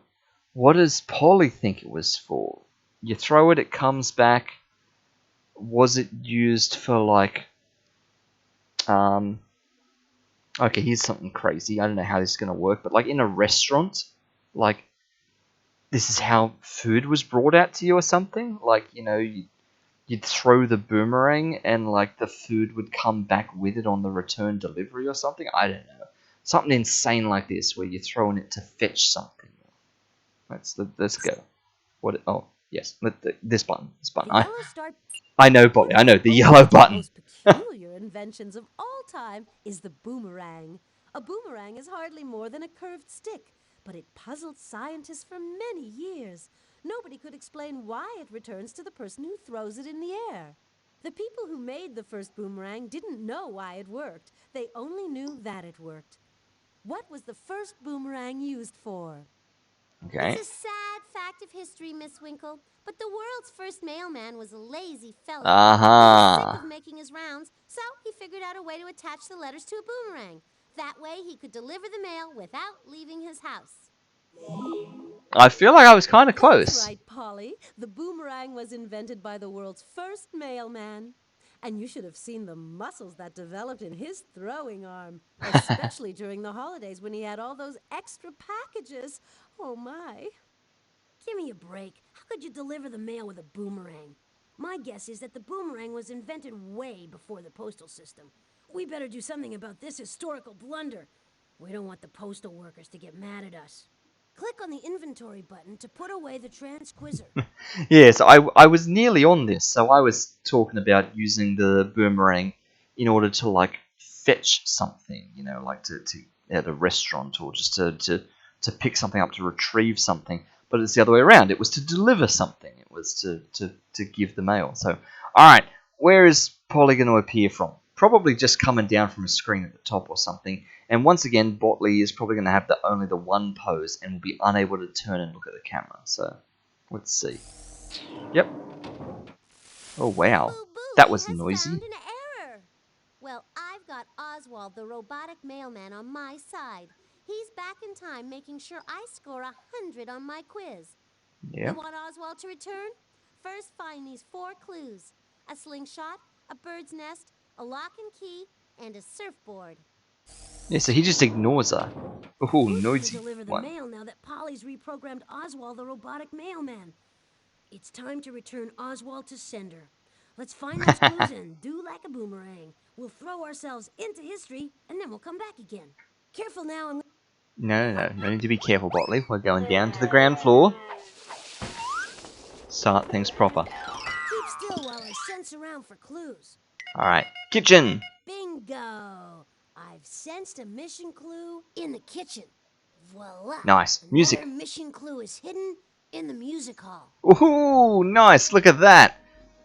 what does Polly think it was for? You throw it, it comes back. Was it used for Okay, here's something crazy. I don't know how this is gonna work, but like in a restaurant, like this is how food was brought out to you or something. Like you'd throw the boomerang and like the food would come back with it on the return delivery or something. I don't know. Something insane like this where you're throwing it to fetch something. Let's go. What? Oh yes, this button. This button. The yellow start. I know, Bobby. I know the One yellow of the button. most peculiar inventions of all time is the boomerang. A boomerang is hardly more than a curved stick, but it puzzled scientists for many years. Nobody could explain why it returns to the person who throws it in the air. The people who made the first boomerang didn't know why it worked. They only knew that it worked. What was the first boomerang used for? Okay. It's a sad fact of history, Miss Winkle, but the world's first mailman was a lazy fellow. He was sick of making his rounds, so he figured out a way to attach the letters to a boomerang. That way he could deliver the mail without leaving his house. I feel like I was kind of close. That's right, Polly. The boomerang was invented by the world's first mailman. And you should have seen the muscles that developed in his throwing arm, especially during the holidays when he had all those extra packages. Oh, my. Give me a break. How could you deliver the mail with a boomerang? My guess is that the boomerang was invented way before the postal system. We better do something about this historical blunder. We don't want the postal workers to get mad at us. Click on the inventory button to put away the transquizzer. Yes, I was nearly on this. So I was talking about using the boomerang in order to like fetch something, like to at a restaurant or just to pick something up, to retrieve something. But it's the other way around. It was to deliver something. It was to give the mail. So, all right, where is Polly going to appear from? Probably just coming down from a screen at the top or something. And once again, Botley is probably going to have only the one pose and will be unable to turn and look at the camera. So, let's see. Yep. Oh, wow. Boo boo, That it was has noisy. found an error. Well, I've got Oswald, the robotic mailman, on my side. He's back in time making sure I score 100 on my quiz. Yeah. You want Oswald to return? First, find these 4 clues: a slingshot, a bird's nest, a lock and key, and a surfboard. Yeah, so he just ignores her. Ooh, Who's going to noisy deliver the one. mail now that Polly's reprogrammed Oswald, the robotic mailman? It's time to return Oswald to sender. Let's find those clues and do like a boomerang. We'll throw ourselves into history, and then we'll come back again. Careful now. No need to be careful, Botley. We're going down to the ground floor. Start things proper. Keep still while I sense around for clues. Alright, kitchen! Bingo! I've sensed a mission clue in the kitchen. Voila! Nice. Music. Another mission clue is hidden in the music hall. Ooh, nice, look at that!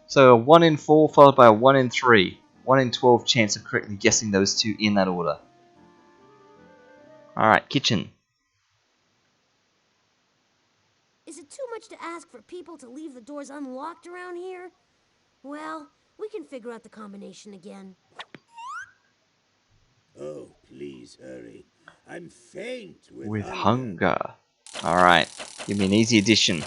So a 1 in 4 followed by a 1 in 3. 1 in 12 chance of correctly guessing those two in that order. Alright, kitchen. Is it too much to ask for people to leave the doors unlocked around here? Well, we can figure out the combination again. Oh, please hurry. I'm faint With hunger. Alright, give me an easy addition.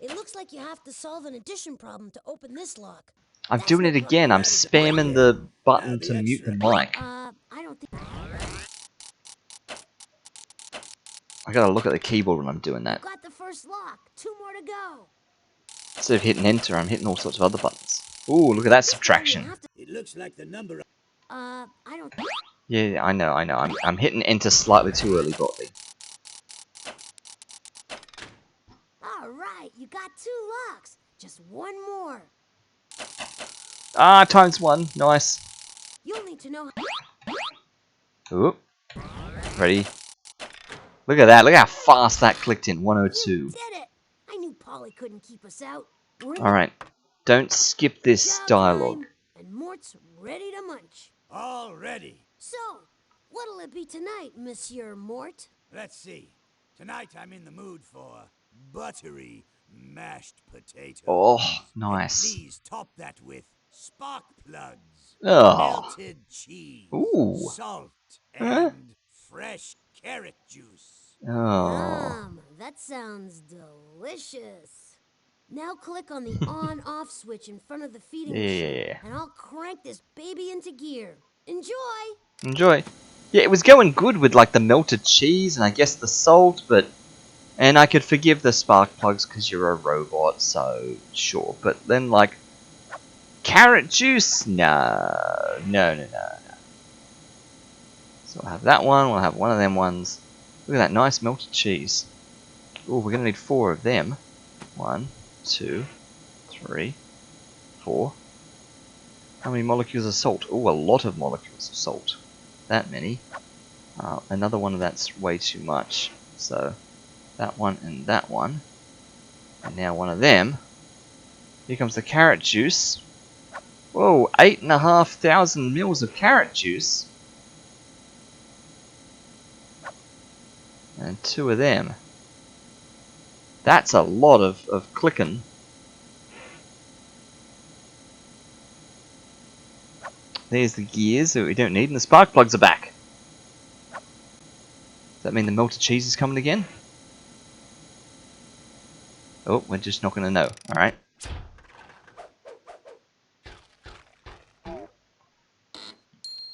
It looks like you have to solve an addition problem to open this lock. I'm That's doing what it again. I'm plugging out is spamming the button to mute the mic. I don't think... I gotta look at the keyboard when I'm doing that. Got the first lock. 2 more to go. Instead of hitting enter, I'm hitting all sorts of other buttons. Ooh, look at that This time you'll subtraction. have to. It looks like the number. I don't. Yeah, I know. I'm hitting enter slightly too early, Botley. All right, you got 2 locks. Just 1 more. Ah, times 1. Nice. You'll need to know. Ooh. Ready? Look at that. Look how fast that clicked in. You 102. did it. I knew Polly couldn't keep us out. We're in the Alright. Don't skip this chow dialogue. time, and Mort's ready to munch. All ready. So, what'll it be tonight, Monsieur Mort? Let's see. Tonight I'm in the mood for buttery mashed potatoes. Oh, And nice. please top that with spark plugs, Oh. melted cheese, Ooh. salt, Huh? and fresh carrot juice. Oh. Yum, that sounds delicious. Now click on the on-off switch in front of the feeding machine, Yeah. and I'll crank this baby into gear. Enjoy! Enjoy. Yeah, it was going good with like the melted cheese and I guess the salt, but... And I could forgive the spark plugs because you're a robot, so sure. But then like... Carrot juice? No. No. So we'll have that one, we'll have one of them ones. Look at that nice melted cheese. Oh, we're going to need 4 of them. 1, 2, 3, 4. How many molecules of salt? Oh, a lot of molecules of salt. That many. Another one of that's way too much. So, that one and that one. And now one of them. Here comes the carrot juice. Whoa, 8,500 mils of carrot juice. And 2 of them. That's a lot of clicking. There's the gears that we don't need, and the spark plugs are back. Does that mean the melted cheese is coming again? Oh, we're just not going to know. Alright.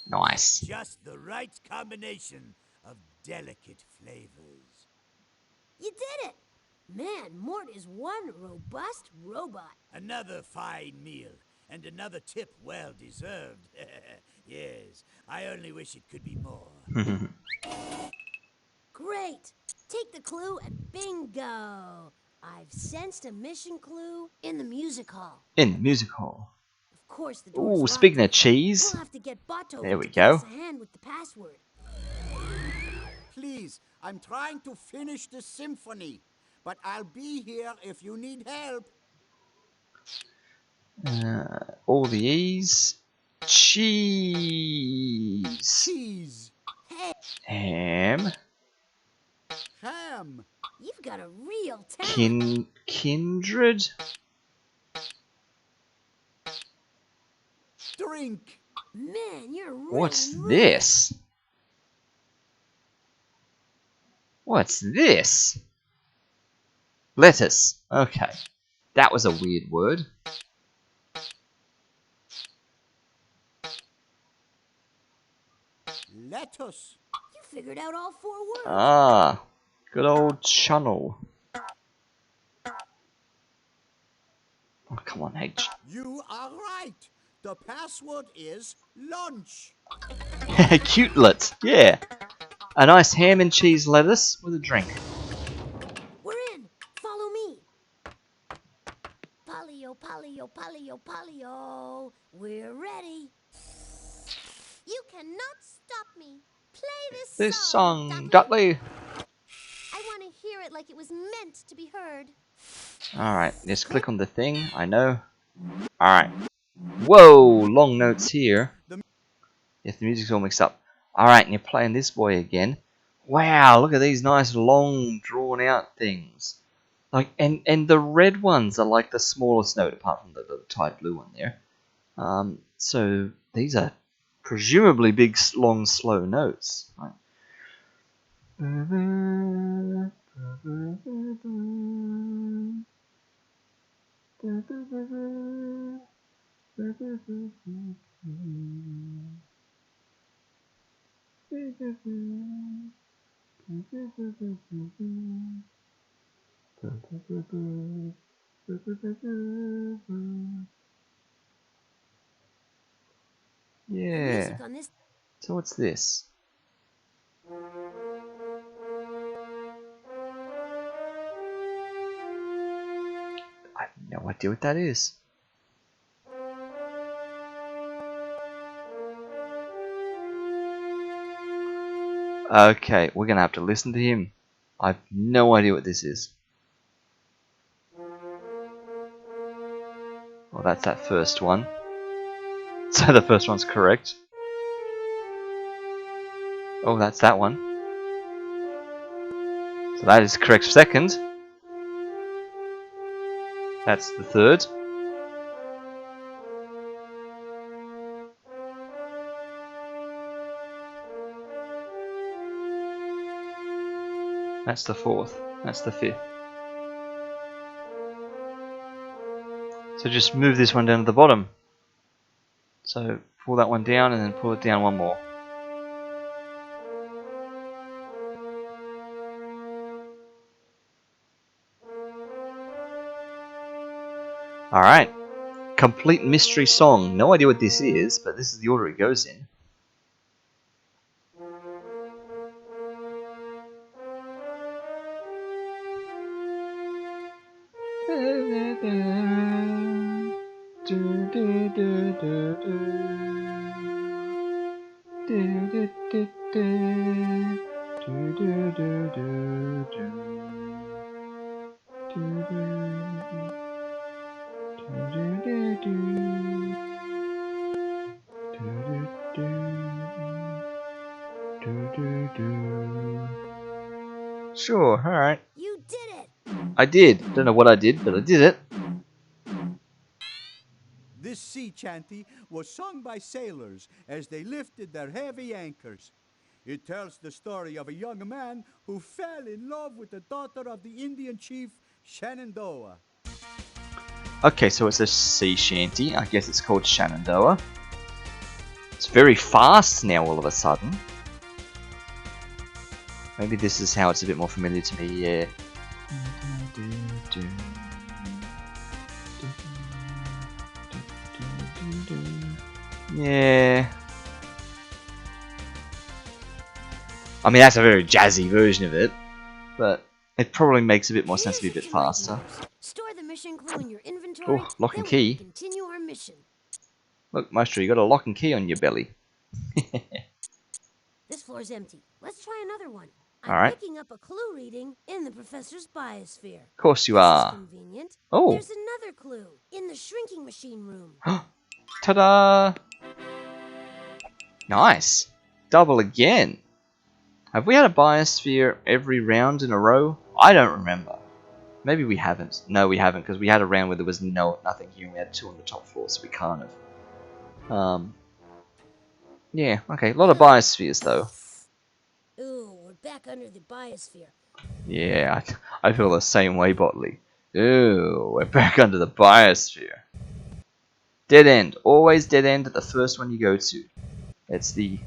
Nice. Just the right combination of delicate flavors. You did it! Man, Mort is one robust robot. Another fine meal, and another tip well deserved. Yes, I only wish it could be more. Great! Take the clue and bingo! I've sensed a mission clue in the music hall. In the music hall. Of course, the door is Ooh, locked speaking of again. cheese. We'll have to get There Beethoven we to give us go. a hand with the password. Please, I'm trying to finish the symphony, but I'll be here if you need help. All the E's. Cheese. Cheese, Ham. ham, You've got a real talent. Kindred. drink, Man, you're really What's moving. this? What's this? Lettuce. Okay. That was a weird word. lettuce, You figured out all 4 words. Ah. Good old Chunnel. Oh, come on, H. you are right. The password is lunch. Cutelet. Yeah. A nice ham and cheese lettuce with a drink. We're in. Follow me. Polio, polio, polio, polio. We're ready. You cannot stop me. Play this, This song, song, Dudley. Dudley. I want to hear it like it was meant to be heard. Alright, just click on the thing. I know. Alright. Whoa, long notes here. If the music's all mixed up. Alright, and you're playing this boy again. Wow, look at these nice long drawn out things. Like and the red ones are like the smallest note apart from the tight blue one there. So these are presumably big long slow notes. Right. The Yeah. music on this. So what's this? I have no idea what that is. Okay, we're gonna have to listen to him. I have no idea what this is. Well, that's that first one. So the first one's correct. Oh, that's that one. So that is correct second. That's the third. That's the fourth. That's the fifth. So just move this one down to the bottom. So pull that one down and then pull it down one more. Alright. Complete mystery song. No idea what this is, but this is the order it goes in. Sure, alright. You did it! I did. Don't know what I did, but I did it. This sea chanty was sung by sailors as they lifted their heavy anchors. It tells the story of a young man who fell in love with the daughter of the Indian chief Shenandoah. Okay, so it's a sea shanty. I guess it's called Shenandoah. It's very fast now all of a sudden. Maybe this is how it's a bit more familiar to me, yeah. Yeah. I mean, that's a very jazzy version of it, but it probably makes a bit more sense to be a bit faster. Store the mission clue in your inventory. Oh, lock and then we key. can continue our mission. Look, Maestro, you got a lock and key on your belly. This floor's empty. Let's try another one. I'm Alright. picking up a clue reading in the professor's biosphere. Of course you This are. is convenient. Oh. There's another clue in the shrinking machine room. Ta-da! Nice. Double again. Have we had a biosphere every round in a row? I don't remember. Maybe we haven't. No, we haven't, because we had a round where there was nothing here and we had two on the top floor, so we can't have. Yeah, okay. A lot of biospheres, though. Ooh, we're back under the biosphere. Yeah, I feel the same way, Botley. Ooh, we're back under the biosphere. Dead end. Always dead end at the first one you go to. It's the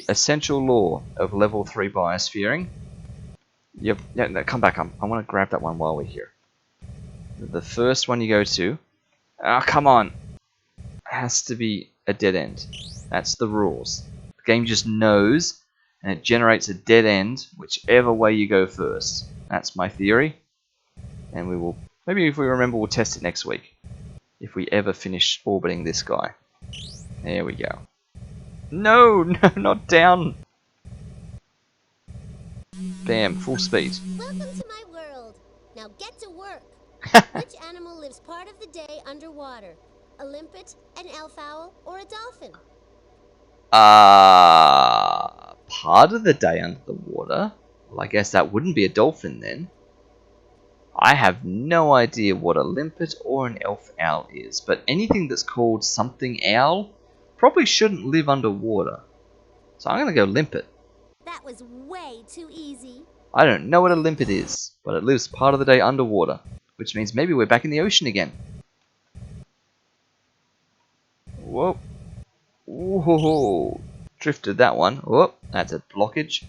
essential law of level 3 biosphering. Yep, no, come back. I want to grab that one while we're here. The first one you go to. Ah, come on. Has to be a dead end. That's the rules. The game just knows, and it generates a dead end whichever way you go first. That's my theory. And we will, maybe if we remember, we'll test it next week. If we ever finish orbiting this guy. There we go. No, no, not down. Bam, full speed. Welcome to my world. Now get to work. Which animal lives part of the day underwater? A limpet, an elf owl, or a dolphin? Part of the day under the water? Well, I guess that wouldn't be a dolphin then. I have no idea what a limpet or an elf owl is, but anything that's called something owl probably shouldn't live underwater. So I'm going to go limpet. That was way too easy. I don't know what a limpet is, but it lives part of the day underwater, which means maybe we're back in the ocean again. Whoa. Whoa. Drifted that one. Whoop, that's a blockage.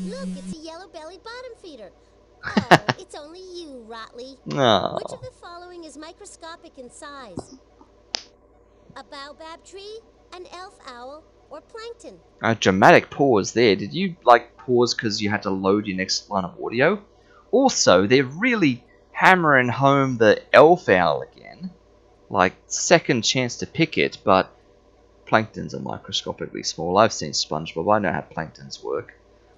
Look, it's a yellow-bellied bottom feeder. Oh, it's only you, Rotley. No. Which of the following is microscopic in size? A baobab tree, an elf owl, or plankton? A dramatic pause there. Did you, like, pause because you had to load your next line of audio? Also, they're really hammering home the elf owl again. Like, second chance to pick it, but planktons are microscopically small. I've seen SpongeBob. I know how planktons work.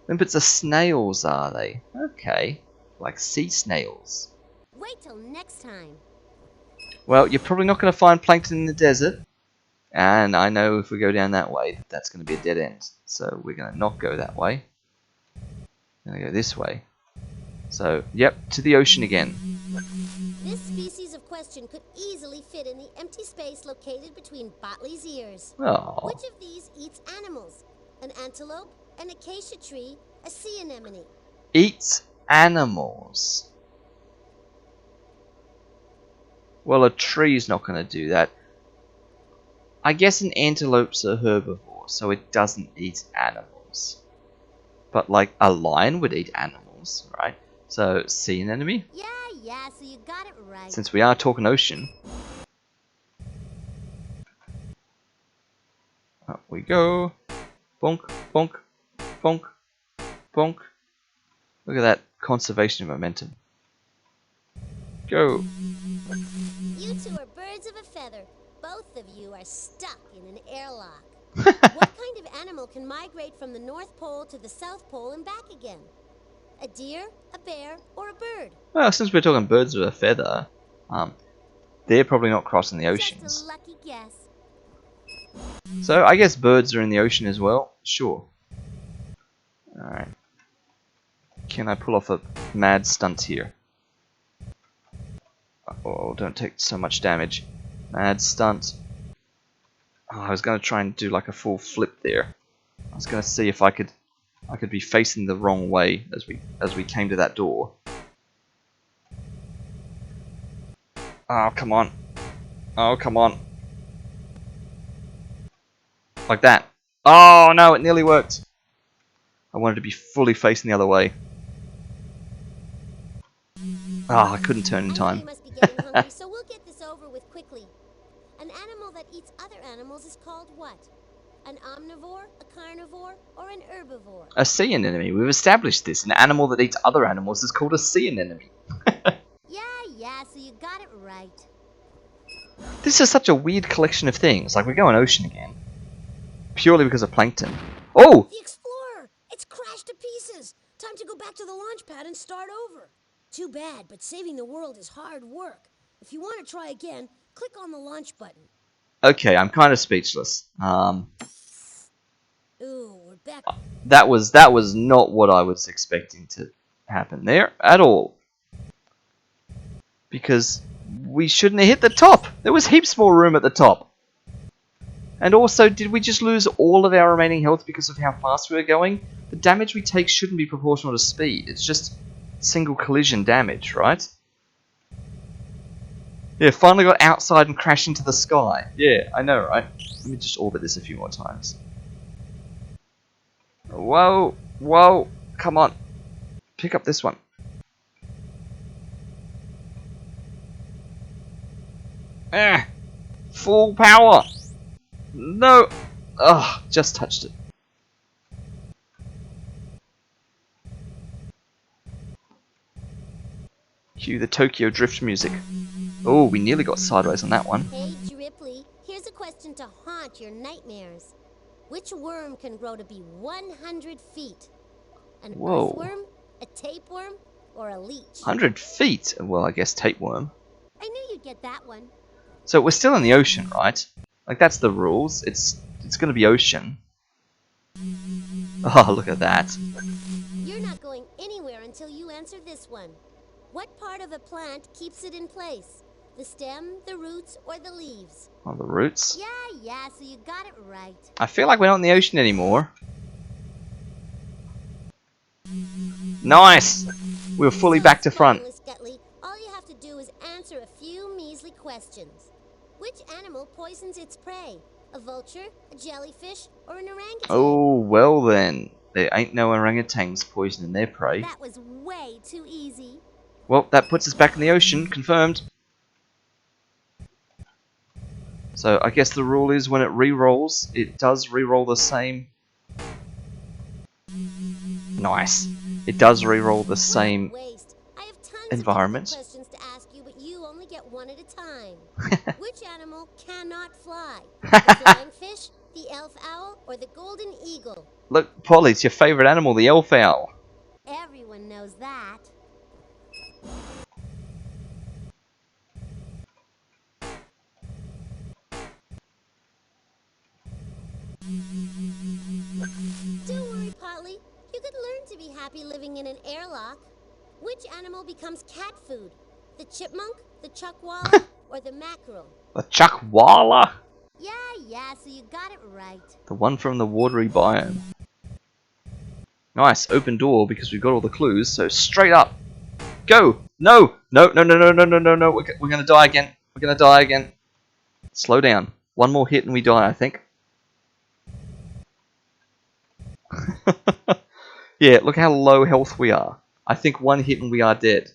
Limpets are snails, are they? Okay. Like sea snails. Wait till next time. Well, you're probably not going to find plankton in the desert. And I know if we go down that way, that's going to be a dead end. So we're going to not go that way. We're going to go this way. So, yep, to the ocean again. This species of question could easily fit in the empty space located between Botley's ears. Oh. Which of these eats animals? An antelope, an acacia tree, a sea anemone? Eats animals. Well, a tree's not going to do that. I guess an antelope's a herbivore, so it doesn't eat animals. But, like, a lion would eat animals, right? So, sea anemone? Yeah, so you got it right. Since we are talking ocean. Up we go. Bonk, bonk, bonk, bonk. Look at that conservation of momentum. Go. You two are birds of a feather. Both of you are stuck in an airlock. What kind of animal can migrate from the North Pole to the South Pole and back again? A deer, a bear, or a bird? Well, since we're talking birds of a feather, they're probably not crossing the Just oceans. a lucky guess. So I guess birds are in the ocean as well. Sure. Alright. Can I pull off a mad stunt here? Oh, don't take so much damage. Mad stunt. Oh, I was going to try and do like a full flip there. I was going to see if I could be facing the wrong way as we came to that door. Oh, come on. Oh, come on. Like that. Oh, no, it nearly worked. I wanted to be fully facing the other way. Ah, I couldn't turn in I know time. you must be getting hungry, so we'll get this over with quickly. An animal that eats other animals is called what? An omnivore, a carnivore, or an herbivore? A sea anemone. We've established this. An animal that eats other animals is called a sea anemone. Yeah, so you got it right. This is such a weird collection of things. Like, we're going ocean again. Purely because of plankton. Oh! The Explorer! It's crashed to pieces! Time to go back to the launch pad and start over. Too bad, but saving the world is hard work. If you want to try again, click on the launch button. Okay, I'm kind of speechless. Ooh, we're back. That was not what I was expecting to happen there at all. Because we shouldn't have hit the top. There was heaps more room at the top. And also, did we just lose all of our remaining health because of how fast we were going? The damage we take shouldn't be proportional to speed. It's just single collision damage, right? Yeah, finally got outside and crashed into the sky. Yeah, I know, right? Let me just orbit this a few more times. Whoa, whoa, come on. Pick up this one. Full power. No. Ugh, just touched it. Cue the Tokyo Drift music. Oh, we nearly got sideways on that one. Hey, Dripley, here's a question to haunt your nightmares. Which worm can grow to be 100 feet? An Whoa. earthworm, a tapeworm, or a leech? 100 feet? Well, I guess tapeworm. I knew you'd get that one. So we're still in the ocean, right? Like, that's the rules. It's going to be ocean. Oh, look at that. You're not going anywhere until you answer this one. What part of a plant keeps it in place? The stem, the roots, or the leaves? Oh, the roots. Yeah, so you got it right. I feel like we're not in the ocean anymore. Nice! We're fully back to front. Spineless Gutley, all you have to do is answer a few measly questions. Which animal poisons its prey? A vulture, a jellyfish, or an orangutan? Oh, well then. There ain't no orangutans poisoning their prey. That was way too easy. Well, that puts us back in the ocean, confirmed. So I guess the rule is when it re-rolls, it does re-roll the same. Nice. It does re-roll the same What a waste. I have tons environment. of difficult questions to ask you, but you only get one at a time. Which animal cannot fly? The flying fish, the elf owl, or the golden eagle? Look, Polly, it's your favourite animal, the elf owl. Everyone knows that. Don't worry, Polly. You could learn to be happy living in an airlock. Which animal becomes cat food? The chipmunk, the chuckwalla, or the mackerel? The chuckwalla? Yeah, so you got it right. The one from the watery biome. Nice, open door because we've got all the clues, so straight up. Go! No! No, no, no, no, no, no, no, no, we're gonna die again. We're gonna die again. Slow down. One more hit and we die, I think. Yeah, look how low health we are. I think one hit and we are dead.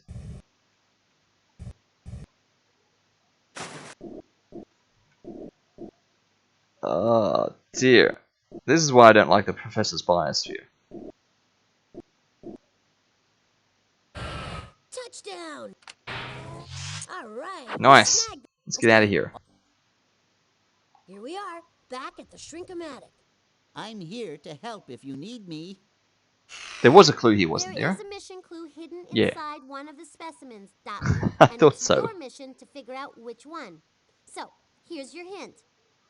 Oh, dear. This is why I don't like the Professor's Biosphere. Touchdown! All right. Nice. Snagged. Let's get out of here. Here we are, back at the Shrink-O-Matic. I'm here to help if you need me. There was a clue here, wasn't There there? is a mission clue hidden Yeah. inside one of the specimens, Dottie. I And thought it's so. your mission to figure out which one. So, here's your hint.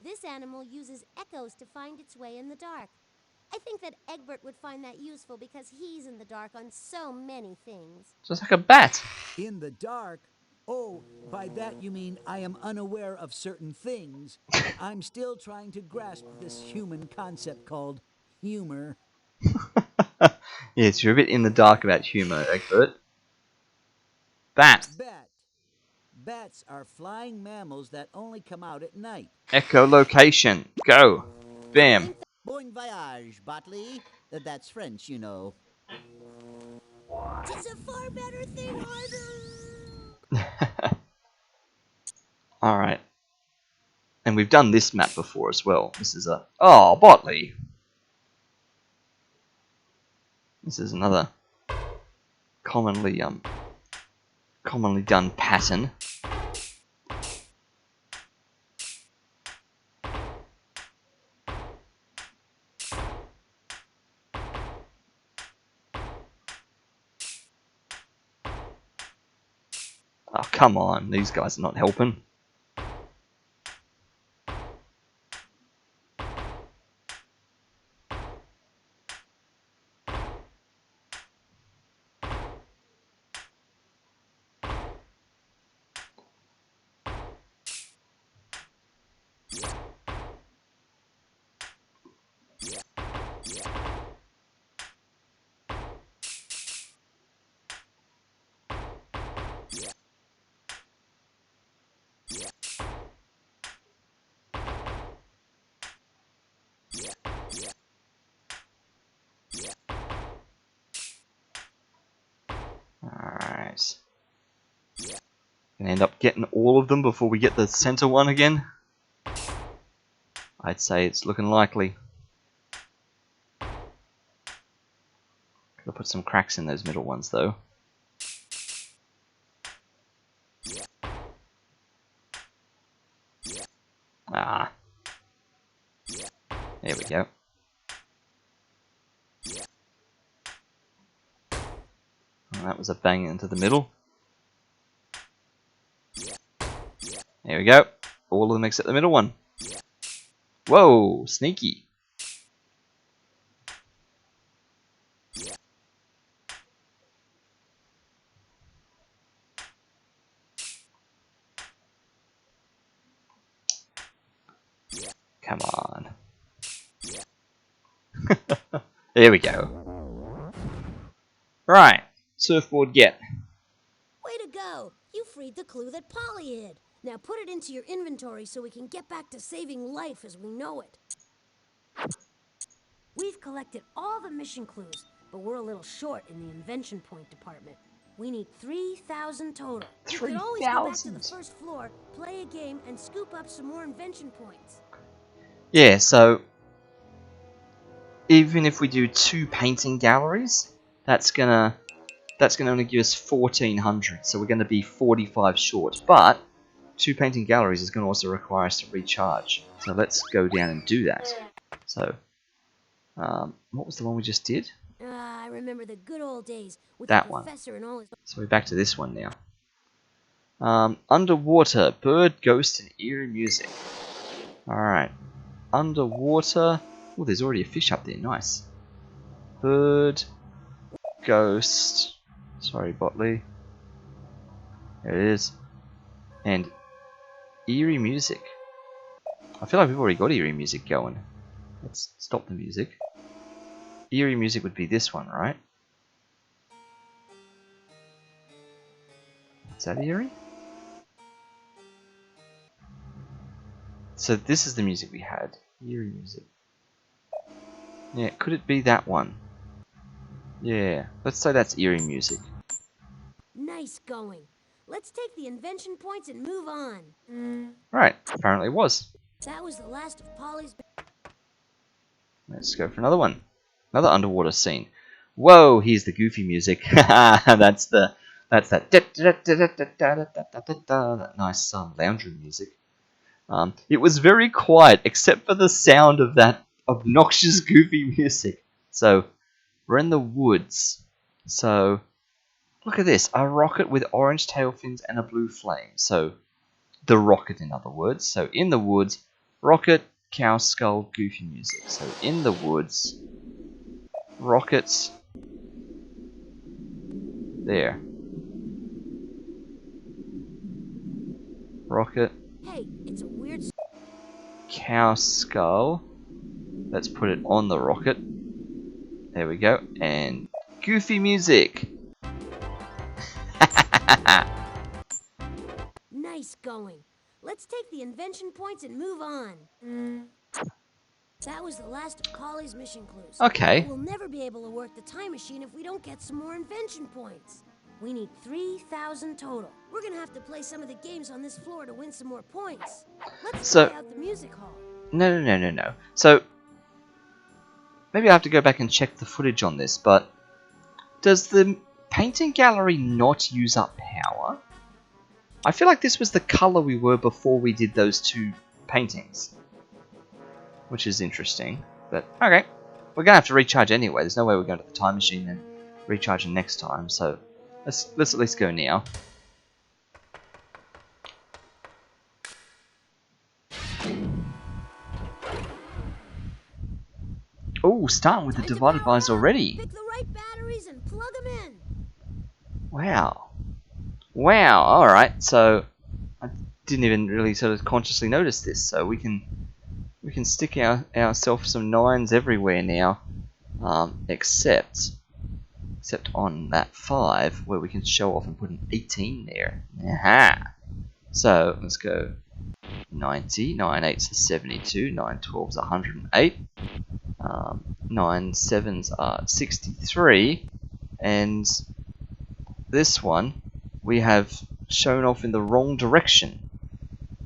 This animal uses echoes to find its way in the dark. I think that Egbert would find that useful because he's in the dark on so many things. Just like a bat. In the dark? Oh, by that you mean I am unaware of certain things. I'm still trying to grasp this human concept called humor. Yes, you're a bit in the dark about humour, Egbert. Bat. Bat. Bats are flying mammals that only come out at night. Echolocation. Go. Bam. Bon voyage, Botley. That's French, you know. Tis a far better thing harder. Alright. And we've done this map before as well. This is a... Oh, Botley. This is another commonly done pattern. Oh, come on. These guys are not helping. Alright. Gonna end up getting all of them before we get the center one again. I'd say it's looking likely. Gotta put some cracks in those middle ones though. Ah. There we go. And that was a bang into the middle. There we go. All of them except the middle one. Whoa, sneaky. Come on. There we go. Right, surfboard get. Way to go! You freed the clue that Polly hid. Now put it into your inventory so we can get back to saving life as we know it. We've collected all the mission clues, but we're a little short in the invention point department. We need 3,000 total. We could always go back to the 3,000. first floor, play a game, and scoop up some more invention points. Yeah, so even if we do 2 painting galleries, that's gonna only give us 1,400. So we're gonna be 45 short. But 2 painting galleries is gonna also require us to recharge. So let's go down and do that. So, what was the one we just did? I remember the good old days with That the one. professor and all his... So we're back to this one now. Underwater, bird, ghost, and eerie music. Alright. Underwater. Oh, there's already a fish up there. Nice. Bird, ghost. Sorry, Botley. There it is. And eerie music. I feel like we've already got eerie music going. Let's stop the music. Eerie music would be this one, right? Is that eerie? So this is the music we had. Eerie music. Yeah, could it be that one? Yeah, let's say that's eerie music. Nice going. Let's take the invention points and move on. Right, apparently it was. That was the last of Polly's... Let's go for another one. Another underwater scene. Whoa, here's the goofy music. that's that that nice lounge room music. It was very quiet except for the sound of that obnoxious goofy music. So we're in the woods. So look at this, a rocket with orange tail fins and a blue flame. So the rocket, in other words. So in the woods, rocket, cow skull, goofy music. So in the woods, rockets, there. Rocket, Hey, it's a weird... cow skull. Let's put it on the rocket. There we go. And goofy music. Nice going. Let's take the invention points and move on. That was the last of Polly's mission clues. Okay. But we'll never be able to work the time machine if we don't get some more invention points. We need 3,000 total. We're gonna have to play some of the games on this floor to win some more points. Let's So- try out the music hall. No. So maybe I have to go back and check the footage on this, but does the painting gallery not use up power? I feel like this was the color we were before we did those 2 paintings. Which is interesting, but okay. We're gonna have to recharge anyway. There's no way we're going to the time machine and recharging next time, so let's at least go now. Oh, starting with the divided bys already. Pick the right batteries and plug them in. Wow. Wow, alright, so I didn't even really sort of consciously notice this, so we can stick ourselves some 9s everywhere now. Except on that 5 where we can show off and put an 18 there. Aha! So let's go 90, 9 8s are 72, 9 12s are 108, 9 7s are 63, and this one we have shown off in the wrong direction.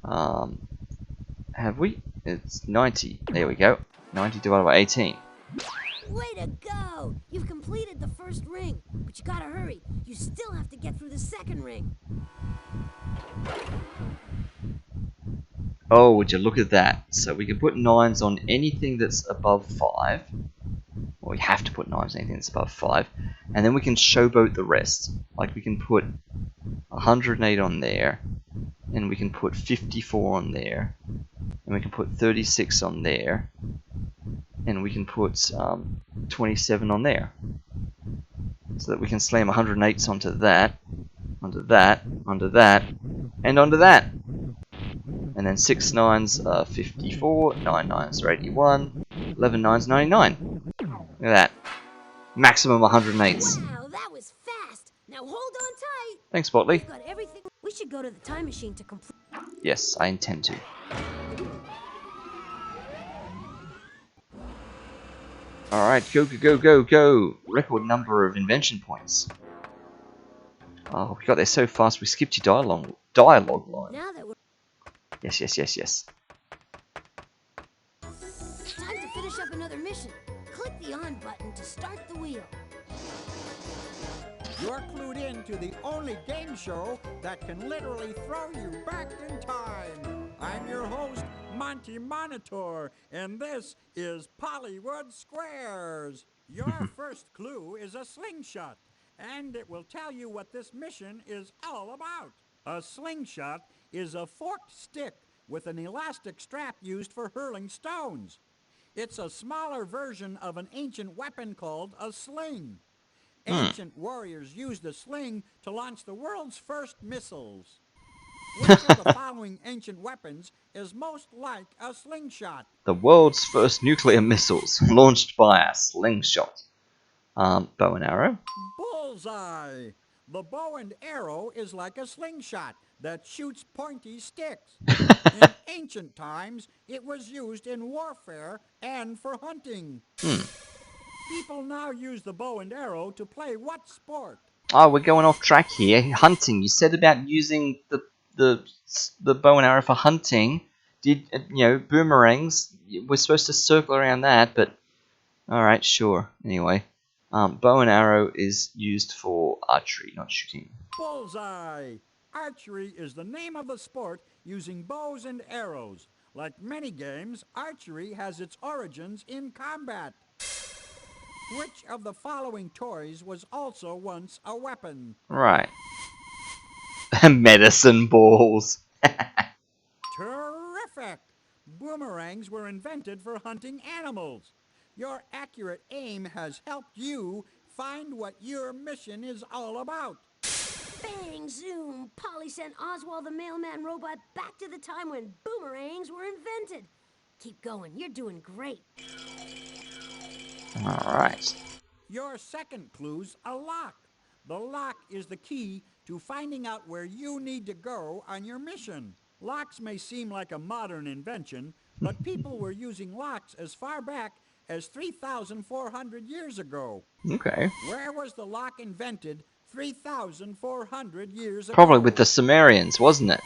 Have we? It's 90. There we go. 90 divided by 18. Way to go! You've completed the first ring, but you gotta hurry. You still have to get through the second ring. Oh, would you look at that? So we can put 9s on anything that's above 5. Well, we have to put 9s on anything that's above 5. And then we can showboat the rest. Like we can put 108 on there. And we can put 54 on there. And we can put 36 on there. And we can put 27 on there. So that we can slam 108s onto that, onto that, onto that, and onto that. And then 6 9s are 54, 9 9s are 81, 11 9s 99. Look at that. Maximum 108s. Wow, that was fast. Now hold on tight. Thanks, Botley. We've got everything. We should go to the time machine to complete. Yes, I intend to. Alright, go, go, go, go, go! Record number of invention points. Oh, we got there so fast we skipped your dialogue line. Now that we're Yes, yes, yes, yes. time to finish up another mission. Click the on button to start the wheel. You're clued in to the only game show that can literally throw you back in time. I'm your host, Monty Monitor, and this is Pollywood Squares. Your first clue is a slingshot, and it will tell you what this mission is all about. A slingshot is a forked stick with an elastic strap used for hurling stones. It's a smaller version of an ancient weapon called a sling. Ancient warriors used a sling to launch the world's first missiles. Which of the following ancient weapons is most like a slingshot? The world's first nuclear missiles launched by a slingshot. Bow and arrow. Bullseye! The bow and arrow is like a slingshot that shoots pointy sticks. In ancient times, it was used in warfare and for hunting. People now use the bow and arrow to play what sport? Oh, we're going off track here. Hunting. You said about using the bow and arrow for hunting. Did boomerangs? We're supposed to circle around that, but all right, sure. Anyway, bow and arrow is used for archery, not shooting. Bullseye! Archery is the name of the sport using bows and arrows. Like many games, archery has its origins in combat. Which of the following toys was also once a weapon? Right. Medicine balls. Terrific! Boomerangs were invented for hunting animals. Your accurate aim has helped you find what your mission is all about. Bang, zoom! Polly sent Oswald the mailman robot back to the time when boomerangs were invented. Keep going, you're doing great. Alright. Your second clue's a lock. The lock is the key to finding out where you need to go on your mission. Locks may seem like a modern invention, but people were using locks as far back as 3,400 years ago. Okay. Where was the lock invented 3,400 years ago? Probably with the Sumerians, wasn't it?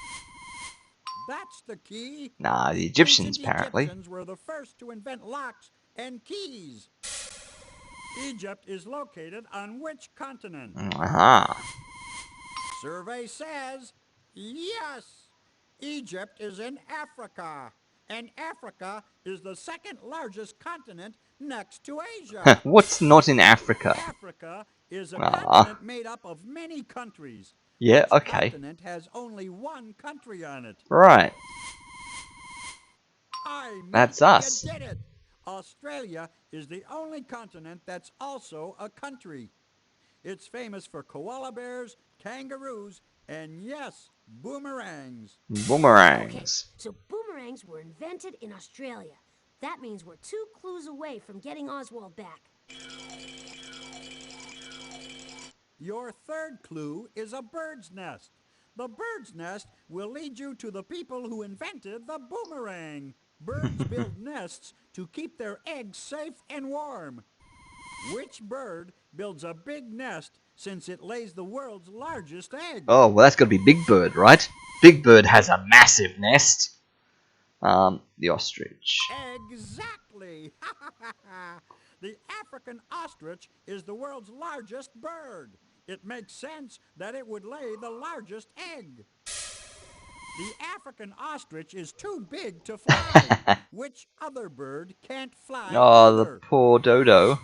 That's the key. Nah, the Egyptians, Ancient apparently. Egyptians were the first to invent locks and keys. Egypt is located on which continent? Aha. Survey says yes. Egypt is in Africa, and Africa is the second largest continent next to Asia. What's not in Africa? Africa is a Ah. continent made up of many countries. Yeah, Which okay. continent has only one country on it? Right. That's You us. did it. Australia is the only continent that's also a country. It's famous for koala bears, kangaroos, and yes, boomerangs. Boomerangs. So boomerangs were invented in Australia. That means we're 2 clues away from getting Oswald back. Your third clue is a bird's nest. The bird's nest will lead you to the people who invented the boomerang. Birds build nests to keep their eggs safe and warm. Which bird builds a big nest since it lays the world's largest egg? Oh, well, that's got to be Big Bird, right? Big Bird has a massive nest. The ostrich. Exactly! The African ostrich is the world's largest bird. It makes sense that it would lay the largest egg. The African ostrich is too big to fly. Which other bird can't fly Oh, the either? poor dodo.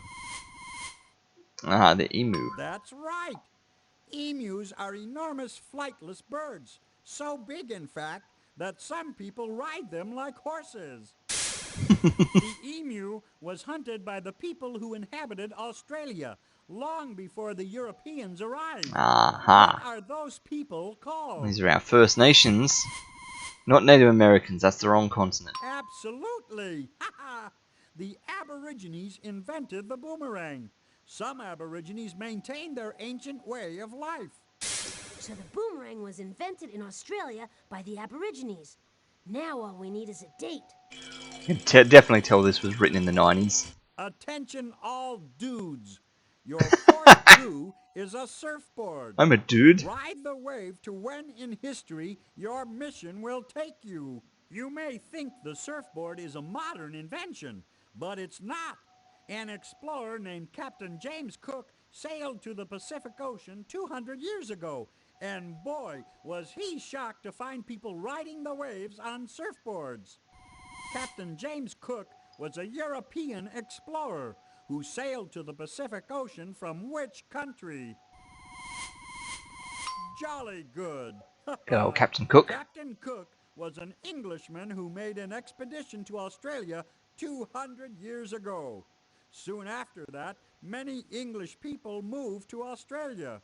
Ah, the emu. That's right. Emus are enormous flightless birds. So big, in fact, that some people ride them like horses. The emu was hunted by the people who inhabited Australia long before the Europeans arrived. What Aha. are those people called? These are our First Nations. Not Native Americans, that's the wrong continent. Absolutely. The Aborigines invented the boomerang. Some Aborigines maintained their ancient way of life. So the boomerang was invented in Australia by the Aborigines. Now all we need is a date. You can definitely tell this was written in the 90s. Attention all dudes. Your fourth clue is a surfboard. I'm a dude. Ride the wave to when in history your mission will take you. You may think the surfboard is a modern invention, but it's not. An explorer named Captain James Cook sailed to the Pacific Ocean 200 years ago, and boy, was he shocked to find people riding the waves on surfboards. Captain James Cook was a European explorer who sailed to the Pacific Ocean from which country? Jolly good. Good old Captain Cook. Captain Cook was an Englishman who made an expedition to Australia 200 years ago. Soon after that, many English people moved to Australia.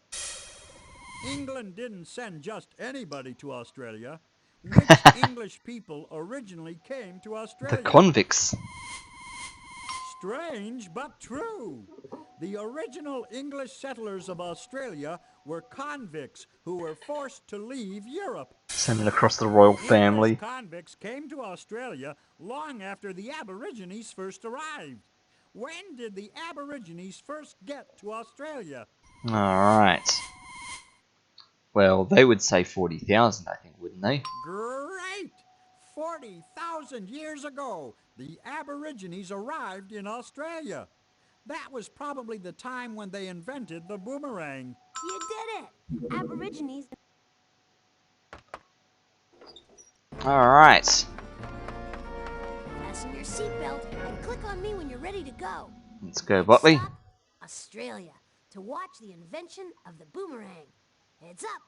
England didn't send just anybody to Australia. Which English people originally came to The Australia? convicts. Strange but true. The original English settlers of Australia were convicts who were forced to leave Europe. Sending across the royal family. English convicts came to Australia long after the Aborigines first arrived. When did the Aborigines first get to Australia? Alright. Well, they would say 40,000, I think, wouldn't they? Great! 40,000 years ago, the Aborigines arrived in Australia. That was probably the time when they invented the boomerang. You did it! Aborigines. Alright. Fasten your seatbelt and click on me when you're ready to go. Let's go, Botley. Stop, Australia, to watch the invention of the boomerang. Heads up!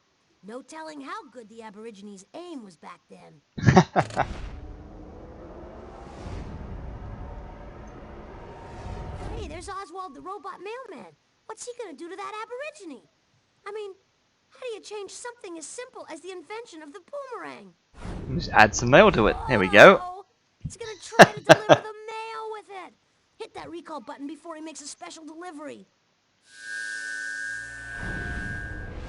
No telling how good the Aborigines' aim was back then. Hey, there's Oswald the robot mailman. What's he gonna do to that Aborigine? I mean, how do you change something as simple as the invention of the boomerang? Just add some mail to it. There we go. Oh, he's gonna try to deliver the mail with it. Hit that recall button before he makes a special delivery.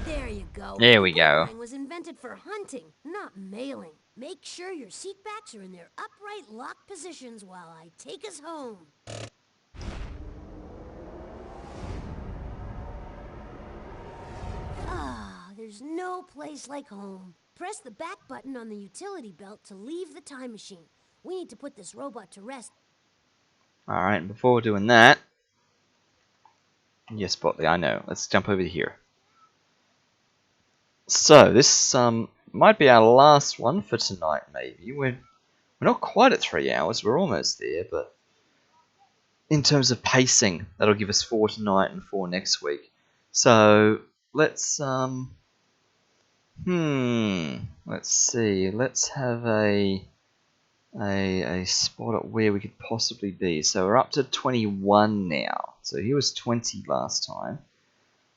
There you go. There we The go. boomerang was invented for hunting, not mailing. Make sure your seat backs are in their upright locked positions while I take us home. Ah, there's no place like home. Press the back button on the utility belt to leave the time machine. We need to put this robot to rest. Alright, and before doing that... Yes, Botley, I know. Let's jump over here. So, this might be our last one for tonight, maybe. We're not quite at 3 hours. We're almost there, but... In terms of pacing, that'll give us 4 tonight and 4 next week. So, let's... Let's see. Let's have a spot at where we could possibly be. So we're up to 21 now. So he was 20 last time.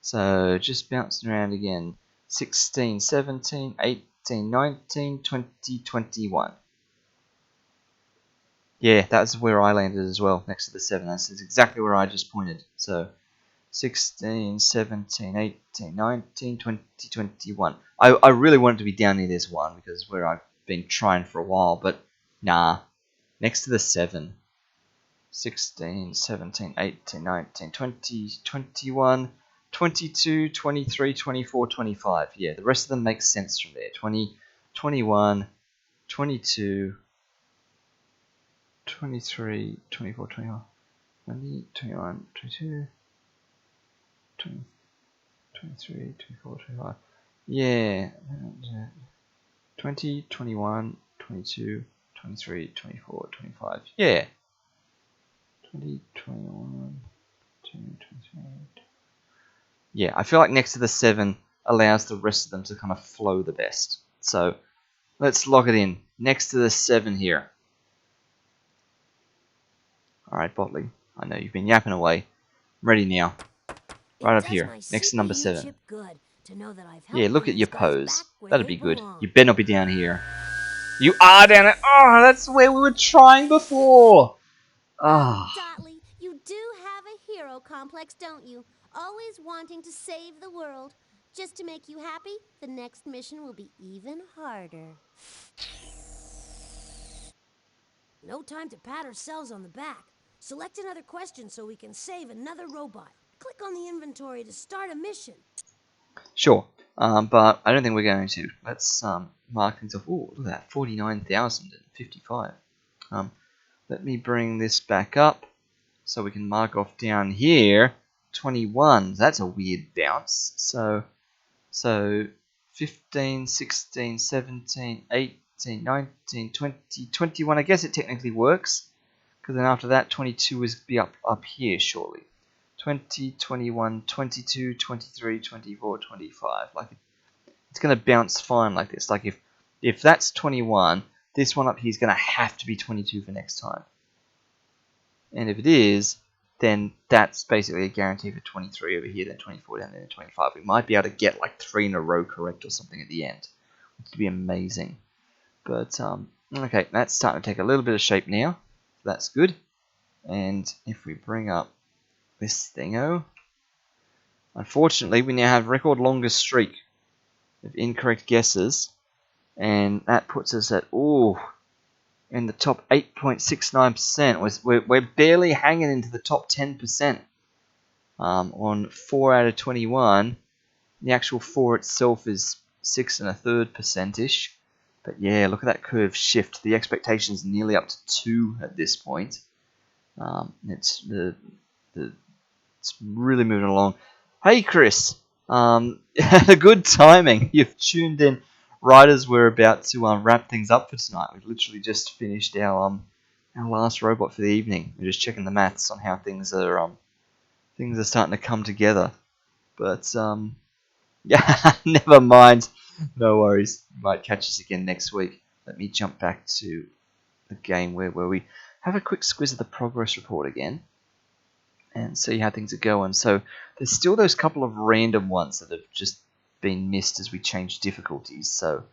So just bouncing around again. 16, 17, 18, 19, 20, 21. Yeah, that's where I landed as well, next to the 7. That's exactly where I just pointed. So 16, 17, 18, 19, 20, 21. I really wanted to be down near this 1 because where I've been trying for a while, but nah. Next to the 7. 16, 17, 18, 19, 20, 21, 22, 23, 24, 25. Yeah, the rest of them make sense from there. 20, 21, 22, 23, 24, 21, 20, 21, 22, 20, 23, 24, 25. Yeah. 20, 21, 22, 23, 24, 25. Yeah. 20, 21, 22, 23. Yeah, I feel like next to the 7 allows the rest of them to kind of flow the best. So, let's lock it in. Next to the 7 here. Alright, Botley. I know you've been yapping away. I'm ready now. Right up here, next to number 7. Yeah, look at your pose. That'd be good. You better not be down here. You are down at... Oh, that's where we were trying before! Ah. Dotley, you do have a hero complex, don't you? Always wanting to save the world. Just to make you happy, the next mission will be even harder. No time to pat ourselves on the back. Select another question so we can save another robot. Click on the inventory to start a mission. Sure, but I don't think we're going to. Let's mark things off. Oh, look at that, 49,055. Let me bring this back up so we can mark off down here 21. That's a weird bounce. So 15, 16, 17, 18, 19, 20, 21. I guess it technically works, because then after that 22 is be up here surely. 20, 21, 22, 23, 24, 25. Like it's going to bounce fine like this. Like if that's 21, this one up here is going to have to be 22 for next time. And if it is, then that's basically a guarantee for 23 over here, then 24 down there, then 25. We might be able to get like 3 in a row correct or something at the end, which would be amazing. But okay, that's starting to take a little bit of shape now. So that's good. And if we bring up this thingo, unfortunately, we now have record longest streak of incorrect guesses, and that puts us at in the top 8.69%. We're barely hanging into the top 10% on 4 out of 21. The actual 4 itself is 6 1/3% ish. But yeah, look at that curve shift. The expectation is nearly up to 2 at this point. It's really moving along. Hey, Chris. Good timing. You've tuned in right as we're about to wrap things up for tonight. We've literally just finished our last robot for the evening. We're just checking the maths on how things are starting to come together. But yeah, never mind. No worries. You might catch us again next week. Let me jump back to the game where we have a quick squiz of the progress report again and see how things are going. So there's still those couple of random ones that have just been missed as we change difficulties. So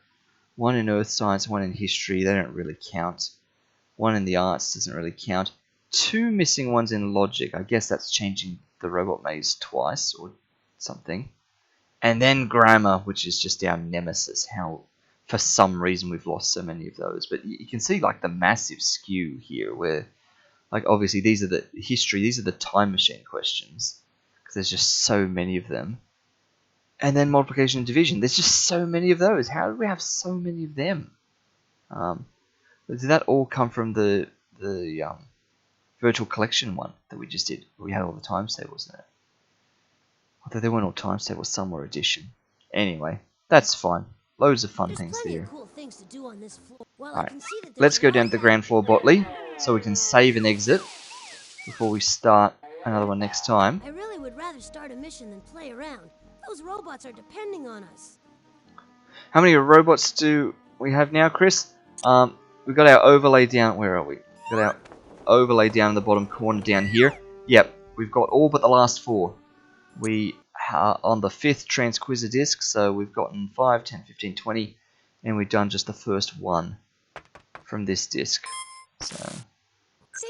one in Earth Science, one in History, they don't really count. One in the Arts doesn't really count. 2 missing ones in Logic. I guess that's changing the robot maze twice or something. And then Grammar, which is just our nemesis. How, for some reason, we've lost so many of those. But you can see like the massive skew here where, like, obviously these are the history, these are the time machine questions, because there's just so many of them. And then multiplication and division, there's just so many of those. How do we have so many of them? Did that all come from the virtual collection one that we just did? We had all the times tables in it. Although they weren't all times tables, some were addition. Anyway, that's fine. Loads of fun things Plenty there. of cool things to do on this floor. Well, I Alright, can see that there's let's go a lot down to the ground floor, Botley, so we can save and exit before we start another one next time. I really would rather start a mission than play around. Those robots are depending on us. How many robots do we have now, Chris? We've got our overlay down. Where are we? We've got our overlay down in the bottom corner down here. Yep, we've got all but the last 4. We are on the 5th Transquizer disc, so we've gotten 5, 10, 15, 20, and we've done just the first one from this disc. So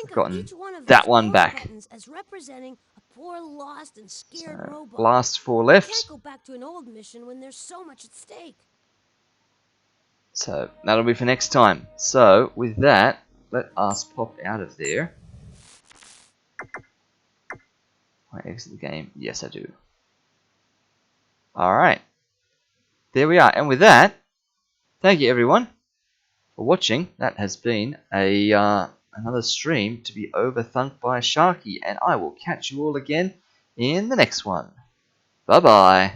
we've gotten that one back. As representing a poor, lost, and scared So, robot. last 4 We left. can't go back to an old mission when there's so much at stake. So that'll be for next time. So with that, let us pop out of there. I exit the game. Yes, I do. Alright. There we are. And with that, thank you everyone for watching. That has been another stream to be overthunk by Sharky. And I will catch you all again in the next one. Bye-bye.